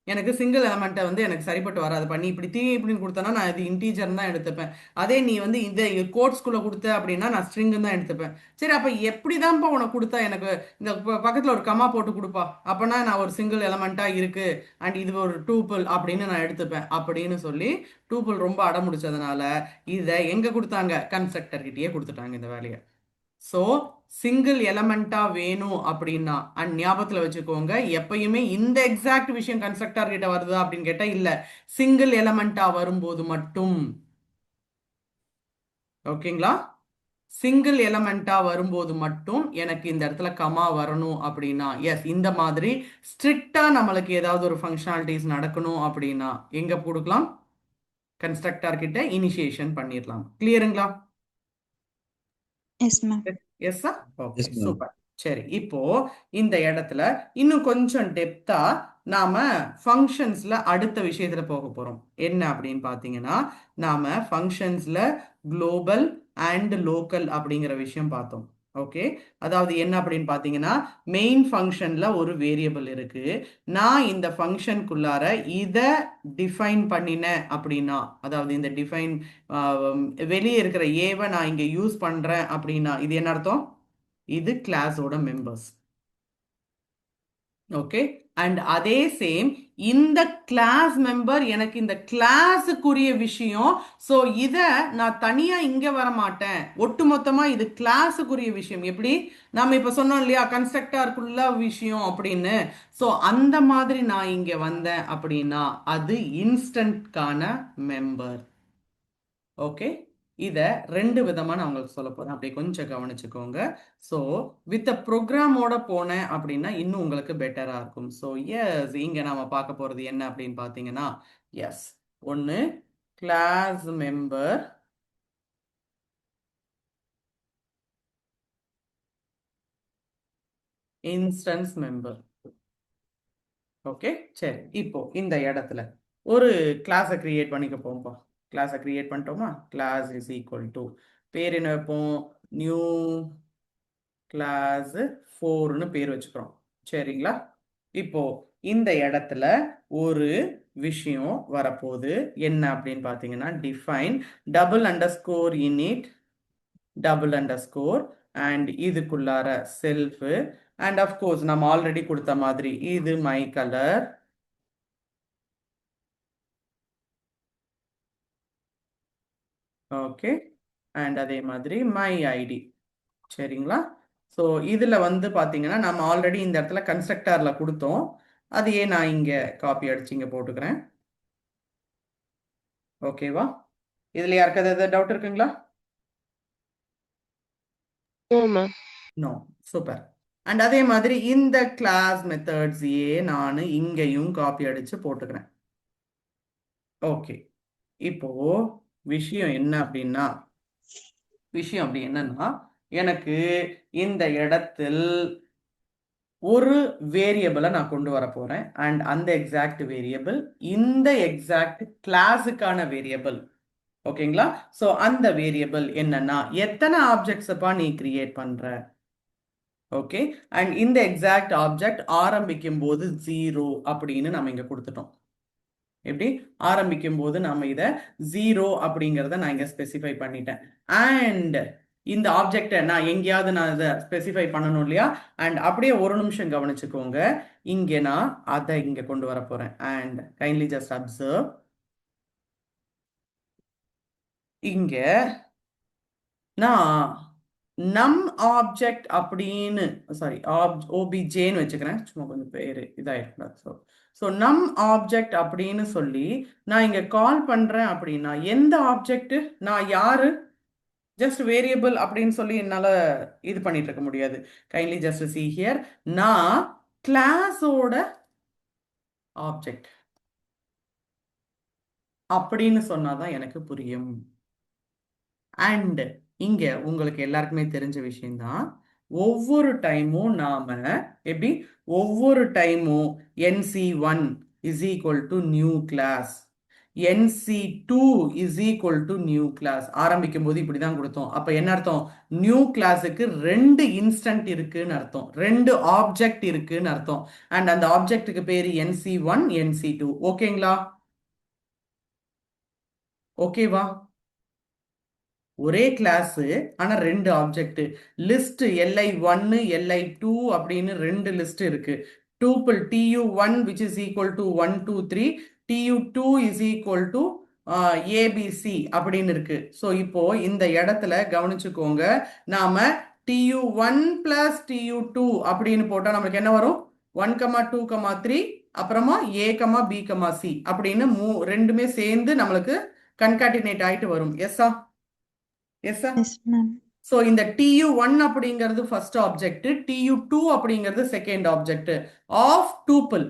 S1: எனக்கு சிங்கிள் எலமெண்ட்டை வந்து எனக்கு சரிப்பட்டு வராதுப்பா. நீ இப்படி 3 இப்படின்னு கொடுத்தனா நான் இது இன்டீஜர் தான் எடுத்துப்பேன். அதே நீ வந்து இந்த கோட்ஸ்குள்ள கொடுத்த அப்படின்னா நான் ஸ்ட்ரிங் தான் எடுத்துப்பேன். சரி, அப்ப எப்படிதான்ப்பா உனக்கு கொடுத்தா எனக்கு இந்த பக்கத்துல ஒரு கமா போட்டு கொடுப்பா, அப்பனா நான் ஒரு சிங்கிள் எலமெண்டா இருக்கு அண்ட் இது ஒரு டூப்பிள் அப்படின்னு நான் எடுத்துப்பேன் அப்படின்னு சொல்லி டூப்பிள் ரொம்ப அடமுடிச்சதுனால இதை எங்க கொடுத்தாங்க? கன்ஸ்ட்ரக்டர் கிட்டயே கொடுத்துட்டாங்க இந்த வேலையை. ஸோ சிங்கிள் எலமெண்டா வேணும் அப்படின்னா, அண்ட் ஞாபகத்தில் வச்சுக்கோங்க, எப்பயுமே இந்த எக்ஸாக்ட் விஷயம் கன்ஸ்ட்ரக்டர் கிட்ட வருதா அப்படின்னு கேட்டா இல்ல, சிங்கிள் எலமெண்டா வரும்போது மட்டும். ஓகேங்களா? சிங்கிள் எலமெண்டா வரும்போது மட்டும் எனக்கு இந்த இடத்துல கமா வரணும் அப்படின்னா, எஸ், இந்த மாதிரி ஸ்ட்ரிக்டா நம்மளுக்கு ஏதாவது ஒரு ஃபங்க்ஷனாலிட்டிஸ் நடக்கணும் அப்படின்னா எங்க கொடுக்கலாம்? கன்ஸ்ட்ரக்டர் கிட்ட இனிஷியேஷன் பண்ணிடலாம். கிளியருங்களா?
S3: Yes ma'am.
S1: எஸ்ஸா? Okay,
S2: yes ma'am.
S1: சூப்பர். சரி, இப்போ இந்த இடத்துல இன்னும் கொஞ்சம் டெப்தா நாம ஃபங்க்ஷன்ஸ்ல அடுத்த விஷயத்துல போக போறோம். என்ன அப்படின்னு பாத்தீங்கன்னா, நாம ஃபங்க்ஷன்ஸ்ல குளோபல் அண்ட் லோக்கல் அப்படிங்கிற விஷயம் பார்த்தோம். ஓகே, அதாவது என்ன அப்படின்னு பாத்தீங்கன்னா, மெயின் ஃபங்க்ஷன்ல ஒரு வேரியபிள் இருக்கு. நான் இந்த ஃபங்க்ஷனுக்குள்ளார இதை டிஃபைன் பண்ணினேன் அப்படின்னா, அதாவது இந்த டிஃபைன் வெளியே இருக்கிற ஏவை நான் இங்க யூஸ் பண்றேன் அப்படின்னா இது என்ன அர்த்தம்? இது கிளாஸோட மெம்பர்ஸ். ஓகே, அண்ட் அதே சேம் இந்த கிளாஸ் மெம்பர் எனக்கு இந்த கிளாஸுக்குரிய விஷயம். ஸோ இதை நான் தனியா இங்க வர மாட்டேன், ஒட்டுமொத்தமா இது கிளாஸுக்குரிய விஷயம். எப்படி நாம இப்ப சொன்னோம் இல்லையா, கன்ஸ்ட்ரக்டாருக்குள்ள விஷயம் அப்படின்னு. ஸோ அந்த மாதிரி நான் இங்க வந்தேன் அப்படின்னா அது இன்ஸ்டன்ட்கான மெம்பர். ஓகே, இதை 2 விதமா நான் உங்களுக்கு சொல்ல போறேன், அப்படியே கொஞ்சம் கவனிச்சுக்கோங்க. ஸோ வித் ப்ரோக்ராமோட போனேன் அப்படின்னா இன்னும் உங்களுக்கு பெட்டரா இருக்கும். ஸோ எஸ், இங்க நாம பார்க்க போறது என்ன அப்படின்னு பார்த்தீங்கன்னா, எஸ், ஒன்று class member, instance member. Okay, சரி, இப்போ இந்த இடத்துல ஒரு கிளாஸை கிரியேட் பண்ணிக்க போகும்பா. கிளாஸை கிரியேட் பண்ணிட்டோமா? கிளாஸ் இஸ் ஈக்குவல் டு பேர் என்ன வைப்போம்? நியூ கிளாஸ் 4ன்னு பேர் வச்சுக்கிறோம். சரிங்களா? இப்போ இந்த இடத்துல ஒரு விஷயம் வரப்போகுது. என்ன அப்படின்னு பார்த்தீங்கன்னா, define double underscore init double underscore and இதுக்குள்ளார செல்ஃப் அண்ட் அஃப்கோர்ஸ் நம்ம ஆல்ரெடி கொடுத்த மாதிரி இது மை கலர். ஓகே, அண்ட் அதே மாதிரி மை ஐடி. சரிங்களா? ஸோ இதில் வந்து பார்த்தீங்கன்னா நம்ம ஆல்ரெடி இந்த இடத்துல கன்ஸ்ட்ரக்டாரில் கொடுத்தோம். அதையே நான் இங்கே காப்பி அடிச்சு இங்கே போட்டுக்கிறேன். ஓகேவா? இதில் யாருக்காவது ஏதாவது டவுட் இருக்குங்களா?
S4: No ma'am.
S1: No, super. And அதே மாதிரி இந்த கிளாஸ் மெத்தட்ஸையே நான் இங்கேயும் காப்பி அடிச்சு போட்டுக்கிறேன். ஓகே, இப்போ விஷயம் என்ன அப்படின்னா, விஷயம் அப்படி என்னன்னா, எனக்கு இந்த இடத்தில் ஒரு வேரியபிளை நான் கொண்டு வர போறேன் அண்ட் அந்த எக்ஸாக்ட் வேரியபிள் இந்த எக்ஸாக்ட் கிளாஸுக்கான வேரியபிள். ஓகேங்களா? ஸோ அந்த வேரியபிள் என்னன்னா, எத்தனை ஆப்ஜெக்ட்ஸப்பா நீ கிரியேட் பண்ற? ஓகே. அண்ட் இந்த எக்ஸாக்ட் ஆப்ஜெக்ட் ஆரம்பிக்கும் போது 0 அப்படின்னு நம்ம இங்க கொடுத்துட்டோம். எப்படி ஆரம்பிக்கும் போது நாம இத 0 அப்படிங்கறத நான் இங்க ஸ்பெசிஃபை பண்ணிட்டேன். அண்ட் இந்த ஆப்ஜெக்டை நான் எங்கேயாவது நான் இதை ஸ்பெசிஃபை பண்ணணும் இல்லையா? அண்ட் அப்படியே ஒரு நிமிஷம் கவனிச்சுக்கோங்க. இங்க நான் அதை இங்க கொண்டு வர போறேன். And kindly just observe. இங்க நான் நம் ஆப்ஜெக்ட் அப்படின்னு சாரி ஓபிஜேன்னு வச்சுக்கிறேன். சும்மா கொஞ்சம் பேரு இதாயிருக்கூடாது. ஸோ நம் ஆப்ஜெக்ட் அப்படின்னு சொல்லி நான் இங்க கால் பண்றேன் அப்படின்னா எந்த ஆப்ஜெக்ட் நான் யாரு ஜஸ்ட் வேரியபிள் அப்படின்னு சொல்லி என்னால இது பண்ணிட்டு இருக்க முடியாது. Kindly just see here. நான் கிளாஸோட ஆப்ஜெக்ட் அப்படின்னு சொன்னாதான் எனக்கு புரியும். அண்ட் இங்க உங்களுக்கு எல்லாருக்குமே தெரிஞ்ச விஷயம்தான். ஒவ்வொரு டைமும் நாம எப்படி ஒவ்வொரு டைமும் NC1 is equal to new class, NC2 is equal to new class ஆரம்பிக்கும் போது இப்படிதான் கொடுத்தோம். அப்ப என்ன அர்த்தம்? நியூ கிளாஸுக்கு 2 இன்ஸ்டன்ட் இருக்குன்னு அர்த்தம், 2 ஆப்ஜெக்ட் இருக்குன்னு அர்த்தம். அண்ட் அந்த ஆப்ஜெக்ட்டுக்கு பேரு NC1 NC2. ஓகேங்களா? ஓகேவா? ஒரே கிளாஸ் ஆனா 2 ஆப்ஜெக்ட். லிஸ்ட் li1 li2 அப்படின்னு 2 லிஸ்ட் இருக்கு. Tuple tu1 which is equal to 1 2 3, tu2 is equal to abc அப்படின்னு இருக்கு. ஸோ இப்போ இந்த இடத்துல கவனிச்சுக்கோங்க. நாம tu1 plus tu2 அப்படின்னு போட்டா நமக்கு என்ன வரும்? 1 2 3 அப்புறமா a b c அப்படின்னு ரெண்டுமே சேர்ந்து நம்மளுக்கு கன்காட்டினேட் ஆயிட்டு வரும். எஸ்ஸா? Yes sir.
S3: Yes ma'am.
S1: So இந்த tu1 அப்படிங்கிறது ஃபர்ஸ்ட் ஆப்ஜெக்ட், tu2 அப்படிங்கிறது second object of tuple.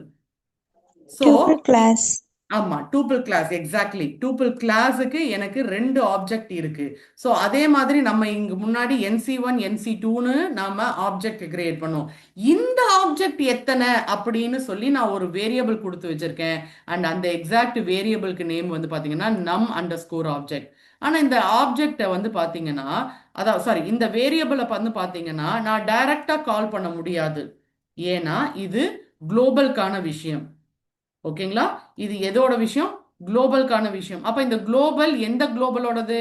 S1: So
S3: tuple class.
S1: ஆமா, டூப்பிள் கிளாஸ். எக்ஸாக்ட்லி, டூப்பிள் கிளாஸுக்கு எனக்கு 2 ஆப்ஜெக்ட் இருக்கு. ஸோ அதே மாதிரி நம்ம இங்க முன்னாடி NC1 NC2ன்னு நாம ஆப்ஜெக்ட் கிரியேட் பண்ணோம். இந்த ஆப்ஜெக்ட் எத்தனை அப்படின்னு சொல்லி நான் ஒரு வேரியபிள் கொடுத்து வச்சிருக்கேன். அண்ட் அந்த எக்ஸாக்ட் வேரியபிளுக்கு நேம் வந்து பாத்தீங்கன்னா நம் அண்டர்ஸ்கோர் ஆப்ஜெக்ட். ஆனா இந்த ஆப்ஜெக்டை வந்து பாத்தீங்கன்னா அதாவது சாரி இந்த வேரியபிளை வந்து பாத்தீங்கன்னா நான் டைரக்டா கால் பண்ண முடியாது. ஏன்னா இது குளோபல்கான விஷயம். ஓகேங்களா? இது எதோட விஷயம்? குளோபல்கான விஷயம். அப்ப இந்த குளோபல் எந்த குளோபலோடது?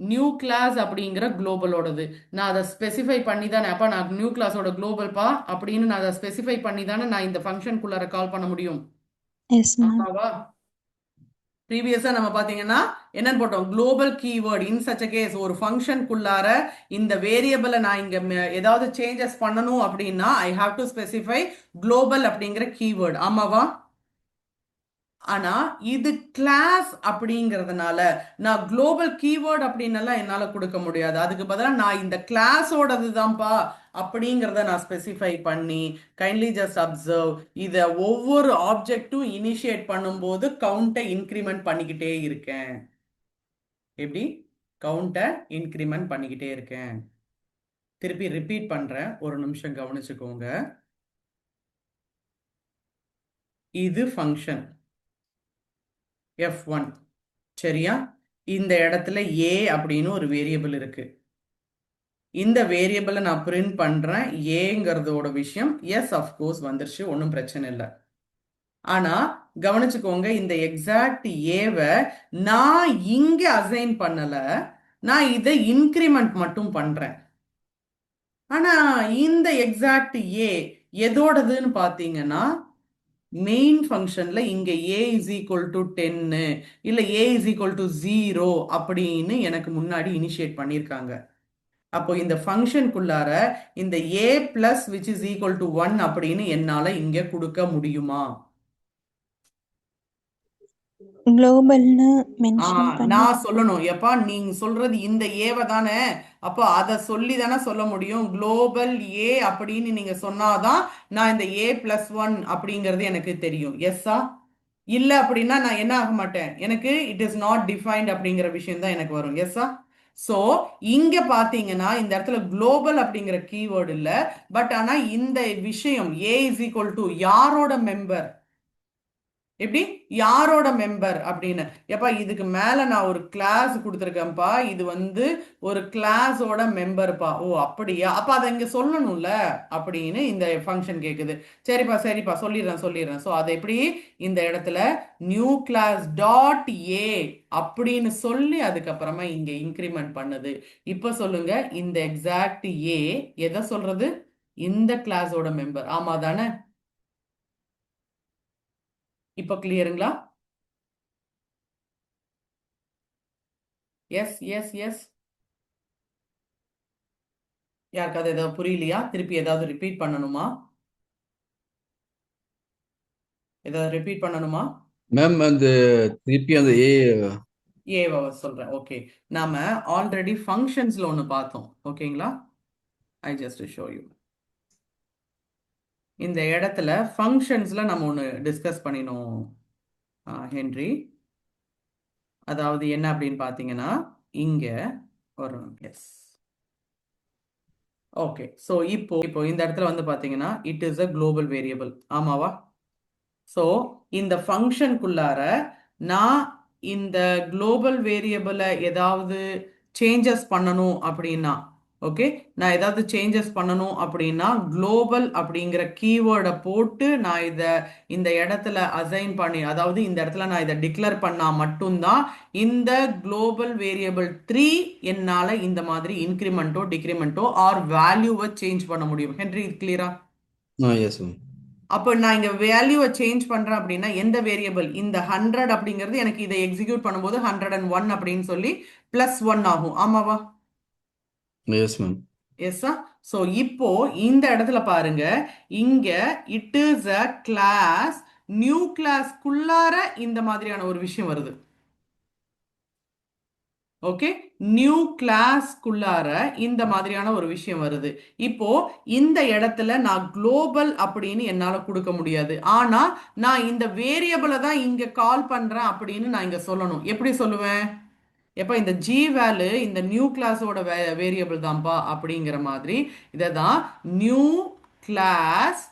S1: நியூ கிளாஸ் அப்படிங்கிற குளோபலோடது. நான் அதை ஸ்பெசிஃபை பண்ணி தானே, அப்ப நான் நியூ கிளாஸோட குளோபல்பா அப்படின்னு நான் அதை ஸ்பெசிஃபை பண்ணி தானே நான் இந்த ஃபங்க்ஷனுக்குள்ளார கால் பண்ண முடியும்.
S3: Yes ma'am.
S1: ஆமாவா? ப்ரீவியஸா நம்ம பாத்தீங்கன்னா என்னன்னு போட்டோம்? Global keyword. In such a case ஒரு ஃபங்க்ஷனுக்குள்ளார இந்த வேரியபிளை நான் இங்க ஏதாவது சேஞ்சஸ் பண்ணணும் அப்படின்னா ஐ ஹாவ் டு ஸ்பெசிஃபை குளோபல் அப்படிங்கிற கீவேர்ட். ஆமாவா? ஆனா இது கிளாஸ் அப்படிங்கிறதுனால நான் குளோபல் கீவேர்ட் அப்படின்னெல்லாம் என்னால கொடுக்க முடியாது. அதுக்கு பதிலாக நான் இந்த கிளாஸோடது தான்ப்பா அப்படிங்கிறத நான் ஸ்பெசிஃபை பண்ணி கைண்ட்லி ஜஸ்ட் அப்சர்வ். இதை ஒவ்வொரு ஆப்ஜெக்டும் இனிஷியேட் பண்ணும்போது கவுண்டை இன்க்ரிமெண்ட் பண்ணிக்கிட்டே இருக்கேன். எப்படி? கவுண்டை இன்க்ரிமெண்ட் பண்ணிக்கிட்டே இருக்கேன். திருப்பி ரிப்பீட் பண்றேன், ஒரு நிமிஷம் கவனிச்சுக்கோங்க. இது ஃபங்க்ஷன் F1, சரியா? இந்த இடத்துல a அப்படின்னு ஒரு வேரியபிள் இருக்கு. இந்த வேரியபிளை நான் பிரிண்ட் பண்றேன். ஏங்கிறதோட விஷயம் எஸ் அஃப்கோர்ஸ் வந்துருச்சு, ஒன்றும் பிரச்சனை இல்லை. ஆனா கவனிச்சுக்கோங்க, இந்த எக்ஸாக்ட் ஏவை நான் இங்க அசைன் பண்ணல, நான் இதை இன்க்ரிமெண்ட் மட்டும் பண்றேன். ஆனா இந்த எக்ஸாக்ட் ஏ எதோடதுன்னு பாத்தீங்கன்னா மெயின் ஃபங்க்ஷன்ல இங்க a is equal to 10 இல்ல a is equal to 0 அப்படின்னு எனக்கு முன்னாடி இனிஷியேட் பண்ணியிருக்காங்க. அப்போ இந்த ஃபங்க்ஷனுக்குள்ளார இந்த a plus which is equal to 1 அப்படின்னு என்னால இங்க கொடுக்க முடியுமா?
S3: குளோபல்னு மென்ஷன் பண்ணி
S1: நான் சொல்லணும். எப்பா நீங்க சொல்றது இந்த ஏவை தானே, அப்போ அதை சொல்லி தானே சொல்ல முடியும். குளோபல் ஏ அப்படின்னு நீங்க சொன்னாதான் நான் இந்த a+1 அப்படிங்கிறது எனக்கு தெரியும். எஸ்ஸா? இல்ல அப்படின்னா நான் என்ன ஆக மாட்டேன், எனக்கு இட் இஸ் நாட் டிஃபைன்ட் அப்படிங்கிற விஷயம் தான் எனக்கு வரும். எஸ்ஸா? ஸோ இங்க பாத்தீங்கன்னா இந்த இடத்துல குளோபல் அப்படிங்கிற கீவேர்டு இல்ல, பட் ஆனா இந்த விஷயம் a is equal to யாரோட மெம்பர்? எப்படி யாரோட மெம்பர் அப்படின்னு. எப்பா இதுக்கு மேல நான் ஒரு கிளாஸ் கொடுத்துருக்கேன்ப்பா, இது வந்து ஒரு கிளாஸோட மெம்பர்ப்பா. ஓ அப்படியா, அப்ப அதை இங்க சொல்லணும்ல அப்படின்னு இந்த ஃபங்க்ஷன் கேக்குது. சரிப்பா சரிப்பா சொல்லிடுறேன். ஸோ அதை எப்படி இந்த இடத்துல நியூ கிளாஸ் டாட் ஏ அப்படின்னு சொல்லி அதுக்கப்புறமா இங்க இன்க்ரிமெண்ட் பண்ணுது. இப்ப சொல்லுங்க, இந்த எக்ஸாக்ட் ஏ எதை சொல்றது? இந்த கிளாஸோட மெம்பர். ஆமா தானே? இப்ப கிளியருங்களா? எஸ். யாருக்காவது ஏதாவது புரியலையா? திருப்பி ஏதாவது ரிப்பீட் பண்ணணுமா?
S2: மேம் அந்த திருப்பி அந்த
S1: ஏவ சொல்றேன். ஓகே, நாம ஆல்ரெடி ஃபங்க்ஷன்ஸ்ல ஒன்று பார்த்தோம். ஓகேங்களா? I just show you. இந்த இடத்துல ஃபங்க்ஷன்ஸ்ல நம்ம ஒன்று டிஸ்கஸ் பண்ணினோம் ஹென்றி. அதாவது என்ன அப்படின்னு பார்த்தீங்கன்னா, இங்க ஒரு எஸ். ஓகே, ஸோ இப்போ இந்த இடத்துல வந்து பார்த்தீங்கன்னா it is a global variable. ஆமாவா? ஸோ இந்த ஃபங்க்ஷனுக்குள்ளார நான் இந்த குளோபல் வேரியபிளை ஏதாவது சேஞ்சஸ் பண்ணணும் அப்படின்னா, ஓகே, நான் ஏதாவது சேஞ்சஸ் பண்ணணும் அப்படின்னா குளோபல் அப்படிங்கிற கீவேர்டை போட்டு நான் இந்த இடத்துல அசைன் பண்ணி, அதாவது இந்த இடத்துல நான் இதை டிக்ளேர் பண்ணா மட்டும்தான் இந்த குளோபல் வேரியபிள் 3 என்னால் இந்த மாதிரி இன்க்ரிமெண்ட்டோ டிக்ரிமெண்ட்டோ ஆர் வேல்யூவை சேஞ்ச் பண்ண முடியும். ஹென்றி, இது கிளியரா?
S2: Yes ma'am.
S1: அப்போ நான் இங்க வேல்யூவை சேஞ்ச் பண்றேன் அப்படின்னா எந்த வேரியபிள், இந்த 100 அப்படிங்கிறது எனக்கு இதை எக்ஸிக்யூட் பண்ணும்போது 101 அப்படின்னு சொல்லி +1 ஆகும். ஆமாவா?
S2: Yes ma'am.
S1: எஸ்ஸா? ஸோ இப்போ இந்த இடத்துல பாருங்க, இங்க it is a class, new கிளாஸ்க்குள்ளார இந்த மாதிரியான ஒரு விஷயம் வருது. ஓகே, நியூ கிளாஸ்க்குள்ளார இந்த மாதிரியான ஒரு விஷயம் வருது. இப்போ இந்த இடத்துல நான் குளோபல் அப்படின்னு என்னால கொடுக்க முடியாது. ஆனா நான் இந்த வேரியபிளை தான் இங்க கால் பண்றேன் அப்படின்னு நான் இங்க சொல்லணும். எப்படி சொல்லுவேன்? எப்ப இந்த ஜி வேல்யூ இந்த நியூ கிளாஸோட வேரியபிள் தான்ப்பா அப்படிங்கிற மாதிரி இதை தான் new class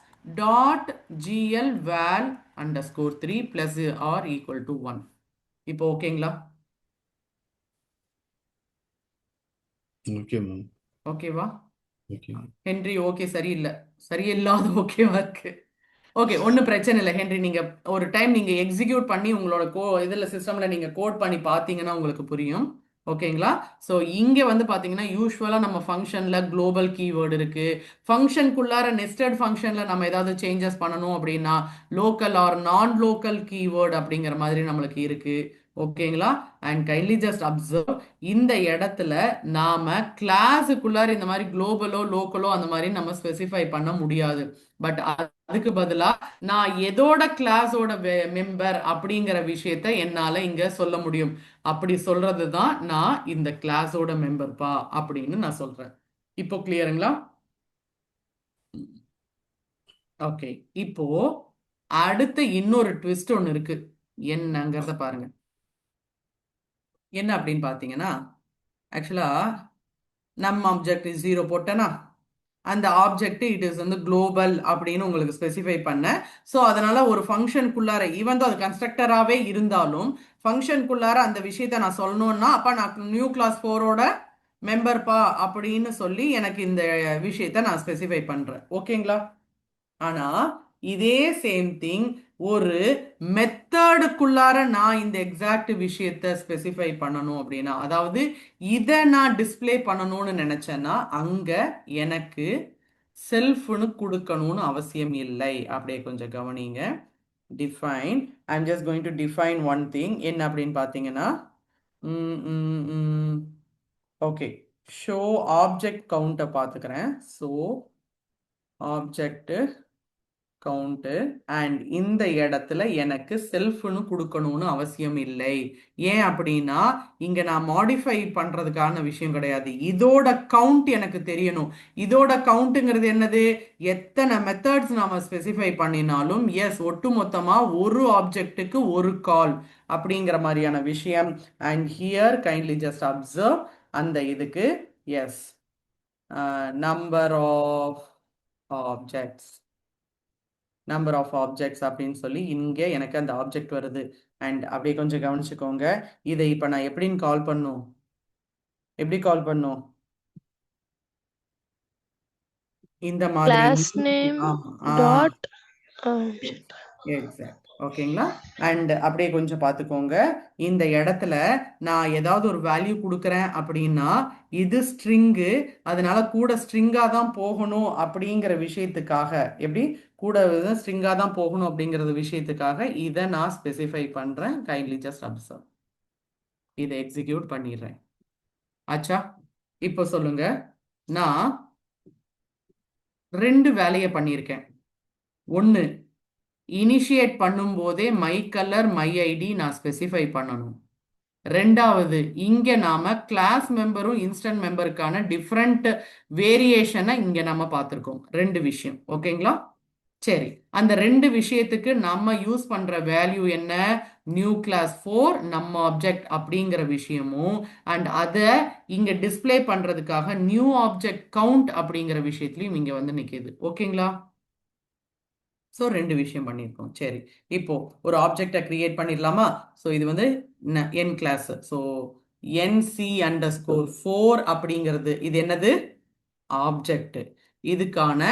S1: dot GL val _3 plus or equal to 1. இப்போ ஓகேங்களா?
S2: Okay ma'am.
S1: ஓகேவா?
S2: ஓகே.
S1: ஹென்றி ஓகே சரியில்லாத ஓகேவா இருக்கு. ஓகே, ஒன்றும் பிரச்சனை இல்லை ஹென்றி. நீங்க ஒரு டைம் நீங்க எக்ஸிக்யூட் பண்ணி உங்களோட இதுல சிஸ்டம்ல நீங்க கோட் பண்ணி பார்த்தீங்கன்னா உங்களுக்கு புரியும். ஓகேங்களா? ஸோ இங்கே வந்து பார்த்தீங்கன்னா யூஸ்வலாக நம்ம ஃபங்க்ஷனில் குளோபல் கீவேர்டு இருக்குது. ஃபங்க்ஷனுக்குள்ளார நெஸ்டட் ஃபங்க்ஷனில் நம்ம ஏதாவது சேஞ்சஸ் பண்ணணும் அப்படின்னா லோக்கல் ஆர் நான் லோக்கல் கீவேர்டு அப்படிங்கிற மாதிரி நம்மளுக்கு இருக்குது. ஓகேங்களா? அண்ட் கைண்ட்லி ஜஸ்ட் அப்சர்வ், இந்த இடத்துல நாம கிளாஸுக்குள்ளார இந்த மாதிரி குளோபலோ லோக்கலோ அந்த மாதிரி நம்ம ஸ்பெசிஃபை பண்ண முடியாது. பட் அதுக்கு பதிலா நான் எதோட கிளாஸோட மெம்பர் அப்படிங்கிற விஷயத்த என்னால இங்க சொல்ல முடியும். அப்படி சொல்றது தான் நான் இந்த கிளாஸோட மெம்பர்ப்பா அப்படின்னு நான் சொல்றேன். இப்போ கிளியருங்களா? ஓகே, இப்போ அடுத்த இன்னொரு ட்விஸ்ட் ஒன்று இருக்கு. என்னங்கிறத பாருங்க. என்ன அப்படின்னு பார்த்தீங்கன்னா, ஆக்சுவலா நம்ம ஆப்ஜெக்ட் 0 போட்டேனா, அந்த ஆப்ஜெக்ட் இட் இஸ் வந்து குளோபல் அப்படின்னு உங்களுக்கு ஸ்பெசிஃபை பண்ண. ஸோ அதனால ஒரு ஃபங்க்ஷனுக்குள்ளார ஈவன் அது கன்ஸ்ட்ரக்டராகவே இருந்தாலும் ஃபங்க்ஷனுக்குள்ளார அந்த விஷயத்த நான் சொல்லணும்னா அப்போ நான் நியூ கிளாஸ் 4ஓட மெம்பர்ப்பா அப்படின்னு சொல்லி எனக்கு இந்த விஷயத்த நான் ஸ்பெசிஃபை பண்றேன். ஓகேங்களா? ஆனா இதே சேம் திங் ஒரு மெத்தடுக்குள்ளார நான் இந்த எக்ஸாக்ட் விஷயத்த ஸ்பெசிஃபை பண்ணணும் அப்படின்னா, அதாவது இதை நான் டிஸ்பிளே பண்ணணும்னு நினைச்சேன்னா அங்க எனக்கு செல்ஃப்னு கொடுக்கணும்னு அவசியம் இல்லை. அப்படியே கொஞ்சம் கவனிங்க. Define, I am just going to define one thing. என்ன அப்படின்னு பார்த்தீங்கன்னா, ஓகே, ஷோ ஆப்ஜெக்ட் கவுண்ட்டை பார்த்துக்கிறேன். ஸோ ஆப்ஜெக்ட் கவுண்ட் அண்ட் இந்த இடத்துல எனக்கு செல்ஃப்னு கொடுக்கணும்னு அவசியம் இல்லை. ஏன் அப்படின்னா இங்க நான் மாடிஃபை பண்றதுக்கான விஷயம் கிடையாது. இதோட கவுண்ட் எனக்கு தெரியணும். இதோட கவுண்ட்ங்கிறது என்னது? எத்தனை மெத்தட்ஸ் நாம ஸ்பெசிஃபை பண்ணினாலும் எஸ் ஒட்டு மொத்தமா ஒரு ஆப்ஜெக்ட்டுக்கு ஒரு கால் அப்படிங்கிற மாதிரியான விஷயம். And here kindly just observe, அந்த இதுக்கு yes number of objects number of objects அப்படின்னு சொல்லி இங்கே எனக்கு அந்த ஆப்ஜெக்ட் வருது. அண்ட் அப்படியே கொஞ்சம் கவனிச்சுக்கோங்க. இதை இப்போ நான் எப்படின்னு கால் பண்ணும்? எப்படி கால் பண்ணும்? இந்த மாதிரி
S4: கிளாஸ் நேம்
S1: ஆமா
S4: டாட்
S1: எக்ஸாக்ட். ஓகேங்களா? அண்ட் அப்படியே கொஞ்சம் பார்த்துக்கோங்க. இந்த இடத்துல நான் ஏதாவது ஒரு வேல்யூ கொடுக்குறேன் அப்படின்னா இது ஸ்ட்ரிங்கு, அதனால கூட ஸ்ட்ரிங்காக தான் போகணும் அப்படிங்கிற விஷயத்துக்காக, எப்படி கூட ஸ்ட்ரிங்காக தான் போகணும் அப்படிங்கிறது விஷயத்துக்காக இதை நான் ஸ்பெசிஃபை பண்ணுறேன். Kindly just observe. இதை எக்ஸிக்யூட் பண்ணிடுறேன். ஆச்சா? இப்போ சொல்லுங்க, நான் 2 வேலையை பண்ணியிருக்கேன். ஒன்று, இனிஷியேட் பண்ணும்போதே மை கலர் மை ஐடி நான் ஸ்பெசிஃபை பண்ணணும். ரெண்டாவது, இங்க நாம கிளாஸ் மெம்பரும் இன்ஸ்டன்ட் மெம்பருக்கான டிஃப்ரெண்ட் வேரியேஷனை இங்க நம்ம பார்த்துருக்கோம். 2 விஷயம். ஓகேங்களா? சரி, அந்த 2 விஷயத்துக்கு நம்ம யூஸ் பண்ற வேல்யூ என்ன? நியூ கிளாஸ் 4 நம்ம ஆப்ஜெக்ட் அப்படிங்கிற விஷயமும், அண்ட் அதை இங்க டிஸ்பிளே பண்றதுக்காக நியூ ஆப்ஜெக்ட் கவுண்ட் அப்படிங்கிற விஷயத்துலயும் இங்க வந்து நிக்குது. ஓகேங்களா? ஸோ 2 விஷயம் பண்ணியிருக்கோம். சரி, இப்போ ஒரு ஆப்ஜெக்டை கிரியேட் பண்ணிடலாமா? ஸோ இது வந்து என் கிளாஸ். ஸோ NC_4 அப்படிங்கிறது இது என்னது? ஆப்ஜெக்ட். இதுக்கான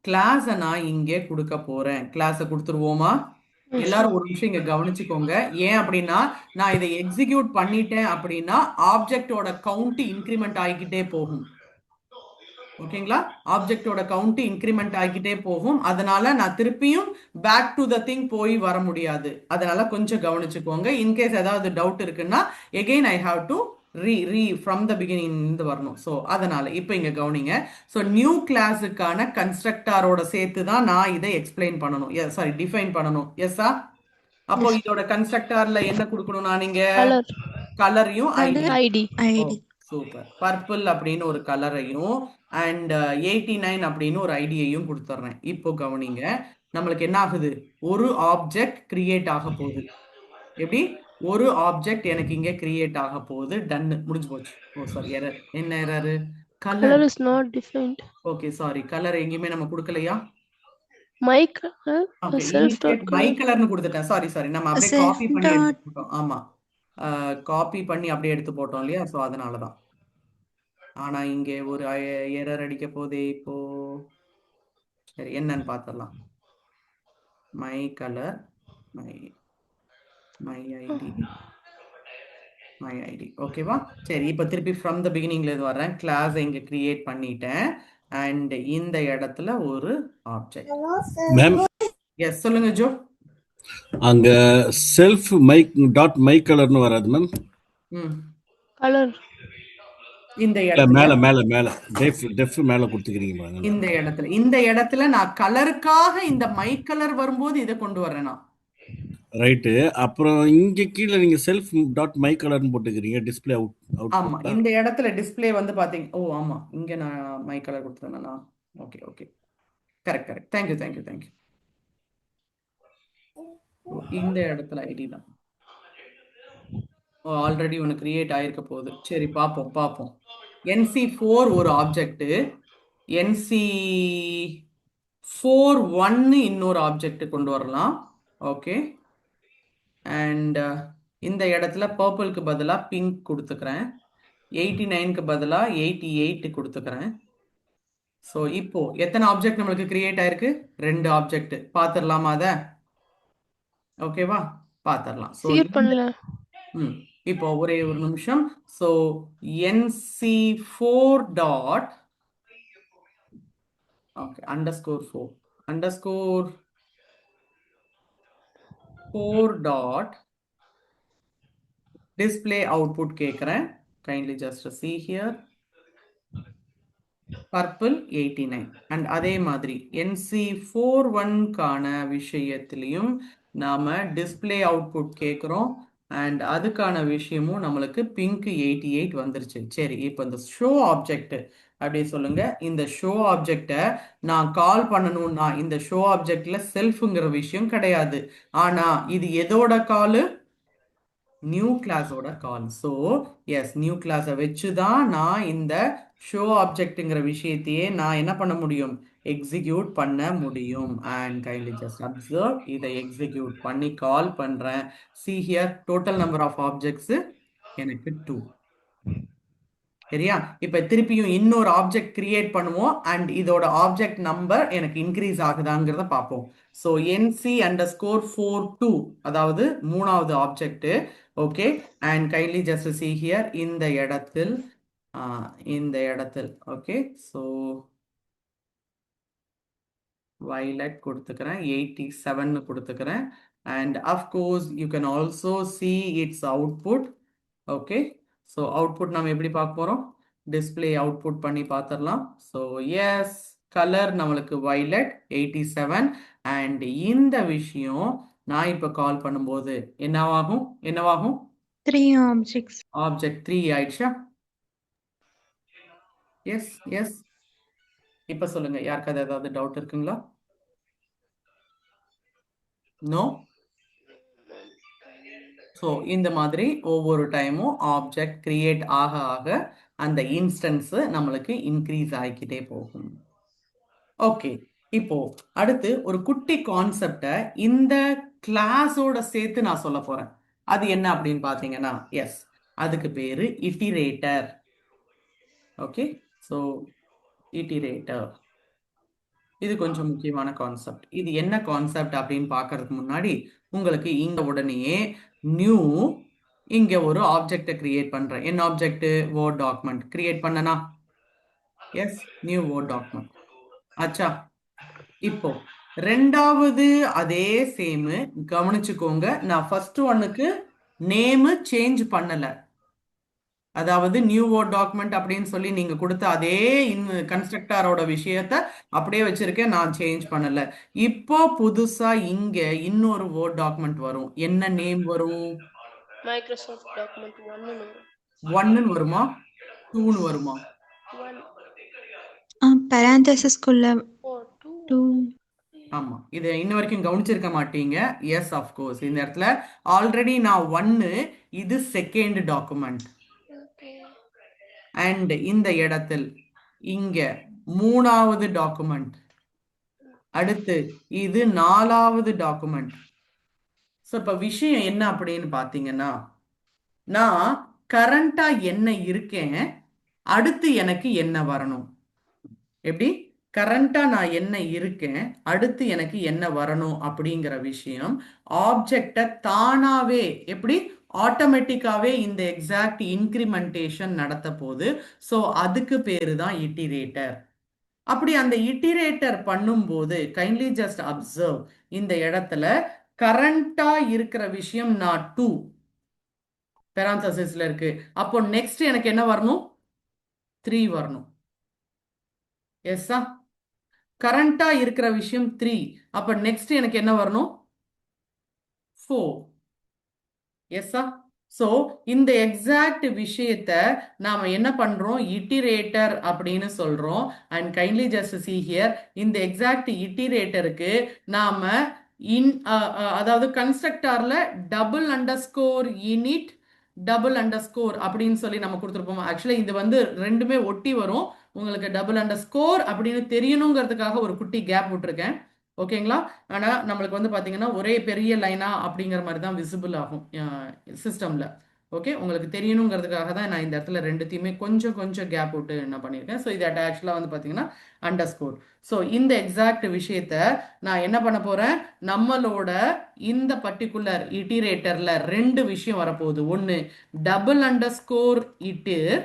S1: கிளாஸை நான் இங்கே கொடுக்க போறேன். கிளாஸை கொடுத்துருவோமா? எல்லாரும் ஒரு நிமிஷம் இங்க கவனிச்சுக்கோங்க. ஏன் அப்படின்னா நான் இதை எக்ஸிக்யூட் பண்ணிட்டேன் அப்படின்னா ஆப்ஜெக்டோட கவுண்ட் இன்க்ரிமெண்ட் ஆகிக்கிட்டே போகும். ஓகேங்களா? ஆப்ஜெக்டோட கவுண்ட் இன்க்ரிமெண்ட் ஆகிக்கிட்டே போகும். அதனால நான் திருப்பியும் பேக் டு த திங் போய் வர முடியாது. அதனால கொஞ்சம் கவனிச்சுக்கோங்க. இன்கேஸ் ஏதாவது டவுட் இருக்குன்னா again I have to from the beginning இருந்து வரணும். ஸோ அதனால இப்போ இங்க கவனிங்க. ஸோ நியூ கிளாஸுக்கான கன்ஸ்ட்ரக்டாரோட சேர்த்து தான் நான் இதை எக்ஸ்பிளைன் பண்ணணும். சாரி, டிஃபைன் பண்ணணும். எஸ்ஸா? அப்போ இதோட கன்ஸ்ட்ரக்டார்ல என்ன கொடுக்கணும்? நான் இங்க கலரையும்
S4: ஐடி
S3: ஐடி
S1: சூப்பர். பர்பிள் அப்படின்னு ஒரு கலரையும் அண்ட் 89 அப்படின்னு ஒரு ஐடியையும் கொடுத்துட்றேன். இப்போ கவனிங்க, நம்மளுக்கு என்ன ஆகுது? ஒரு ஆப்ஜெக்ட் கிரியேட் ஆக போகுது. எப்படி? ஒரு ஆப்ஜெக்ட் எனக்கு இங்க கிரியேட் ஆக போகுது. டன், முடிஞ்சு போச்சு. Oh sorry, error. என்ன error?
S4: Colour is not defined.
S1: Okay, sorry, colour எங்கேயுமே நம்ம கொடுக்கலையா?
S4: My colour
S1: okay,
S4: self
S1: initiate my கலர்னு கொடுத்துட்டேன். சாரி, நம்ம அப்படியே
S3: Self
S1: காப்பி பண்ணி
S3: dot
S1: எடுத்து போட்டோம். ஆமா, காப்பி பண்ணி அப்படியே எடுத்து போட்டோம் இல்லையா? ஸோ அதனால தான். ஆனா இங்கே ஒரு எரர் அடிக்க போதே இப்போ. சரி, என்னன்னு பார்த்துடலாம். My colour my my ID ஓகேவா? சரி, இப்போ திருப்பி ஃப்ரம் த பிகினிங்ல இருந்து வர்றேன். கிளாஸ் இங்க கிரியேட் பண்ணிட்டேன் அண்ட் இந்த இடத்துல ஒரு ஆப்ஜெக்ட்.
S5: மேம்
S1: எஸ், சொல்லுங்க ஜோ.
S5: அங்க செல்ஃப் மைக் டாட் மை கலர்னு வராது மேம்.
S1: ம்
S4: கலர்
S1: இந்த
S5: இல்ல,
S1: இடத்துல
S5: மேல மேல மேல டெஃப் மேல கொடுத்துக்கிறீங்க பாருங்க.
S1: இந்த இடத்துல நான் கலருக்காக இந்த மை கலர் வரும்போது இதை கொண்டு வர்றேன் நான்.
S5: ரைட்டு. அப்புறம் இங்க கீழே நீங்க செல்ஃப் டாட் மை கலர்னு போட்டுக்கிறீங்க. டிஸ்பிளே
S1: ஆமா,
S5: அவுட்.
S1: இந்த இடத்துல டிஸ்பிளே வந்து பாத்தீங்க. ஓ ஆமா, இங்க நான் மை கலர் கொடுத்துருந்தேனா? Okay, correct. தேங்க்யூ. இந்த இடத்துல ஐடி தான் ஆல்ரெடி ஒன்று கிரியேட் ஆயிருக்க போகுது. சரி, பார்ப்போம். NC4 ஒரு ஆப்ஜெக்ட், NC41 இன்னொரு ஆப்ஜெக்ட் கொண்டு வரலாம். ஓகே, அண்ட் இந்த இடத்துல பர்பிளுக்கு பதிலாக பிங்க் கொடுத்துக்கிறேன். 89க்கு பதிலாக 88 கொடுத்துக்கிறேன். ஸோ இப்போ எத்தனை ஆப்ஜெக்ட் நம்மளுக்கு கிரியேட் ஆயிருக்கு? 2 ஆப்ஜெக்ட். பார்த்துடலாமா அதை? ஓகேவா? பார்த்துடலாம். ஸோ
S4: சீர் பண்ணல.
S1: இப்போ ஒரே ஒரு நிமிஷம். So NC4 dot okay _4 dot display output கேட்குறேன். Kindly just see here purple 89 and அதே மாதிரி NC41க்கான விஷயத்திலையும் நாம டிஸ்பிளே அவுட்புட் கேட்குறோம் அண்ட் அதுக்கான விஷயமும் நம்மளுக்கு பிங்க் 88 வந்துருச்சு. சரி, இப்போ இந்த ஷோ ஆப்ஜெக்ட் அப்படி சொல்லுங்க. இந்த ஷோ ஆப்ஜெக்டை நான் கால் பண்ணணும்னா இந்த ஷோ ஆப்ஜெக்ட்ல செல்ஃப்ங்கிற விஷயம் கிடையாது. ஆனா இது எதோட காலு? நியூ கிளாஸோட கால். ஸோ எஸ், நியூ கிளாஸை வச்சு தான் நான் இந்த ஷோ ஆப்ஜெக்ட்ங்கிற விஷயத்தையே நான் என்ன பண்ண முடியும், எக்ஸிக்யூட் பண்ண முடியும். அண்ட் கைண்ட்லி ஜஸ்ட் அப்சர்வ், இதை எக்ஸிக்யூட் பண்ணி கால் பண்றேன். see here total number of objects எனக்கு 2. சரியா? இப்ப திருப்பியும் இன்னொரு ஆப்ஜெக்ட் கிரியேட் பண்ணுவோம் அண்ட் இதோட ஆப்ஜெக்ட் நம்பர் எனக்கு இன்க்ரீஸ் ஆகுதாங்கிறத பார்ப்போம். ஸோ NC_42, அதாவது 3வது object. Okay, and kindly just see here இந்த இடத்தில் ஓகே, ஸோ violet கொடுத்துக்கிறேன், 87 கொடுத்துக்கிறேன். And of course you can also see its output. Okay, so output நம்ம எப்படி பார்க்க போகிறோம், டிஸ்பிளே அவுட்புட் பண்ணி பார்த்துடலாம். ஸோ எஸ், கலர் நம்மளுக்கு violet 87. அண்ட் இந்த விஷயம் நான் இப்போ கால் பண்ணும்போது என்னவாகும்
S3: 3 objects.
S1: ஆப்ஜெக்ட் 3 ஆயிடுச்சா? Yes yes. இப்போ சொல்லுங்க, யாருக்காவது ஏதாவது டவுட் இருக்குங்களா? நோ. ஸோ இந்த மாதிரி ஒவ்வொரு டைமும் ஆப்ஜெக்ட் கிரியேட் ஆக ஆக அந்த இன்ஸ்டன்ஸ் நம்மளுக்கு இன்க்ரீஸ் ஆகிக்கிட்டே போகும். ஓகே, இப்போ அடுத்து ஒரு குட்டி கான்செப்டை இந்த கிளாஸோட சேர்த்து நான் சொல்ல போறேன். அது என்ன அப்படின்னு பார்த்தீங்கன்னா, எஸ், அதுக்கு பேரு இட்டிரேட்டர். ஓகே, ஸோ இட்டிரேட்டர் இது கொஞ்சம் முக்கியமான கான்செப்ட். இது என்ன கான்செப்ட் அப்படின்னு பார்க்கறதுக்கு முன்னாடி உங்களுக்கு இங்க உடனேயே நியூ இங்க ஒரு ஆப்ஜெக்டை கிரியேட் பண்றேன். என்ன ஆப்ஜெக்ட்? வேர்ட் டாக்குமெண்ட் கிரியேட் பண்ணனா? Yes, new word document. ஆச்சா? இப்போ ரெண்டாவது அதே சேம் கவனிச்சுக்கோங்க, நான் ஃபர்ஸ்ட் ஒன்னுக்கு நேம் சேஞ்ச் பண்ணல. அதாவது நியூ வேர்ட் டாக்குமெண்ட் அப்படின்னு சொல்லி நீங்க கொடுத்த அதே கன்ஸ்ட்ரக்டரோட விஷயத்த அப்படியே வச்சிருக்கேன், நான் சேஞ்ச் பண்ணல. இப்போ புதுசா இங்க இன்னொரு வேர்ட் டாக்குமெண்ட் வரும். என்ன நேம் வரும்?
S4: மைக்ரோசாஃப்ட் டாக்குமெண்ட் 1
S1: 1 வருமா, 2 வருமா?
S4: 1
S3: parenthesisக்குள்ள 2.
S1: ஆமா, இது இன்ன வரைக்கும் கவனிச்சிருக்க மாட்டீங்க. எஸ், அஃப்கோர்ஸ் இந்த இடத்துல ஆல்ரெடி நான் 1, இது செகண்ட் டாக்குமெண்ட். அண்ட் இந்த இடத்தில் இங்க 3வது டாக்குமெண்ட், அடுத்து இது 4வது டாக்குமெண்ட். ஸோ இப்போ விஷயம் என்ன அப்படின்னு பார்த்தீங்கன்னா, நான் கரண்டா என்ன இருக்கேன், அடுத்து எனக்கு என்ன வரணும். எப்படி? கரண்டா நான் என்ன இருக்கேன், அடுத்து எனக்கு என்ன வரணும் அப்படிங்கிற விஷயம் ஆப்ஜெக்டை தானாவே எப்படி ஆட்டோமேட்டிக்காவே இந்த எக்ஸாக்ட் இன்க்ரிமெண்டேஷன் நடத்த போகுது. ஸோ அதுக்கு பேரு தான் இட்டிரேட்டர். அப்படி அந்த இட்டிரேட்டர் பண்ணும்போது கைண்ட்லி ஜஸ்ட் அப்சர்வ், இந்த இடத்துல கரண்டா இருக்கிற விஷயம் நான் 2 பெராந்தசிஸ்ல இருக்கு. அப்போ நெக்ஸ்ட் எனக்கு என்ன வரணும்? 3 வரணும். எஸ்ஸா? கரண்டா இருக்கிற விஷயம் 3, அப்ப நெக்ஸ்ட் எனக்கு என்ன வரணும்? 4. எஸ்ஸா? ஸோ இந்த எக்ஸாக்ட் விஷயத்த நாம என்ன பண்றோம், இட்டிரேட்டர் அப்படின்னு சொல்றோம். And kindly just see here, இந்த எக்ஸாக்ட் இட்டிரேட்டருக்கு நாம அதாவது கன்ஸ்ட்ரக்டார்ல $_init $_ அப்படின்னு சொல்லி நம்ம கொடுத்துருப்போம். ஆக்சுவலி இது வந்து ரெண்டுமே ஒட்டி வரும். உங்களுக்கு $_ அப்படின்னு தெரியணுங்கிறதுக்காக ஒரு குட்டி கேப் விட்டுருக்கேன். ஓகேங்களா? ஆனால் நம்மளுக்கு வந்து பார்த்தீங்கன்னா ஒரே பெரிய லைனா அப்படிங்கிற மாதிரி தான் விசிபிள் ஆகும் சிஸ்டமில். ஓகே, உங்களுக்கு தெரியணுங்கிறதுக்காக தான் நான் இந்த இடத்துல ரெண்டுத்தையுமே கொஞ்சம் கொஞ்சம் கேப் விட்டு என்ன பண்ணியிருக்கேன். ஸோ இது ஆக்சுவலாக வந்து பார்த்தீங்கன்னா $_. ஸோ இந்த எக்ஸாக்ட் விஷயத்த நான் என்ன பண்ண போகிறேன், நம்மளோட இந்த பர்டிகுலர் இட்டிரேட்டரில் 2 விஷயம் வரப்போகுது. ஒன்று $_ இட்டிர்,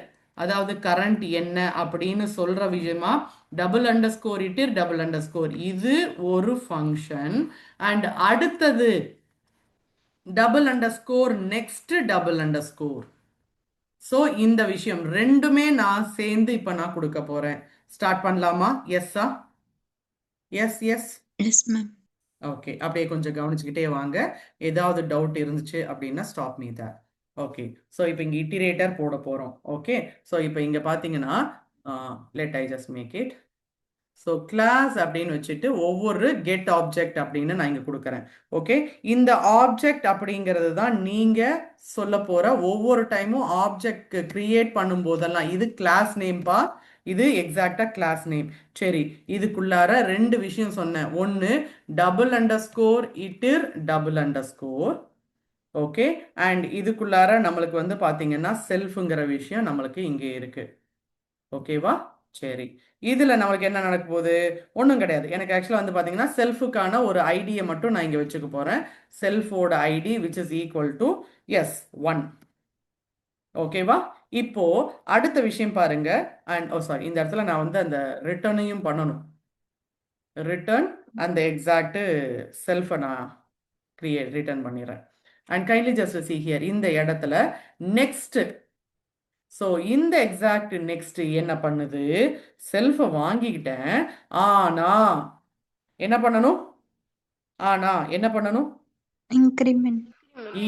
S1: அதாவது கரண்ட் என்ன அப்படின்னு சொல்ற விஷயமா $_ இட்டிர் $_ இது ஒரு ஃபங்க்ஷன். அண்ட் அடுத்தது $_ நெக்ஸ்ட் $_ ஸோ இந்த விஷயம் ரெண்டுமே நான் சேர்ந்து இப்போ நான் கொடுக்க போறேன். ஸ்டார்ட் பண்ணலாமா? எஸ்ஸா? Yes yes
S3: Yes, ma'am.
S1: Okay, அப்படியே கொஞ்சம் கவனிச்சுக்கிட்டே வாங்க. ஏதாவது டவுட் இருந்துச்சு அப்படின்னா stop me there. Okay, so இப்போ இங்கே இட்டிரேட்டர் போட போகிறோம். ஓகே, ஸோ இப்போ இங்கே பார்த்தீங்கன்னா let I just make it. So class அப்படின்னு வச்சுட்டு ஒவ்வொரு கெட் ஆப்ஜெக்ட் அப்படின்னு நான் இங்கே கொடுக்குறேன். ஓகே, இந்த ஆப்ஜெக்ட் அப்படிங்கிறது தான் நீங்கள் சொல்ல போகிற ஒவ்வொரு டைமும் ஆப்ஜெக்ட் கிரியேட் பண்ணும்போதெல்லாம் இது கிளாஸ் நேம்பா, இது எக்ஸாக்டாக கிளாஸ் நேம். சரி, இதுக்குள்ளார ரெண்டு விஷயம் சொன்னேன். ஒன்று double_, இட்டிர் double_. ஓகே, அண்ட் இதுக்குள்ளார நம்மளுக்கு வந்து பார்த்தீங்கன்னா செல்ஃபுங்கிற விஷயம் நம்மளுக்கு இங்கே இருக்கு. ஓகேவா? சரி, இதில் நம்மளுக்கு என்ன நடக்க போகுது? ஒன்றும் கிடையாது. எனக்கு ஆக்சுவலாக வந்து பார்த்தீங்கன்னா செல்ஃபுக்கான ஒரு ஐடியை மட்டும் நான் இங்கே வச்சுக்க போகிறேன். செல்ஃபோட ID which is equal to S1. ஓகேவா? இப்போ அடுத்த விஷயம் பாருங்க. அண்ட் சாரி, இந்த இடத்துல நான் வந்து அந்த ரிட்டர்னையும் பண்ணணும். ரிட்டர்ன் அந்த எக்ஸாக்ட் செல்ஃபை நான் ரிட்டர்ன் பண்ணிடுறேன். And kindly just see here, இந்த இடத்துல நெக்ஸ்ட். ஸோ இந்த எக்ஸாக்ட் நெக்ஸ்ட் என்ன பண்ணுது? செல்ஃபை வாங்கிக்கிட்டேன். ஆனா என்ன பண்ணணும்?
S3: இன்க்ரிமெண்ட்.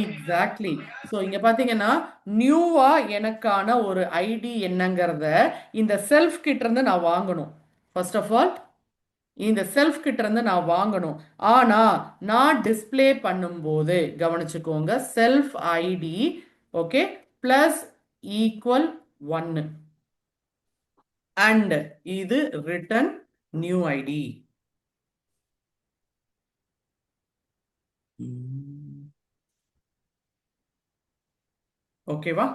S1: எக்ஸாக்ட்லி. ஸோ இங்க பாத்தீங்கன்னா நியூவா எனக்கான ஒரு ஐடி என்னங்கிறத இந்த செல்ஃப் கிட்ட இருந்து நான் வாங்கணும். ஃபர்ஸ்ட் ஆஃப் ஆல் இந்த செல்ஃப் கிட்ட இருந்து நான் வாங்கணும். ஆனா நான் டிஸ்பிளே பண்ணும்போது கவனிச்சுக்கோங்க, self ID okay plus equal 1 and இது ரிட்டன் நியூ ஐடி. ஓகேவா?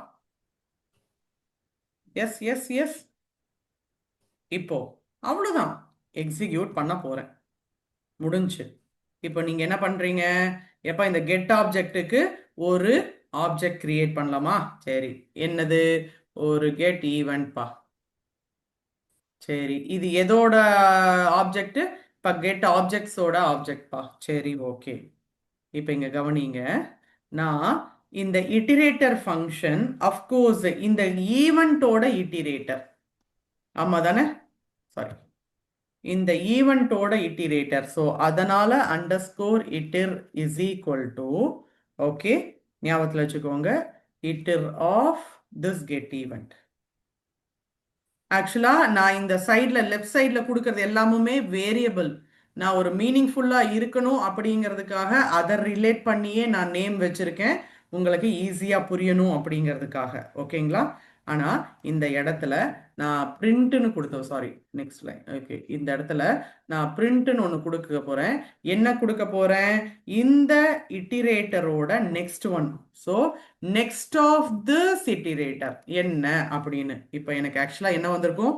S1: Yes yes yes. இப்போ அவ்வளவுதான், எக்ஸிக்யூட் பண்ண போறேன். முடிஞ்சு. இப்போ நீங்க என்ன பண்றீங்க? எப்ப இந்த கெட் ஆப்ஜெக்ட்டுக்கு ஒரு ஆப்ஜெக்ட் கிரியேட் பண்ணலாமா? சரி, என்னது? ஒரு கெட் ஈவென்ட்பா. சரி, இது எதோட ஆப்ஜெக்ட்? இப்போ கெட் ஆப்ஜெக்ட்ஸோட ஆப்ஜெக்ட்பா. சரி, ஓகே. இப்போ இங்க கவனிங்க, நான் இந்த இட்டிரேட்டர் ஃபங்க்ஷன் அஃப்கோர்ஸ் இந்த ஈவெண்ட்டோட இட்டிரேட்டர். ஆமா தானே? சாரி, இந்த ஈவெண்ட்டோட இட்டிரேட்டர். ஸோ அதனால underscore iter is equal to okay, ஞாபகத்தில் வச்சுக்கோங்க, iter of this get event. ஆக்சுவலா நான் இந்த சைடில் லெஃப்ட் சைடில் கொடுக்கறது எல்லாமுமே வேரியபிள். நான் ஒரு மீனிங்ஃபுல்லாக இருக்கணும் அப்படிங்கிறதுக்காக அதை ரிலேட் பண்ணியே நான் நேம் வச்சுருக்கேன், உங்களுக்கு ஈஸியாக புரியணும் அப்படிங்கிறதுக்காக. ஓகேங்களா? ஆனால் இந்த இடத்துல நான் பிரிண்ட்டுன்னு கொடுத்தோம். Sorry, next line. ஓகே, இந்த இடத்துல நான் பிரிண்ட்டுன்னு ஒன்று கொடுக்க போகிறேன். என்ன கொடுக்க போகிறேன்? இந்த இட்டிரேட்டரோட next one. So next of this iterator என்ன அப்படின்னு. இப்போ எனக்கு ஆக்சுவலாக என்ன வந்திருக்கும்?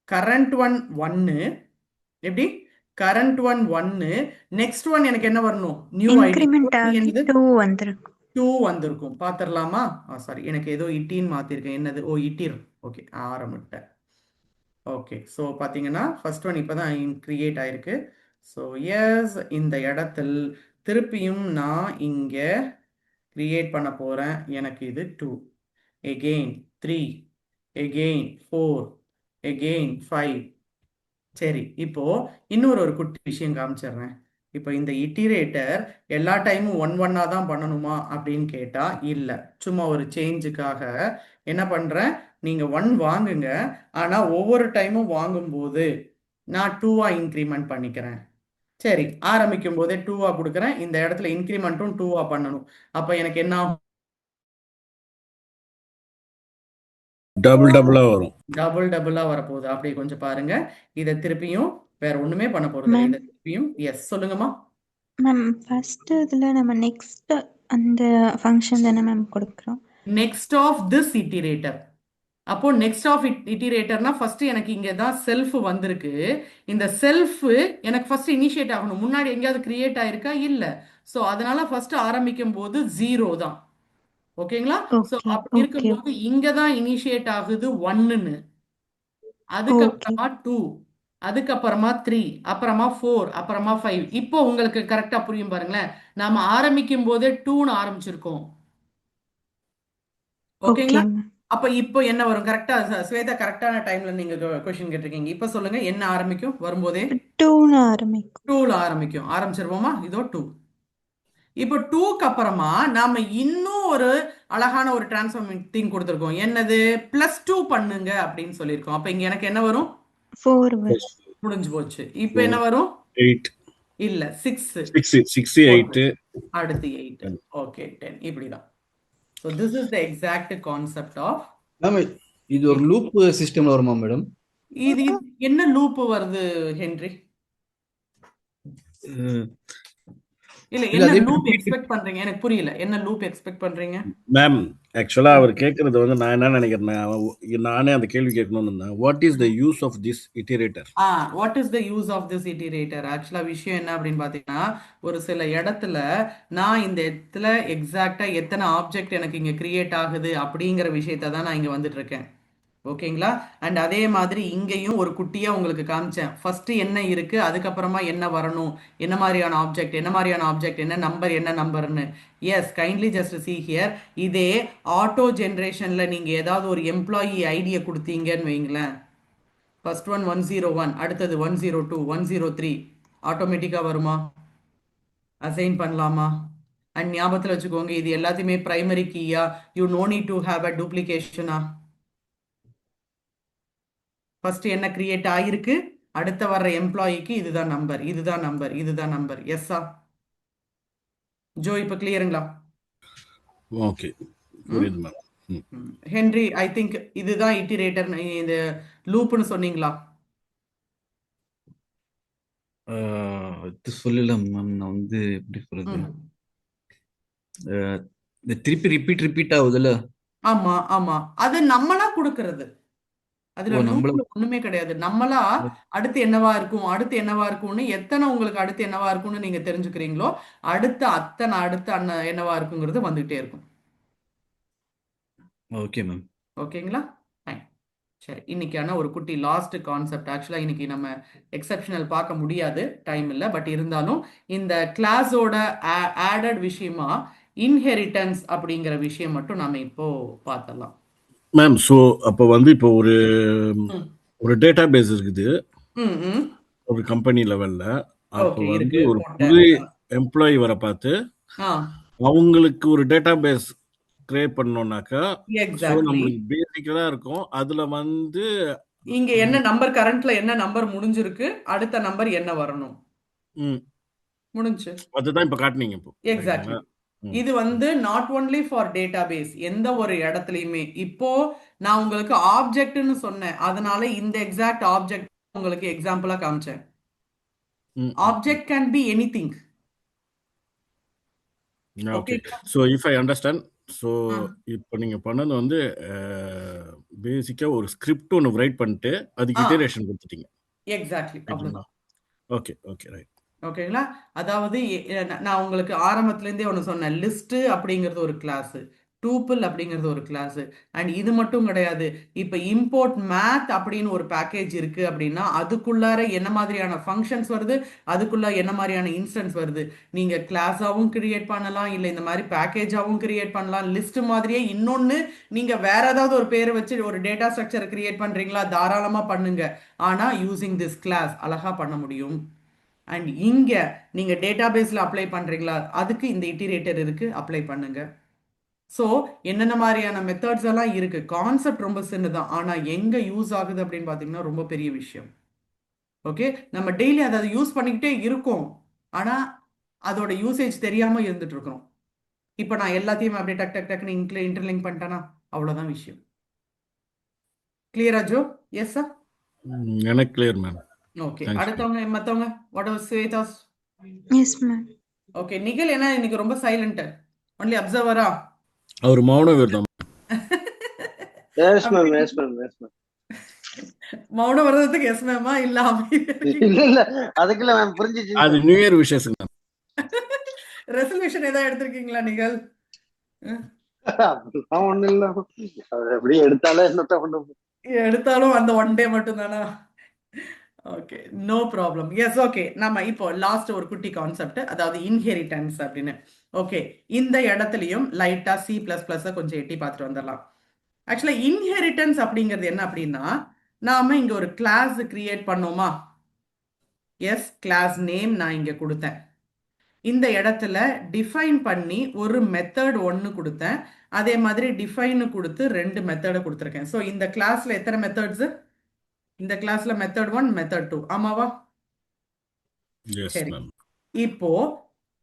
S1: Current one 1. எப்படி? Current one 1. நெக்ஸ்ட் ஒன் எனக்கு என்ன வரணும்? New ID.
S3: இன்க்ரிமெண்ட் ஆகி 2 வந்திருக்கும்.
S1: 2 வந்திருக்கும். பார்த்துடலாமா? சாரி, எனக்கு ஏதோ இட்டின்னு மாற்றிருக்கேன். என்னது? ஓ, இட்டிர். ஓகே, ஆரம்பிட்டேன். ஓகே, ஸோ பார்த்தீங்கன்னா ஃபர்ஸ்ட் ஒன் இப்போ தான் கிரியேட் ஆயிருக்கு. ஸோ எஸ், இந்த இடத்தில் திருப்பியும் நான் இங்கே கிரியேட் பண்ண போகிறேன். எனக்கு இது 2, again 3, again 4, again 5. சரி, இப்போ இன்னொரு ஒரு குட்டி விஷயம் காமிச்சிடுறேன். இப்போ இந்த இட்டிரேட்டர் எல்லா டைமும் 1 1 தான் பண்ணணுமா அப்படின்னு கேட்டா இல்லை. சும்மா ஒரு சேஞ்சுக்காக என்ன பண்றேன், நீங்க 1 வாங்குங்க, ஆனா ஒவ்வொரு டைமும் வாங்கும்போது நான் 2 இன்க்ரிமெண்ட் பண்ணிக்கிறேன். சரி, ஆரம்பிக்கும் போதே 2 கொடுக்குறேன். இந்த இடத்துல இன்க்ரிமெண்ட்டும் 2 பண்ணணும். அப்ப எனக்கு என்ன ஆகும்?
S5: டபுளா வரும்.
S1: டபுளா வரப்போகுது. அப்படியே கொஞ்சம் பாருங்க. இதை திருப்பியும் வேற ஒண்ணுமே பண்ண போறது இல்லை. இதை திருப்பியும் எஸ் சொல்லுங்கம்மா.
S3: மேம் ஃபர்ஸ்ட் இதுல நம்ம நெக்ஸ்ட் அந்த ஃபங்க்ஷன் தானே மேம் கொடுக்குறோம்.
S1: Next of this iterator. அப்போ நெக்ஸ்ட் ஆஃப் இட்டிரேட்டர்னா ஃபர்ஸ்ட் எனக்கு இங்கே தான் செல்ஃப் வந்திருக்கு. இந்த செல்ஃப் எனக்கு ஃபர்ஸ்ட் இனிஷியேட் ஆகணும். முன்னாடி எங்கேயாவது கிரியேட் ஆயிருக்கா? இல்லை. ஸோ அதனால ஃபர்ஸ்ட் ஆரம்பிக்கும் போது 0 தான். ஓகேங்களா? ஸோ அப்படி இருக்கும்போது இங்கே தான் இனிஷியேட் ஆகுது 1ன்னு, அதுக்கப்புறமா 2, அதுக்கப்புறமா 3, அப்புறமா 4, அப்புறமா 5. இப்போ உங்களுக்கு கரெக்டா புரியும் பாருங்களேன். நாம ஆரம்பிக்கும் போதே 2ன்னு ஆரம்பிச்சிருக்கோம். ஓகேங்களா? அப்ப இப்போ என்ன வரும்? கரெக்டா ஸ்வேதா, கரெக்டான டைம்ல நீங்க क्वेश्चन கேட்டிருக்கீங்க. இப்ப சொல்லுங்க, என்ன ஆரம்பிக்கும்? வரும்போதே
S3: 2ன்னு ஆரம்பிக்கும்.
S1: 2ல ஆரம்பிக்கும். ஆரம்பிச்சிருவோமா? இதோ 2. இப்போ 2க்கு அப்புறமா நாம இன்னும் ஒரு அழகான ஒரு டிரான்ஸ்ஃபார்மிங் திங் கொடுத்துருக்கோம். என்னது? +2 பண்ணுங்க அப்படின்னு சொல்லியிருக்கோம். அப்ப இங்க எனக்கு என்ன வரும்?
S3: 4 வரும்.
S1: முடிஞ்சு போச்சு. இப்போ
S5: 4,
S1: என்ன வரும்?
S5: 8,
S1: இல்ல 6
S5: 6, 8,
S1: அடுத்து 8 ஓகே 10 இப்படிதான். So this is the exact concept of
S2: ma'am இது ஒரு லூப் சிஸ்டம்ல வருமா மேடம்?
S1: இது என்ன லூப் வருது ஹென்றி? இல்ல
S2: இல்ல
S1: என்ன
S2: அதே
S1: லூப் எக்ஸ்பெக்ட் பண்றீங்க? எனக்கு புரியல. என்ன லூப் எக்ஸ்பெக்ட் பண்றீங்க?
S5: மேம் ஆக்சுவலாக அவர் கேட்குறது வந்து நான் என்ன நினைக்கிறேன்னா நானே அந்த கேள்வி கேட்கணும்னு இருந்தேன். What is the use of this iterator?
S1: What is the use of this iterator? ஆக்சுவலா விஷயம் என்ன அப்படின்னு பாத்தீங்கன்னா, ஒரு சில இடத்துல நான் இந்த இடத்துல எக்ஸாக்டா எத்தனை ஆப்ஜெக்ட் எனக்கு இங்க கிரியேட் ஆகுது அப்படிங்கிற விஷயத்தை தான் நான் இங்க வந்துட்டு இருக்கேன். ஓகேங்களா? அண்ட் அதே மாதிரி இங்கேயும் ஒரு குட்டியா உங்களுக்கு காமிச்சேன். ஃபர்ஸ்ட் என்ன இருக்கு, அதுக்கப்புறமா என்ன வரணும், என்ன மாதிரியான ஆப்ஜெக்ட், என்ன நம்பர்னு. Yes, kindly just see here. இதே ஆட்டோ ஜென்ரேஷன்ல நீங்க ஏதாவது ஒரு எம்ப்ளாயி ஐடியை கொடுத்தீங்கன்னு வைங்களேன். ஃபர்ஸ்ட் ஒன் 101, அடுத்தது 102, 103 ஆட்டோமேட்டிக்கா வருமா? அசைன் பண்ணலாமா? அண்ட் ஞாபகத்தில் வச்சுக்கோங்க, இது எல்லாத்தையுமே பிரைமரி கீயா, you know need to have a டூப்ளிகேஷனா. ஃபர்ஸ்ட் என்ன கிரியேட் ஆயிருக்கு, அடுத்த வர்ற எம்ப்ளாயிக்கு இதுதான் நம்பர், இதுதான் நம்பர். எஸ்ஸா ஜோ? இப்போ கிளியருங்களா?
S5: ஓகே, புரியுது மேம்.
S1: ஹென்றி, ஐ திங்க் இதுதான் இட்டிரேட்டர், இந்த லூப்னு சொன்னீங்களா?
S2: இது சொல்லல மேம். நான் வந்து எப்படி சொல்றது, இந்த திருப்பி ரிப்பீட் ஆகுதுல்ல.
S1: ஆமா ஆமா, அது நம்மளா கொடுக்கறது. அதுல
S2: நம்மள
S1: லூப்ல ஒண்ணுமே கிடையாது. நம்மளா அடுத்து என்னவா இருக்கும்னு, எத்தனை உங்களுக்கு அடுத்து என்னவா இருக்கும்னு நீங்க தெரிஞ்சுக்கிறீங்களோ, அடுத்து என்னவா இருக்குங்கிறது வந்துகிட்டே இருக்கும்.
S2: Okay ma'am.
S1: ஓகேங்களா? சரி, இன்னைக்கான ஒரு குட்டி லாஸ்ட் கான்செப்ட். ஆக்சுவலா இன்னைக்கு நம்ம எக்ஸெப்ஷனல் பார்க்க முடியாது, டைம் இல்லை. பட் இருந்தாலும் இந்த கிளாஸோட ஆடட் விஷயமா இன்ஹெரிட்டன்ஸ் அப்படிங்கிற விஷயம் மட்டும் நாம இப்போ பார்த்தலாம்.
S5: மேம் ஸோ அப்போ வந்து இப்போ ஒரு டேட்டா பேஸ் இருக்குது ஒரு கம்பெனி லெவல்ல. அப்போ வந்து ஒரு புது எம்ப்ளாயி வர பார்த்து அவங்களுக்கு ஒரு டேட்டா பேஸ் கிரியேட் பண்ணோம்னாக்கா நம்மளுக்கு பேசிக்கலா இருக்கும். அதுல வந்து
S1: இங்க என்ன நம்பர், கரண்ட்ல என்ன நம்பர் முடிஞ்சிருக்கு, அடுத்த நம்பர் என்ன வரணும், முடிஞ்சு.
S5: அதுதான் இப்ப காட்டுனீங்க. இப்போ
S1: எக்ஸாக்ட்லி. இது வந்து நாட் ஒன்லி ஃபார் டேட்டாபேஸ், எந்த ஒரு இடத்துலயுமே. இப்போ நான் உங்களுக்கு ஆப்ஜெக்ட்னு சொன்னேன், அதனால இந்த எக்ஸாக்ட் ஆப்ஜெக்ட் உங்களுக்கு எக்ஸாம்பிளா காமிச்சேன். Object can be anything.
S5: Okay, so if I understand, so இப்போ நீங்க பண்ணது வந்து பேசிக்கா ஒரு ஸ்கிரிப்ட் ஒன்று ரைட் பண்ணிட்டு அதுக்கு இட்டரேஷன் கொடுத்துட்டீங்க.
S1: எக்ஸாக்ட்லி, அவ்வளவுதான்.
S5: Okay okay, right.
S1: ஓகேங்களா? அதாவது நான் உங்களுக்கு ஆரம்பத்துலேருந்தே ஒன்று சொன்னேன், லிஸ்ட் அப்படிங்கிறது ஒரு கிளாஸ், டூப்பிள் அப்படிங்கிறது ஒரு கிளாஸ். அண்ட் இது மட்டும் கிடையாது, இப்போ இம்போர்ட் மேத் அப்படின்னு ஒரு பேக்கேஜ் இருக்கு அப்படின்னா அதுக்குள்ளார என்ன மாதிரியான ஃபங்க்ஷன்ஸ் வருது, அதுக்குள்ள என்ன மாதிரியான இன்ஸ்டன்ஸ் வருது, நீங்க கிளாஸாகவும் கிரியேட் பண்ணலாம், இல்லை இந்த மாதிரி பேக்கேஜாகவும் கிரியேட் பண்ணலாம். லிஸ்ட் மாதிரியே இன்னொன்று நீங்க வேற ஏதாவது ஒரு பேரை வச்சு ஒரு டேட்டா ஸ்ட்ரக்சரை கிரியேட் பண்றீங்களா, தாராளமாக பண்ணுங்க. ஆனால் யூசிங் திஸ் கிளாஸ் அழகா பண்ண முடியும். அண்ட் இங்க நீங்க டேட்டாபேஸ்ல அப்ளை பண்றீங்களா, அதுக்கு இந்த இட்டிரேட்டர் இருக்கு, அப்ளை பண்ணுங்க. ஸோ என்னென்ன மாதிரியான மெத்தட்ஸ் எல்லாம் இருக்கு. கான்செப்ட் ரொம்ப சின்னதான், ஆனா எங்க யூஸ் ஆகுது அப்படின்னு பாத்தீங்கன்னா ரொம்ப பெரிய விஷயம். ஓகே, நம்ம டெய்லி அதை யூஸ் பண்ணிக்கிட்டே இருக்கோம், ஆனா அதோட யூசேஜ் தெரியாம இருந்துட்டு இருக்கோம். இப்போ நான் எல்லாத்தையும் அப்படியே டக்குன்னு இன்டர்லிங்க் பண்ணிட்டேனா, அவ்வளவுதான் விஷயம். கிளியரா ஜோ? எஸ் சார்,
S5: எனக்கு கிளியர் மேம்.
S1: ஓகே, அடுத்தவங்க மத்தவங்க வாட் ஆர் ஸ்வேதாஸ்?
S3: Yes ma'am.
S1: ஓகே, நிகழ் என்ன இன்னைக்கு ரொம்ப சைலண்ட், ஒன்லி அப்சர்வரா?
S5: அவர் மௌன விரதம்.
S6: S ma'am, yes ma'am, yes ma'am.
S1: மௌன விரதத்துக்கு எஸ் மேமா இல்ல
S6: இல்ல அதுக்குள்ள மேம் புரிஞ்சிச்சு.
S5: அது new year wishes ma'am.
S1: Resolution ஏதாவது எடுத்திருக்கீங்களா நிகழ்?
S6: அதெல்லாம் ஒண்ணு இல்ல, எப்படி
S1: எடுத்தாலும் அந்த ஒன் டே மட்டும் தானா? Okay, no problem. Yes, okay, நம்ம இப்போ லாஸ்ட் ஒரு குட்டி கான்செப்ட், அதாவது இன்ஹெரிட்டன்ஸ் அப்படின்னு. ஓகே, இந்த இடத்துலயும் லைட்டா C++ கொஞ்சம் எட்டி பார்த்துட்டு வந்துடலாம். ஆக்சுவலா இன்ஹெரிட்டன்ஸ் அப்படிங்கிறது என்ன அப்படின்னா, நாம இங்க ஒரு கிளாஸ் கிரியேட் பண்ணோமா? எஸ், கிளாஸ் நேம் நான் இங்க கொடுத்தேன். இந்த இடத்துல டிஃபைன் பண்ணி ஒரு மெத்தட் ஒன்று கொடுத்தேன், அதே மாதிரி டிஃபைன் கொடுத்து 2 மெத்தடை கொடுத்துருக்கேன். ஸோ இந்த கிளாஸ்ல எத்தனை மெத்தட்ஸ்? இந்த கிளாஸ்ல மெத்தட் 1 மெத்தட் 2 ஆமாவா?
S5: எஸ்
S1: சரி,
S5: மேம்.
S1: இப்போ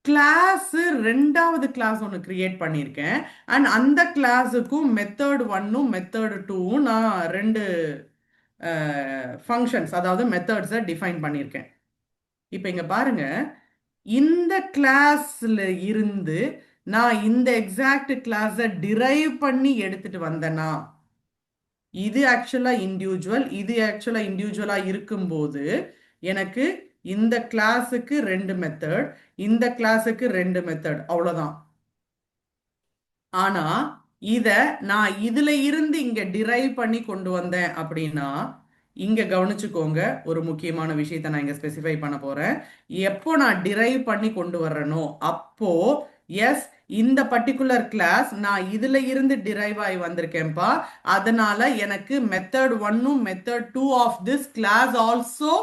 S1: கிளாஸ் ரெண்டாவது கிளாஸ் ஒன்று கிரியேட் பண்ணியிருக்கேன். அண்ட் அந்த கிளாஸுக்கும் மெத்தட் 1ம் மெத்தட் 2ம் நான் ரெண்டு ஃபங்க்ஷன்ஸ் அதாவது மெத்தட்ஸை டிஃபைன் பண்ணியிருக்கேன். இப்போ இங்க பாருங்க, இந்த கிளாஸ்ல இருந்து நான் இந்த எக்ஸாக்ட் கிளாஸை டிரைவ் பண்ணி எடுத்துட்டு வந்தேனா, இது ஆக்சுவலா இண்டிவிஜுவல், இது ஆக்சுவலா இண்டிவிஜுவலா இருக்கும்போது எனக்கு இந்த கிளாஸுக்கு ரெண்டு மெத்தட், இந்த கிளாஸுக்கு ரெண்டு மெத்தட், அவ்வளவுதான். ஆனா இத நான் இதுல இருந்து இங்க டிரைவ் பண்ணி கொண்டு வந்தேன் அப்படின்னா, இங்க கவனிச்சுக்கோங்க, ஒரு முக்கியமான விஷயத்தை நான் இங்க ஸ்பெசிஃபை பண்ண போறேன். எப்போ நான் டிரைவ் பண்ணி கொண்டு வர்றேனோ அப்போ எஸ், இந்த பர்டிகுலர் கிளாஸ் நான் இதுல இருந்து டிரைவ் ஆகி வந்திருக்கேன்ப்பா, அதனால எனக்கு மெத்தட் 1ம் method 2 of this class also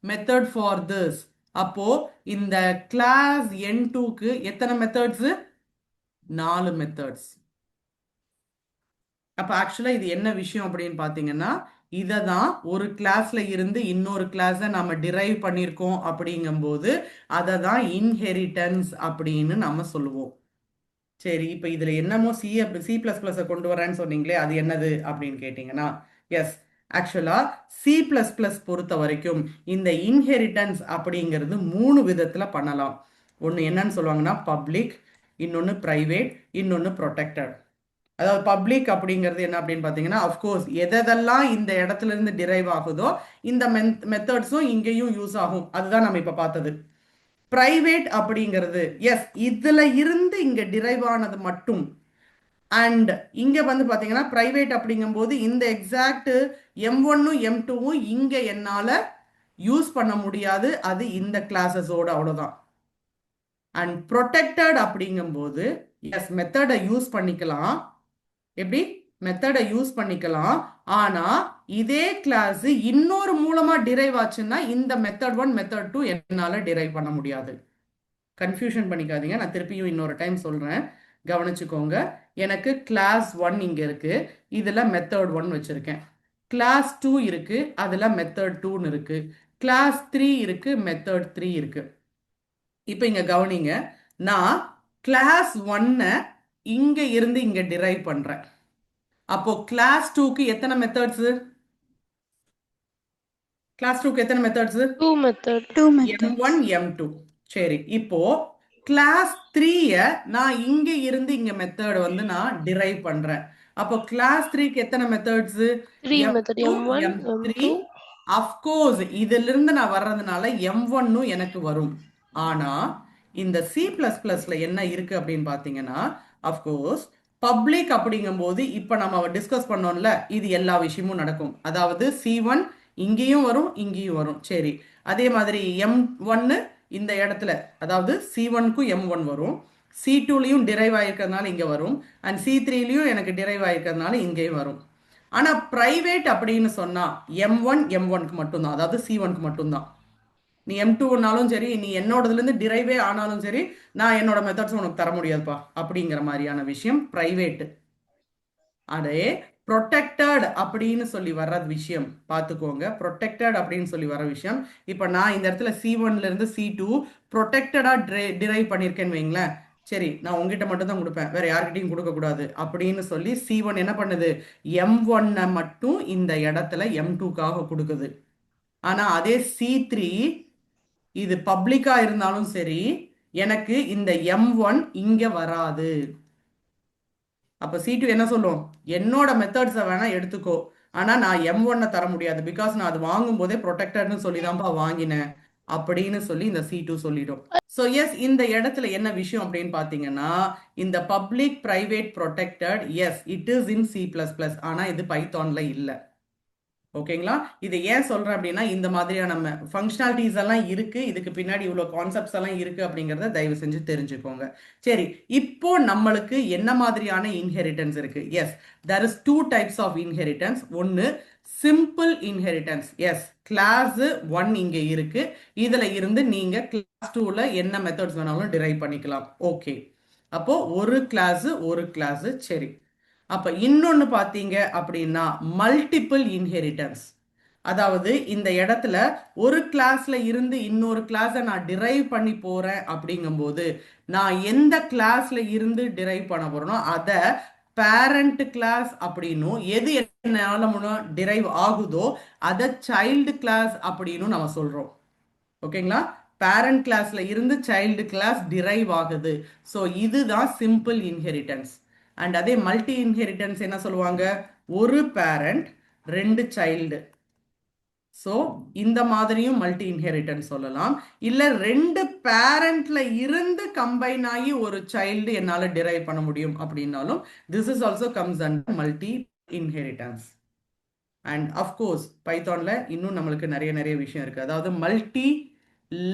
S1: method for this. அப்போ இந்த கிளாஸ் N2க்கு எத்தனை மெத்தட்ஸ்? 4 மெத்தட்ஸ். அப்ப ஆக்சுவலா இது என்ன விஷயம் அப்படின்னு பாத்தீங்கன்னா, இதை தான் ஒரு கிளாஸ்ல இருந்து இன்னொரு கிளாஸை நம்ம டிரைவ் பண்ணியிருக்கோம் அப்படிங்கும்போது அதை தான் இன்ஹெரிட்டன்ஸ் அப்படின்னு நம்ம சொல்லுவோம். சரி, இப்போ இதுல என்னமோ சி பிளஸ் பிளஸ் கொண்டு வரேன்னு சொன்னீங்களே, அது என்னது அப்படின்னு கேட்டீங்கன்னா, எஸ், ஆக்சுவலா சி பிளஸ் பிளஸ் பொறுத்த வரைக்கும் இந்த இன்ஹெரிட்டன்ஸ் அப்படிங்கிறது 3 விதத்துல பண்ணலாம். ஒன்று என்னன்னு சொல்லுவாங்கன்னா பப்ளிக், இன்னொன்று பிரைவேட், இன்னொன்று ப்ரொடெக்டட். அதாவது பப்ளிக் அப்படிங்கிறது என்ன அப்படின்னு பார்த்தீங்கன்னா, அஃப்கோர்ஸ் எதெல்லாம் இந்த இடத்துல இருந்து டிரைவ் ஆகுதோ இந்த மெத்தட்ஸும் இங்கேயும் யூஸ் ஆகும், அதுதான் நம்ம இப்போ பார்த்தது. பிரைவேட் அப்படிங்கிறது எஸ், இதுல இருந்து இங்க டிரைவ் ஆனது மட்டும். அண்ட் இங்க வந்து பாத்தீங்கன்னா பிரைவேட் அப்படிங்கும்போது இந்த எக்ஸாக்ட் M1ம் M2ம் இங்க என்னால யூஸ் பண்ண முடியாது, அது இந்த கிளாஸஸோட, அவ்வளவுதான். அண்ட் ப்ரொடெக்டட் அப்படிங்கும்போது எஸ், மெத்தடை யூஸ் பண்ணிக்கலாம். எப்படி? மெத்தடை யூஸ் பண்ணிக்கலாம், ஆனா இதே கிளாஸ் இன்னொரு மூலமா டிரைவ் ஆச்சுன்னா இந்த மெத்தட் 1 மெத்தட் 2 என்னால டிரைவ் பண்ண முடியாது. கன்ஃபியூஷன் பண்ணிக்காதீங்க, நான் திருப்பியும் இன்னொரு டைம் சொல்றேன், கவனிச்சுக்கோங்க. எனக்கு கிளாஸ் 1 இங்க இருக்கு, இதுல மெத்தட் 1 வச்சிருக்கேன். கிளாஸ் 2 இருக்கு, அதுல மெத்தட் 2 இருக்கு. கிளாஸ் 3 இருக்கு, மெத்தட் 3 இருக்கு. இப்போ இங்க கவனிங்க, நான் கிளாஸ் 1 இங்க இருந்து இங்க டிரைவ் பண்றேன். அப்போ கிளாஸ் 2க்கு எத்தனை மெத்தட்ஸ்? கிளாஸ் 2க்கு எத்தனை methods?
S4: 2 method.
S3: 2 methods.
S1: M1 M2. சரி, இப்போ கிளாஸ் 3 நான் இங்க இருந்து இங்க மெத்தட் வந்து நான் டிரைவ் பண்றேன். அப்போ கிளாஸ் 3க்கு எத்தனை methods?
S4: 3 method. M1,
S1: M3.
S4: M2.
S1: Of course இதுல இருந்து நான் வர்றதுனால M1ம் எனக்கு வரும். ஆனா இந்த சி பிளஸ் பிளஸ்ல என்ன இருக்கு அப்படின்னு பாத்தீங்கன்னா, அஃப்கோர்ஸ் பப்ளிக் அப்படிங்கும்போது இப்ப நம்ம டிஸ்கஸ் பண்ணோம்ல, இது எல்லா விஷயமும் நடக்கும். அதாவது C1 இங்கேயும் வரும், இங்கேயும் வரும். சரி, அதே மாதிரி M1 இந்த இடத்துல, அதாவது C1க்கும் M1 வரும், C2லயும் டிரைவ் ஆயிருக்கிறதுனால இங்க வரும், அண்ட் C3லயும் எனக்கு டிரைவ் ஆயிருக்கிறதுனால இங்கேயும் வரும். ஆனா பிரைவேட் அப்படின்னு சொன்னா M1 M1க்கு மட்டும்தான், அதாவது C1க்கு மட்டும்தான். நீ M2னாலும் சரி, நீ என்னோடதுல இருந்து டிரைவே ஆனாலும் சரி, நான் என்னோட மெத்தட்ஸ் உனக்கு தர முடியாதுப்பா அப்படிங்கிற மாதிரியான விஷயம் பிரைவேட். அதே ப்ரொடெக்டட் அப்படின்னு சொல்லி வர்ற விஷயம் பார்த்துக்கோங்க. ப்ரொடெக்டட் அப்படின்னு சொல்லி வர விஷயம், இப்போ நான் இந்த இடத்துல C1ல இருந்து C2 ப்ரொடெக்டடா டிரைவ் பண்ணியிருக்கேன்னு வைங்களேன். சரி, நான் உங்ககிட்ட மட்டும் தான் கொடுப்பேன், வேற யார்கிட்டையும் கொடுக்க கூடாது அப்படின்னு சொல்லி C1 என்ன பண்ணுது, M1 மட்டும் இந்த இடத்துல M2க்காக கொடுக்குது. ஆனா அதே C3 இது பப்ளிக்கா இருந்தாலும் சரி, எனக்கு இந்த M1 இங்க வராது. அப்ப C2 என்ன சொல்லும், என்னோட மெத்தட்ஸை வேணா எடுத்துக்கோ, ஆனா நான் M1 தர முடியாது, பிகாஸ் நான் அது வாங்கும் போதே ப்ரொடெக்டட்னு சொல்லி தான்ப்பா வாங்கினேன் அப்படின்னு சொல்லி இந்த C2 சொல்லிடும். ஸோ எஸ், இந்த இடத்துல என்ன விஷயம் அப்படின்னு பார்த்தீங்கன்னா, இந்த public private protected S it is in C++, ஆனா இது பைத்தான்ல இல்லை. ஓகேங்களா? இது ஏன் சொல்றேன் அப்படின்னா, இந்த மாதிரியான நம்ம ஃபங்க்ஷனாலிட்டிஸ் எல்லாம் இருக்கு, இதுக்கு பின்னாடி இவ்வளோ கான்செப்ட்ஸ் எல்லாம் இருக்கு அப்படிங்கிறத தயவு செஞ்சு தெரிஞ்சுக்கோங்க. சரி, இப்போ நம்மளுக்கு என்ன மாதிரியான இன்ஹெரிட்டன்ஸ் இருக்கு? Yes, there is 2 types of inheritance. ஒன்னு சிம்பிள் இன்ஹெரிட்டன்ஸ். எஸ், கிளாஸ் 1 இங்க இருக்கு, இதுல இருந்து நீங்க கிளாஸ் 2ல என்ன மெத்தட்ஸ் வேணாலும் டிரைவ் பண்ணிக்கலாம். ஓகே, அப்போ ஒரு கிளாஸ். சரி, அப்ப இன்னொன்னு பாத்தீங்க அப்படின்னா மல்டிபிள் இன்ஹெரிட்டன்ஸ். அதாவது இந்த இடத்துல ஒரு கிளாஸ்ல இருந்து இன்னொரு கிளாஸை நான் டிரைவ் பண்ணி போறேன் அப்படிங்கும்போது நான் எந்த கிளாஸ்ல இருந்து டிரைவ் பண்ண போறேனோ அதை பேரண்ட் கிளாஸ் அப்படின்னும், எது என்னால டிரைவ் ஆகுதோ அதை சைல்டு கிளாஸ் அப்படின்னு நம்ம சொல்றோம். ஓகேங்களா? பேரண்ட் கிளாஸ்ல இருந்து சைல்டு கிளாஸ் டிரைவ் ஆகுது. ஸோ இதுதான் சிம்பிள் இன்ஹெரிட்டன்ஸ். அண்ட் அதே மல்டி இன்ஹெரிட்டன்ஸ் என்ன சொல்லுவாங்க? ஒரு பேரண்ட் ரெண்டு சைல்டு. ஸோ இந்த மாதிரியும் மல்டி இன்ஹெரிட்டன்ஸ் சொல்லலாம். இல்லை ரெண்டு பேரண்ட்ல இருந்து கம்பைன் ஆகி ஒரு சைல்டு என்னால் டிரைவ் பண்ண முடியும் அப்படின்னாலும் this is also comes under multi inheritance. And of course பைத்தானில் இன்னும் நம்மளுக்கு நிறைய விஷயம் இருக்குது. அதாவது மல்டி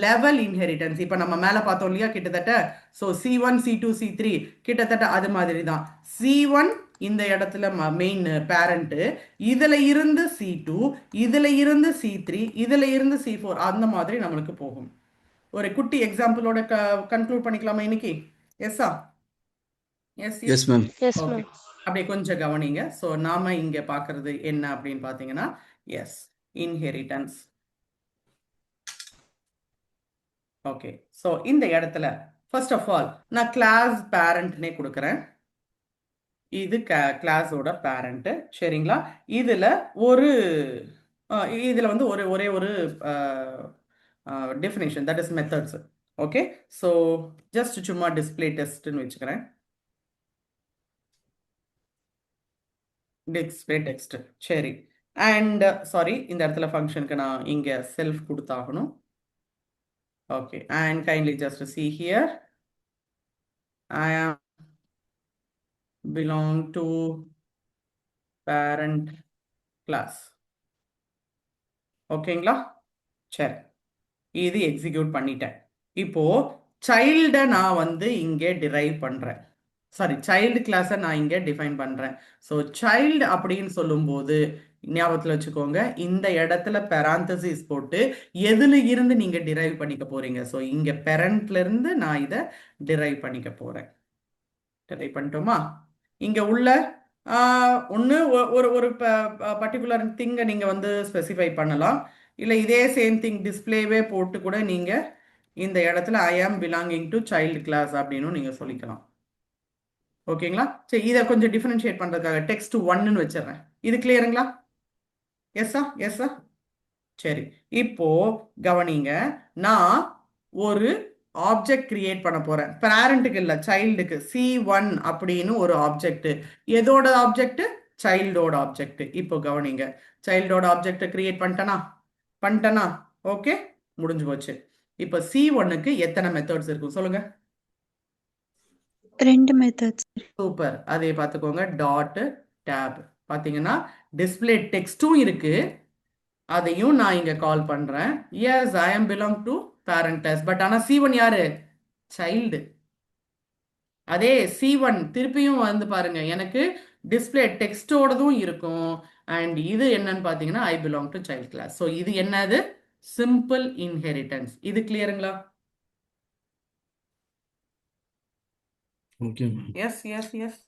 S1: லெவல் இன்ஹெரிட்டன்ஸ். இப்போ நம்ம மேலே பார்த்தோம் இல்லையா, கிட்டத்தட்ட ஸோ C1 C2 C3 கிட்டத்தட்ட அது மாதிரி தான். C1 இந்த இடத்துல மெயின் பேரண்ட்டு, இதில் இருந்து C2, இதில் இருந்து C3, இதில் இருந்து C4, அந்த மாதிரி நம்மளுக்கு போகும். ஒரு குட்டி எக்ஸாம்பிளோட கன்க்ளூட் பண்ணிக்கலாமா இன்னைக்கு? எஸ்ஸா?
S2: Yes ma'am.
S4: Yes
S1: okay,
S4: ma'am.
S1: அப்படியே கொஞ்சம் கவனிங்க. ஸோ நாம இங்கே பார்க்கறது என்ன அப்படின்னு பார்த்தீங்கன்னா, எஸ், இன்ஹெரிட்டன்ஸ். ஓகே, ஸோ இந்த இடத்துல ஃபர்ஸ்ட் ஆஃப் ஆல் நான் கிளாஸ் பேரண்ட்னே கொடுக்குறேன். இது கிளாஸோட பேரண்ட்டு, சரிங்களா? இதில் வந்து ஒரே ஒரு definition, that is methods. Okay, so just சும்மா டிஸ்பிளே டெஸ்ட்னு வச்சுக்கிறேன். டிஸ்பிளே டெக்ஸ்ட், சரி. அண்ட் சாரி, இந்த இடத்துல ஃபங்க்ஷனுக்கு நான் இங்கே செல்ஃப் கொடுத்தாகணும். Okay, and kindly just see here, I am belong to parent class. ஓகேங்களா? சரி, இது எக்ஸிக்யூட் பண்ணிட்டேன். இப்போ சைல்டை நான் வந்து இங்கே டிரைவ் பண்ணுறேன். சாரி, சைல்டு கிளாஸை நான் இங்கே டிஃபைன் பண்ணுறேன். ஸோ சைல்டு அப்படின்னு சொல்லும்போது ஞாபகத்தில் வச்சுக்கோங்க, இந்த இடத்துல பெராந்தசிஸ் போட்டு எதுல இருந்து நீங்கள் டிரைவ் பண்ணிக்க போறீங்க. ஸோ இங்கே பெரண்ட்லேருந்து நான் இதை டிரைவ் பண்ணிக்க போகிறேன். டிரைவ் பண்ணிட்டோமா? இங்கே உள்ள ஒன்று ஒரு பர்டிகுலர் திங்கை நீங்கள் வந்து ஸ்பெசிஃபை பண்ணலாம். இல்லை இதே சேம் திங் டிஸ்பிளேவே போட்டு கூட நீங்கள் இந்த இடத்துல ஐ ஆம் பிலாங்கிங் டு சைல்டு கிளாஸ் அப்படின்னு நீங்கள் சொல்லிக்கலாம். ஓகேங்களா? சரி, இதை கொஞ்சம் டிஃபரன்ஷியேட் பண்ணுறதுக்காக டெக்ஸ்ட் 1ன்னு வச்சிடறேன். இது கிளியருங்களா? எஸ்ஸா? எஸ்ஸா? சரி, இப்போ கவனிங்க, நான் ஒரு ஆப்ஜெக்ட் கிரியேட் பண்ண போறேன். பேரண்ட்டுக்கு இல்லை, சைல்டுக்கு. C1 அப்படின்னு ஒரு ஆப்ஜெக்ட். எதோட ஆப்ஜெக்ட்? சைல்டோட ஆப்ஜெக்ட். இப்போ கவனிங்க, சைல்டோட ஆப்ஜெக்ட் கிரியேட் பண்ணிட்டேனா? ஓகே, முடிஞ்சு போச்சு. இப்போ C1க்கு எத்தனை மெத்தட்ஸ் இருக்கும் சொல்லுங்க?
S3: 2 மெத்தட்ஸ்.
S1: சூப்பர், அதே பார்த்துக்கோங்க. டாட் டேப் பார்த்தீங்கன்னா டிஸ்பிளே டெக்ஸ்டும் இருக்கு, அதையும் நான் இங்க கால் பண்றேன். Yes, I am belong to parent class. But ஆனால் C1 யாரு? சைல்டு. அதே C1 திருப்பியும் வந்து பாருங்க, எனக்கு டிஸ்பிளே டெக்ஸ்டோடதும் இருக்கும். அண்ட் இது என்னன்னு பார்த்தீங்கன்னா I belong to child class. So இது என்னது? Simple inheritance. இது கிளியருங்களா?
S2: Okay ma'am.
S1: Yes yes yes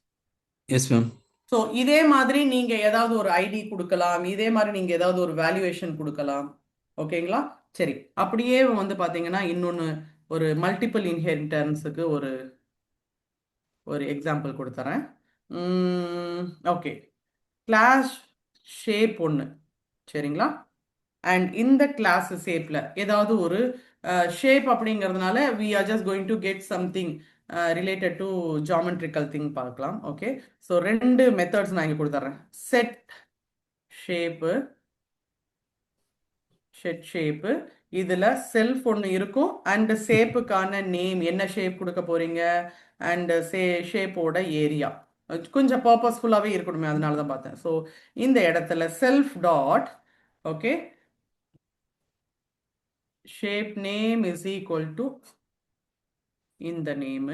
S2: yes ma'am.
S1: So இதே மாதிரி நீங்க ஏதாவது ஒரு ஐடி கொடுக்கலாம், இதே மாதிரி நீங்க ஏதாவது ஒரு வேல்யூவேஷன் கொடுக்கலாம். ஓகேங்களா? சரி, அப்படியே வந்து பாத்தீங்கன்னா இன்னொன்று ஒரு மல்டிபிள் இன்ஹெரிட்டன்ஸுக்கு ஒரு எக்ஸாம்பிள் கொடுத்துறேன். ஓகே, கிளாஸ் ஷேப் ஒன்று, சரிங்களா? அண்ட் இந்த கிளாஸ் ஷேப்ல ஏதாவது ஒரு ஷேப் அப்படிங்கிறதுனால we are just going to get something related to geometrical thing பார்க்கலாம். ஓகே, ஸோ 2 மெத்தட்ஸ் நான் இங்கே கொடுத்துட்றேன். செட் ஷேப்பு, இதில் செல்ஃப் ஒன்று இருக்கும் அண்ட் ஷேப்புக்கான நேம், என்ன ஷேப் கொடுக்க போறீங்க, அண்ட் ஷேப்போட ஏரியா கொஞ்சம் பர்பஸ்ஃபுல்லாகவே இருக்கணுமே, அதனால தான் பார்த்தேன். ஸோ இந்த இடத்துல self dot, okay, shape name is equal to in the name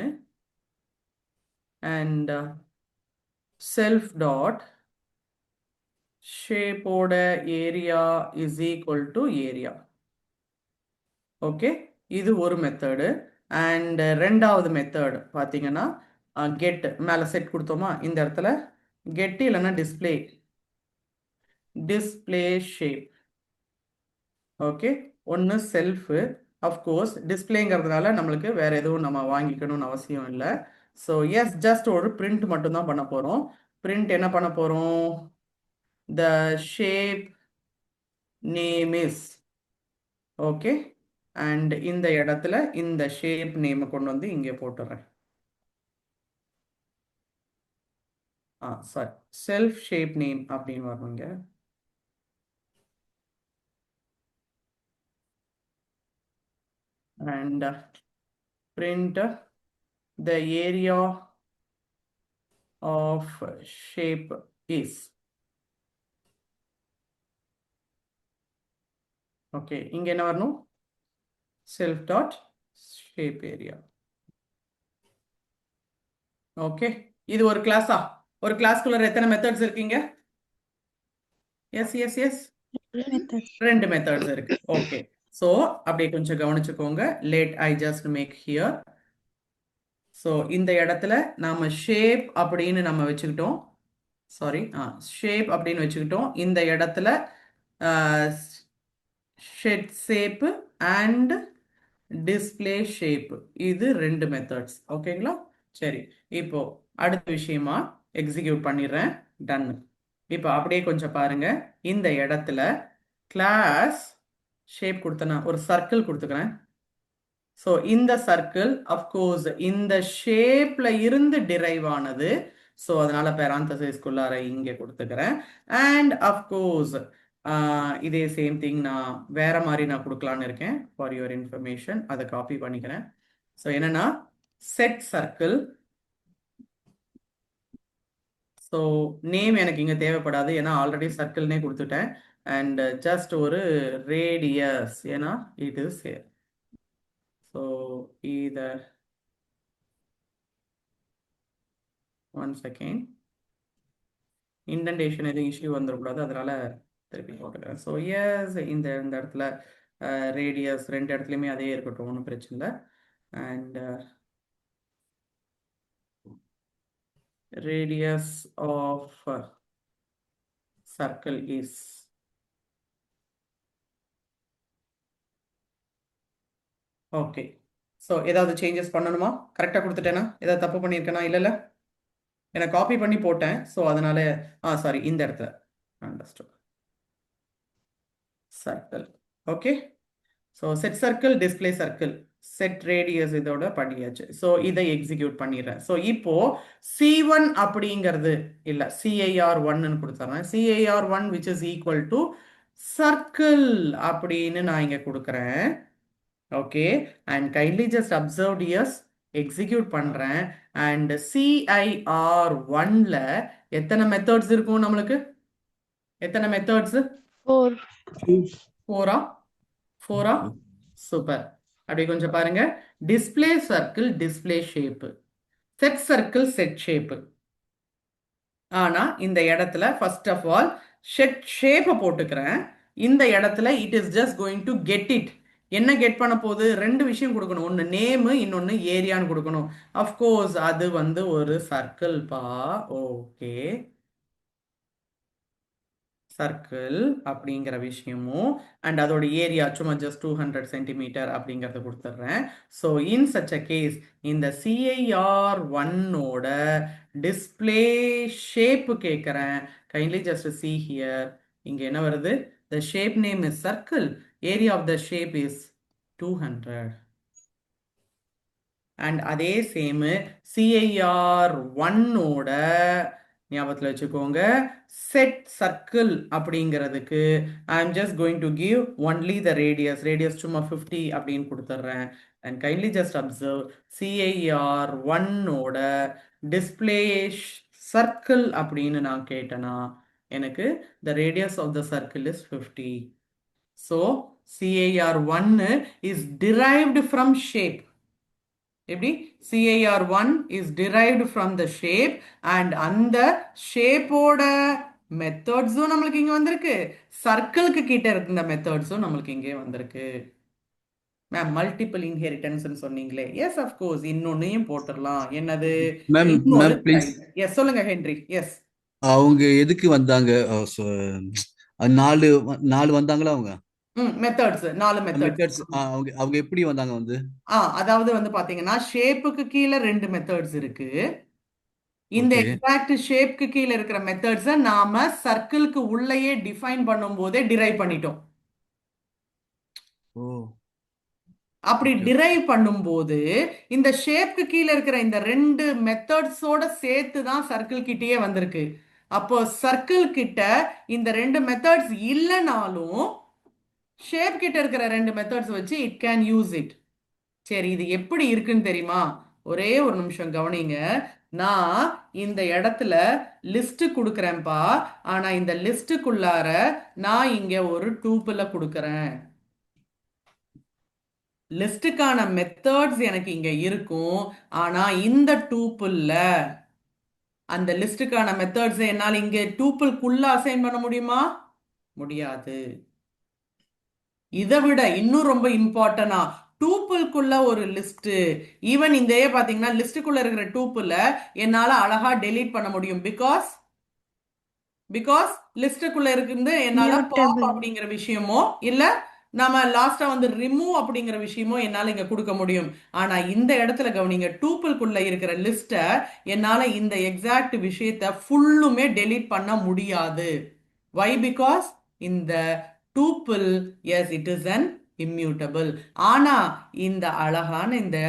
S1: and self dot shape order area is equal to area. Okay, இது ஒரு மெத்தடு. அண்ட் ரெண்டாவது மெத்தட் பார்த்தீங்கன்னா கெட், மேலே செட் கொடுத்தோமா, இந்த இடத்துல கெட் இல்லைன்னா டிஸ்பிளே ஷேப். ஓகே, ஒன்று shelf. Of course டிஸ்பிளேங்கிறதுனால நம்மளுக்கு வேற எதுவும் நம்ம வாங்கிக்கணும்னு அவசியம் இல்லை. ஸோ எஸ், ஜஸ்ட் ஒரு பிரிண்ட் மட்டும்தான் பண்ண போகிறோம். பிரிண்ட் என்ன பண்ண போகிறோம்? த shape name is. Okay, and இந்த இடத்துல இந்த ஷேப் நேமை கொண்டு வந்து இங்கே போட்டுறேன். சாரி, செல்ஃப் ஷேப் நேம் அப்படின்னு வரணுங்க. And print the area of shape is. Okay, இங்க என்ன வரணும்? Self dot shape area. Okay, இது ஒரு கிளாஸா? ஒரு கிளாஸ்க்குள்ள எத்தனை மெத்தட்ஸ் இருக்கீங்க? Yes yes yes,
S3: methods.
S1: 2 methods இருக்கு. ஓகே, ஸோ அப்படியே கொஞ்சம் கவனிச்சுக்கோங்க. Let I just make here. So இந்த இடத்துல நாம ஷேப் அப்படின்னு நம்ம வச்சுக்கிட்டோம். சாரி, ஷேப் அப்படின்னு வச்சுக்கிட்டோம். இந்த இடத்துல set shape and display shape, இது 2 மெத்தட்ஸ். ஓகேங்களா? சரி, இப்போ அடுத்த விஷயமா எக்ஸிக்யூட் பண்ணிடுறேன். டன். இப்போ அப்படியே கொஞ்சம் பாருங்க. இந்த இடத்துல கிளாஸ் ஷேப் கொடுத்தனா ஒரு சர்க்கிள் கொடுத்துக்கிறேன். ஸோ இந்த சர்க்கிள் அஃப்கோர்ஸ் இந்த ஷேப்ல இருந்து டிரைவ் ஆனது. ஸோ அதனால பேராந்தசிஸ்குள்ளார இங்கே கொடுத்துக்கிறேன். அண்ட் அஃப்கோர்ஸ் இதே சேம் திங் நான் வேற மாதிரி நான் கொடுக்கலான்னு இருக்கேன். ஃபார் யுவர் இன்ஃபர்மேஷன் அதை காப்பி பண்ணிக்கிறேன். ஸோ என்னன்னா செட் சர்க்கிள். ஸோ நேம் எனக்கு இங்கே தேவைப்படாது, ஏன்னா ஆல்ரெடி சர்க்கிள்னே கொடுத்துட்டேன். அண்ட் ஜஸ்ட் ஒரு ரேடியஸ், ஏன்னா இட் இஸ் ஹியர். ஸோ இதை ஒன் செகண்ட், இண்டென்டேஷன் எதுவும் இஷ்யூ வந்துடக்கூடாது, அதனால திருப்பி போட்டுக்கிறேன். ஸோ எஸ், இந்த இடத்துல ரேடியஸ் 2 இடத்துலையுமே அதே இருக்கட்டும், ஒன்றும் பிரச்சனை இல்லை. And radius of circle is. Okay, so ஏதாவது சேஞ்சஸ் பண்ணணுமா? கரெக்டாக கொடுத்துட்டேனா? ஏதாவது தப்பு பண்ணியிருக்கேனா? இல்லைல்ல, எனக்கு காப்பி பண்ணி போட்டேன். ஸோ அதனால சாரி, இந்த இடத்துல understood circle. Okay, so set circle, display circle, set radius இதோட பண்ணியாச்சு. ஸோ இதை எக்ஸிக்யூட் பண்ணிடுறேன். ஸோ இப்போ C1 அப்படிங்கிறது இல்லை, CIR1 கொடுத்துறேன். CIR1 which is equal to circle அப்படின்னு நான் இங்கே கொடுக்குறேன். Okay, and kindly just observe years, execute பண்ணுறேன். அண்ட் CIR1ல எத்தனை மெத்தட்ஸ் இருக்கும் நம்மளுக்கு? எத்தனை மெத்தட்ஸ்? 4. 4. சூப்பர். அப்படி கொஞ்சம் பாருங்க. Display circle, display shape, set circle, set shape. ஆனா இந்த இடத்துல ஃபர்ஸ்ட் ஆஃப் ஆல் செட் ஷேப்பை போட்டுக்கிறேன். இந்த இடத்துல it is just going to get it. என்ன கெட் பண்ண போகுது? 2 விஷயம் கொடுக்கணும். ஒன்று நேமு, இன்னொன்று ஏரியான்னு கொடுக்கணும். அஃப்கோர்ஸ் அது வந்து ஒரு சர்க்கிள் பா. ஓகே, சர்க்கிள் அப்படிங்கிற விஷயமும் அண்ட் அதோட ஏரியா சும்மா ஜஸ்ட் 200 சென்டிமீட்டர் அப்படிங்கிறத கொடுத்துட்றேன். So in such a case இந்த CIR1ஓட டிஸ்பிளே ஷேப்பு கேட்குறேன். Kindly just see here. இங்கே என்ன வருது? The shape name is circle, area of the shape is 200. And அதே சேம் CIR1ஓட ஞாபகத்தில் வச்சுக்கோங்க, செட் சர்க்கிள் அப்படிங்கிறதுக்கு I am just going to give only the radius. Radius சும்மா 50 அப்படின்னு கொடுத்துட்றேன். அண்ட் கைண்ட்லி ஜஸ்ட் அப்சர்வ், CIR1ஓட டிஸ்பிளே சர்க்கிள் அப்படின்னு நான் கேட்டேன்னா எனக்கு the radius of the circle is 50. So CIR1 is derived from shape. எப்படி? CIR1 is derived from the shape and அந்த ஷேப்போட மெத்தட்ஸும் நம்மளுக்கு இங்கே வந்திருக்கு, சர்க்கிளுக்கு கிட்ட இருந்த மெத்தட்ஸும் நம்மளுக்கு இங்கே வந்திருக்கு. மேம் மல்டிபிள் இன்ஹெரிட்டன்ஸ் சொன்னீங்களே, எஸ் அஃப்கோர்ஸ் இன்னொன்னையும் போட்டுடலாம். என்னது?
S2: Ma'am please.
S1: எஸ் சொல்லுங்க ஹென்றி. எஸ்,
S2: அவங்க எதுக்கு வந்தாங்க? 4 வந்தாங்களா அவங்க?
S1: Methods 4 methods.
S2: மெத்தட்ஸ் அவங்க அவங்க எப்படி வந்தாங்க வந்து?
S1: அதாவது வந்து பாத்தீங்கன்னா ஷேப்புக்கு கீழே 2 மெத்தட்ஸ் இருக்கு. இந்த
S2: ஓகே.
S1: எக்ஸாக்ட் ஷேப்க்கு கீழே இருக்கிற மெத்தட்ஸை நாம சர்க்கிள்க்கு உள்ளேயே டிஃபைன் பண்ணும் போதே டிரைவ் பண்ணிட்டோம்.
S2: ஓ
S1: அப்படி
S2: ஓகே.
S1: டிரைவ் பண்ணும்போது இந்த ஷேப்க்கு கீழே இருக்கிற இந்த 2 மெத்தட்ஸோட சேர்த்து தான் சர்க்கிள் கிட்டயே வந்திருக்கு. அப்போ சர்க்கிள் கிட்ட இந்த 2 மெத்தட்ஸ் இல்லைனாலும் ஷேப் கிட்ட இருக்கிற 2 மெத்தட்ஸ் வச்சு இட் கேன் யூஸ் இட். சரி, இது எப்படி இருக்குன்னு தெரியுமா? ஒரே ஒரு நிமிஷம் கவனிங்க. நான் இந்த இடத்துல லிஸ்ட் கொடுக்குறேன்ப்பா. ஆனா இந்த லிஸ்டுக்குள்ளார நான் இங்க ஒரு டூப்பிள கொடுக்குறேன். லிஸ்டுக்கான மெத்தட்ஸ் எனக்கு இங்க இருக்கும். ஆனா இந்த டூப்பிள்ல அந்த லிஸ்டுக்கான மெத்தட்ஸ் என்னால் இங்க டூப்பிள்குள்ள அசைன் பண்ண முடியுமா? முடியாது. இதை விட இன்னும் ரொம்ப இம்பார்ட்டனா டூப்பிள்குள்ள ஒரு லிஸ்ட், ஈவன் இந்த பாத்தீங்கன்னா லிஸ்டுக்குள்ள இருக்கிற டூப்பிள் என்னால அழகா டெலீட் பண்ண முடியும். பிகாஸ் லிஸ்டுக்குள்ள இருக்குது என்னால பாப்
S3: Mutable.
S1: அப்படிங்கிற விஷயமோ இல்ல நம்ம லாஸ்டா வந்து ரிமூவ் அப்படிங்கிற விஷயமோ என்னால இங்க கொடுக்க முடியும். ஆனா இந்த இடத்துல கவனிங்க, டூப்பிள்குள்ள இருக்கிற லிஸ்ட என்னால இந்த எக்ஸாக்ட் விஷயத்த ஃபுல்லுமே டெலீட் பண்ண முடியாது. வை? பிகாஸ் இந்த tuple S it is an immutable. ஆனா இந்த அழகான இந்த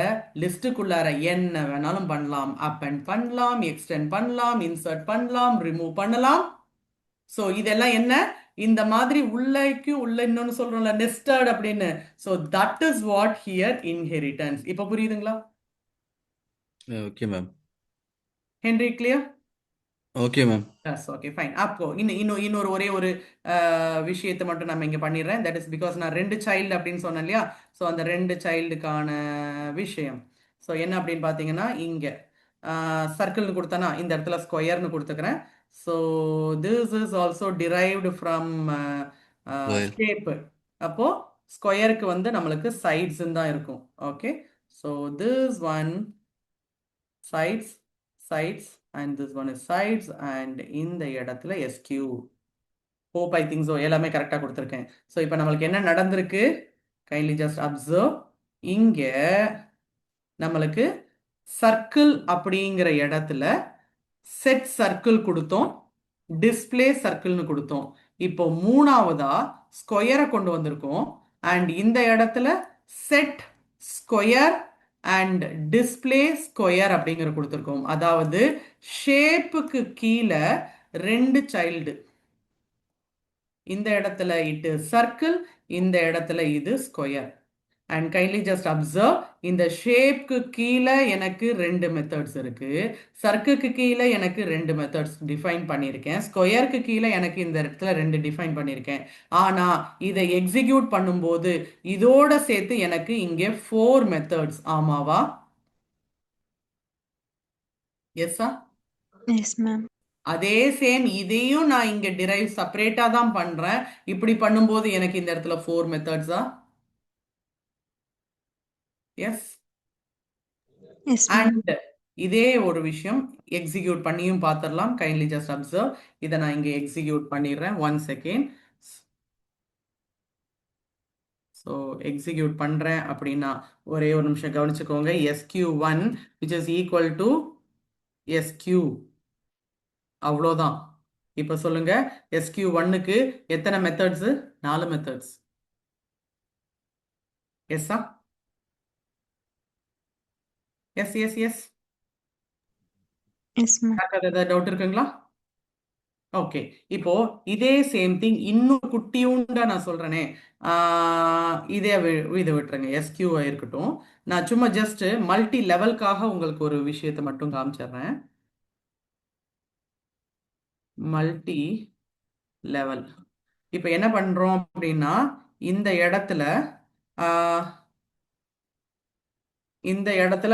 S1: லிஸ்டுக்குள்ளார என்ன வேணாலும் பண்ணலாம். அப்பெண்ட் பண்ணலாம், எக்ஸ்டெண்ட் பண்ணலாம், இன்சர்ட் பண்ணலாம், ரிமூவ் பண்ணலாம். சோ இதெல்லாம் என்ன, இந்த மாதிரி உள்ளேக்கு உள்ள இன்னொன்னு சொல்றோம்ல நெஸ்டட் அப்படின்னு. So that is what here inheritance. இப்ப புரியுதுங்களா
S2: okay ma'am.
S1: Henry? Clear?
S2: Okay ma'am.
S1: Yes, okay, fine. அப்போ இன்னொரு ஒரே ஒரு விஷயத்தை மட்டும் நம்ம இங்க பண்ணிடுறேன். தட் இஸ் பிகாஸ் நான் 2 சைல்டு அப்படின்னு சொன்னேன் இல்லையா? ஸோ அந்த 2 சைல்டுக்கான விஷயம். ஸோ என்ன அப்படின்னு பார்த்தீங்கன்னா, இங்க சர்க்கிள்னு கொடுத்தனா இந்த இடத்துல ஸ்கொயர்னு கொடுத்துக்கிறேன். So this is also derived from
S2: Square.
S1: Shape. அப்போ ஸ்கொயருக்கு வந்து நம்மளுக்கு சைட்ஸ் தான் இருக்கும். Okay, so this one sides, sides, and this one is sides, and இந்த இடத்துல SQ. Hope I think so. எல்லாமே கரெக்டா கொடுத்துருக்கேன். ஸோ இப்போ நம்மளுக்கு என்ன நடந்திருக்கு? Kindly just observe. இங்க நம்மளுக்கு சர்க்கிள் அப்படிங்கிற இடத்துல செட் சர்க்கிள் கொடுத்தோம், டிஸ்பிளே சர்க்கிள்னு கொடுத்தோம். இப்போ மூணாவதா ஸ்கொயரை கொண்டு வந்திருக்கோம். அண்ட் இந்த இடத்துல set square and display square அப்படிங்கிற கொடுத்துருக்கோம். அதாவது ஷேப்புக்கு கீழே 2 சைல்டு. இந்த இடத்துல இது சர்க்கிள், இந்த இடத்துல இது square. And kindly just observe, இந்த ஷேப்க்கு கீழே எனக்கு 2 மெத்தட்ஸ் இருக்கு, சர்க்குக்கு கீழே எனக்கு 2 மெத்தட்ஸ் டிஃபைன் பண்ணியிருக்கேன், ஸ்கொயருக்கு கீழே எனக்கு இந்த இடத்துல 2 டிஃபைன் பண்ணியிருக்கேன். ஆனா இதை எக்ஸிக்யூட் பண்ணும்போது இதோட சேர்த்து எனக்கு இங்கே 4 மெத்தட்ஸ். ஆமாவா? எஸ்ஸா?
S3: Yes, ma'am.
S1: அதே சேம் இதையும் நான் இங்க டிரைவ் செப்பரேட்டா தான் பண்றேன். இப்படி பண்ணும்போது எனக்கு இந்த இடத்துல 4 மெத்தட்ஸா? எஸ்.
S3: Yes, ma'am.
S1: அண்ட் இதே ஒரு விஷயம் எக்ஸிக்யூட் பண்ணியும் பார்த்துடலாம். Kindly just observe. இதை நான் இங்கே எக்ஸிக்யூட் பண்ணிடுறேன். 1 செகண்ட். ஸோ எக்ஸிக்யூட் பண்ணுறேன் அப்படின்னா ஒரே ஒரு நிமிஷம் கவனிச்சுக்கோங்க. SQ1 which is equal to SQ. அவ்வளோதான். இப்போ சொல்லுங்க, SQ1க்கு எத்தனை மெத்தட்ஸ்? 4 மெத்தட்ஸ். எஸ்ஸா? Yes yes yes.
S3: Yes, ma'am.
S1: ஏதாவது டவுட் இருக்குங்களா? ஓகே, இப்போ இதே சேம் திங் இன்னும் குட்டியூண்டா நான் சொல்றேனே, இதை விட்டுருங்க, SQ இருக்கட்டும். நான் சும்மா ஜஸ்ட் மல்டி லெவல்காக உங்களுக்கு ஒரு விஷயத்தை மட்டும் காமிச்சிடுறேன். Multi level. இப்போ என்ன பண்றோம் அப்படின்னா, இந்த இடத்துல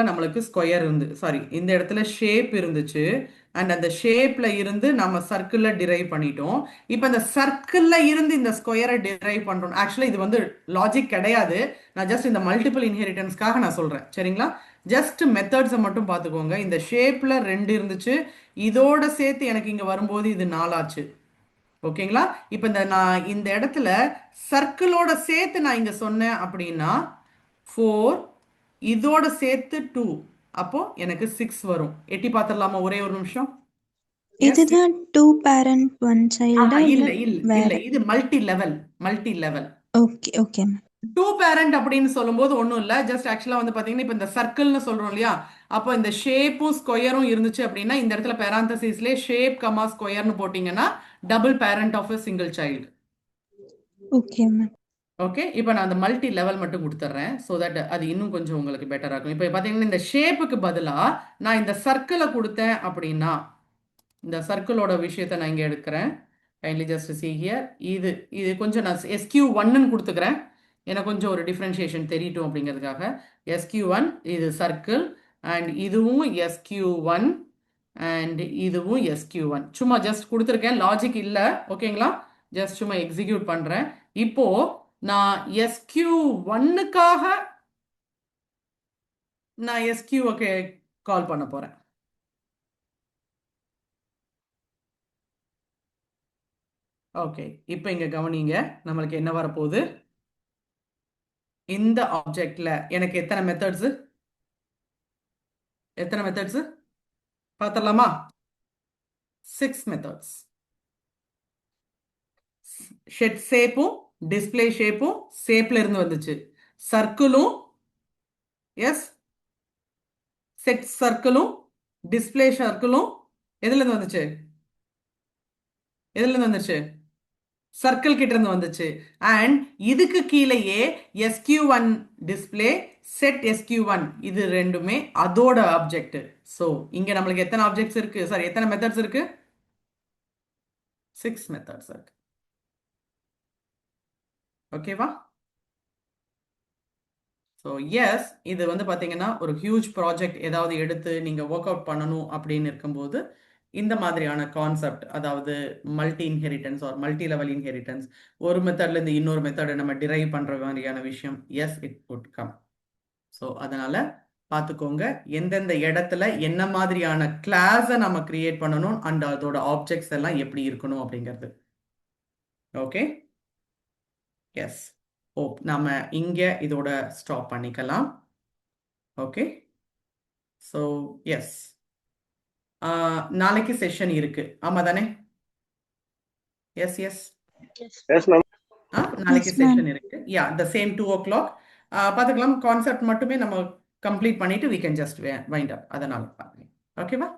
S1: நம்மளுக்கு ஸ்கொயர் இருந்து, சாரி, இந்த இடத்துல ஷேப் இருந்துச்சு. அண்ட் அந்த ஷேப்ல இருந்து நம்ம சர்க்கிள்ல டிரைவ் பண்ணிட்டோம். இப்போ இந்த சர்க்கிள்ல இருந்து இந்த ஸ்கொயரை டிரைவ் பண்றோம். ஆக்சுவலா இது வந்து லாஜிக் கிடையாது. நான் ஜஸ்ட் இந்த மல்டிபிள் இன்ஹெரிட்டன்ஸ்க்காக நான் சொல்றேன். சரிங்களா? ஜஸ்ட் மெத்தட்ஸை மட்டும் பார்த்துக்கோங்க. இந்த ஷேப்ல 2 இருந்துச்சு, இதோட சேர்த்து எனக்கு இங்க வரும்போது இது 4 ஆச்சு. ஓகேங்களா? இப்போ நான் இந்த இடத்துல சர்க்கிளோட சேர்த்து நான் இங்க சொன்னேன் அப்படின்னா 4 இதோட சேர்த்து 2 அப்போ எனக்கு 6 வரும். எட்டி பார்த்துடலாமா ஒரே ஒரு நிமிஷம்?
S3: இதுதான் 2 parent 1 child
S1: இல்ல
S3: இல்ல
S1: இல்ல
S3: வேற?
S1: இல்ல இது multi level.
S3: Okay okay ma'am.
S1: 2 parent அப்படின்னு சொல்லும்போது ஒன்றும் இல்லை, ஜஸ்ட் ஆக்சுவலாக வந்து பார்த்தீங்கன்னா இப்போ இந்த சர்க்கிள்னு சொல்கிறோம் இல்லையா, அப்போ இந்த ஷேப்பும் ஸ்கொயரும் இருந்துச்சு அப்படின்னா இந்த இடத்துல பேராந்தசிஸ்லேயே ஷேப் கமா ஸ்கொயர்னு போட்டிங்கன்னா double parent of a single child.
S3: Okay ma'am.
S1: Okay, இப்போ நான் அந்த மல்டி லெவல் மட்டும் கொடுத்துட்றேன் ஸோ தட் அது இன்னும் கொஞ்சம் உங்களுக்கு பெட்டராக இருக்கும். இப்போ பார்த்தீங்கன்னா இந்த ஷேப்புக்கு பதிலாக நான் இந்த சர்க்கிளை கொடுத்தேன் அப்படின்னா, இந்த சர்க்கிளோட விஷயத்தை நான் இங்கே எடுக்கிறேன். Kindly just see here. இது கொஞ்சம் நான் SQ1ன்னு கொடுத்துக்கிறேன், எனக்கு கொஞ்சம் ஒரு டிஃப்ரென்ஷியேஷன் தெரியட்டும் அப்படிங்கிறதுக்காக. SQ1 இது சர்க்கிள் அண்ட் இதுவும் SQ1 அண்ட் இதுவும் SQ1. சும்மா ஜஸ்ட் கொடுத்துருக்கேன், லாஜிக் இல்லை. ஓகேங்களா? ஜஸ்ட் சும்மா எக்ஸிக்யூட் பண்ணுறேன். இப்போ நான் SQ1க்காக நான் SQ கால் பண்ண போகிறேன். ஓகே, இப்போ இங்கே கவனிங்க, நம்மளுக்கு என்ன வரப்போகுது? இந்த ஆப்ஜெக்ட்ல எனக்கு எத்தனை மெத்தட்ஸு பார்த்துடலாமா? 6 மெத்தட்ஸ். ஷெட் ஷேப்பும் டிஸ்பிளே ஷேப்பும் ஷேப்ல இருந்து வந்துச்சு. சர்க்கிளும் எஸ் செட் சர்க்கிளும் டிஸ்பிளே சர்க்கிளும் எதுல இருந்து வந்துச்சு? சர்க்கிள் கிட்ட இருந்து வந்துச்சு. அண்ட் இதுக்கு கீழேயே SQ1 டிஸ்பிளே செட் SQ1 இது ரெண்டுமே அதோட ஆப்ஜெக்ட். ஸோ இங்க நம்மளுக்கு எத்தனை ஆப்ஜெக்ட்ஸ் இருக்கு, சாரி எத்தனை மெத்தட்ஸ் இருக்கு? 6 மெத்தட்ஸ் இருக்கு. ஓகேவா? ஸோ எஸ், இது வந்து பார்த்தீங்கன்னா ஒரு ஹியூஜ் ப்ராஜெக்ட் ஏதாவது எடுத்து நீங்கள் ஒர்க் அவுட் பண்ணணும் அப்படின்னு இருக்கும்போது இந்த மாதிரியான கான்செப்ட், அதாவது multi inheritance or multi level inheritance, ஒரு மெத்தட்லேருந்து இன்னொரு மெத்தடை நம்ம டிரைவ் பண்ணுற மாதிரியான விஷயம், yes it good come. So அதனால் பார்த்துக்கோங்க எந்தெந்த இடத்துல என்ன மாதிரியான கிளாஸை நம்ம கிரியேட் பண்ணணும் அண்ட் அதோட ஆப்ஜெக்ட்ஸ் எல்லாம் எப்படி இருக்கணும் அப்படிங்கிறது. Okay, yes. நாம இங்கே இதோட ஸ்டாப் பண்ணிக்கலாம். ஓகே, ஸோ எஸ், நாளைக்கு செஷன் இருக்கு, ஆமா தானே? Yes
S4: Yes.
S6: Yes ma'am.
S1: நாளைக்கு
S3: Yes, ma'am.
S1: செஷன் இருக்கு. யா, த சேம் 2 o'clock பார்த்துக்கலாம். கான்செப்ட் மட்டுமே நம்ம கம்ப்ளீட் பண்ணிட்டு we can just wind up. அதனால பார்க்கலாம். ஓகேவா?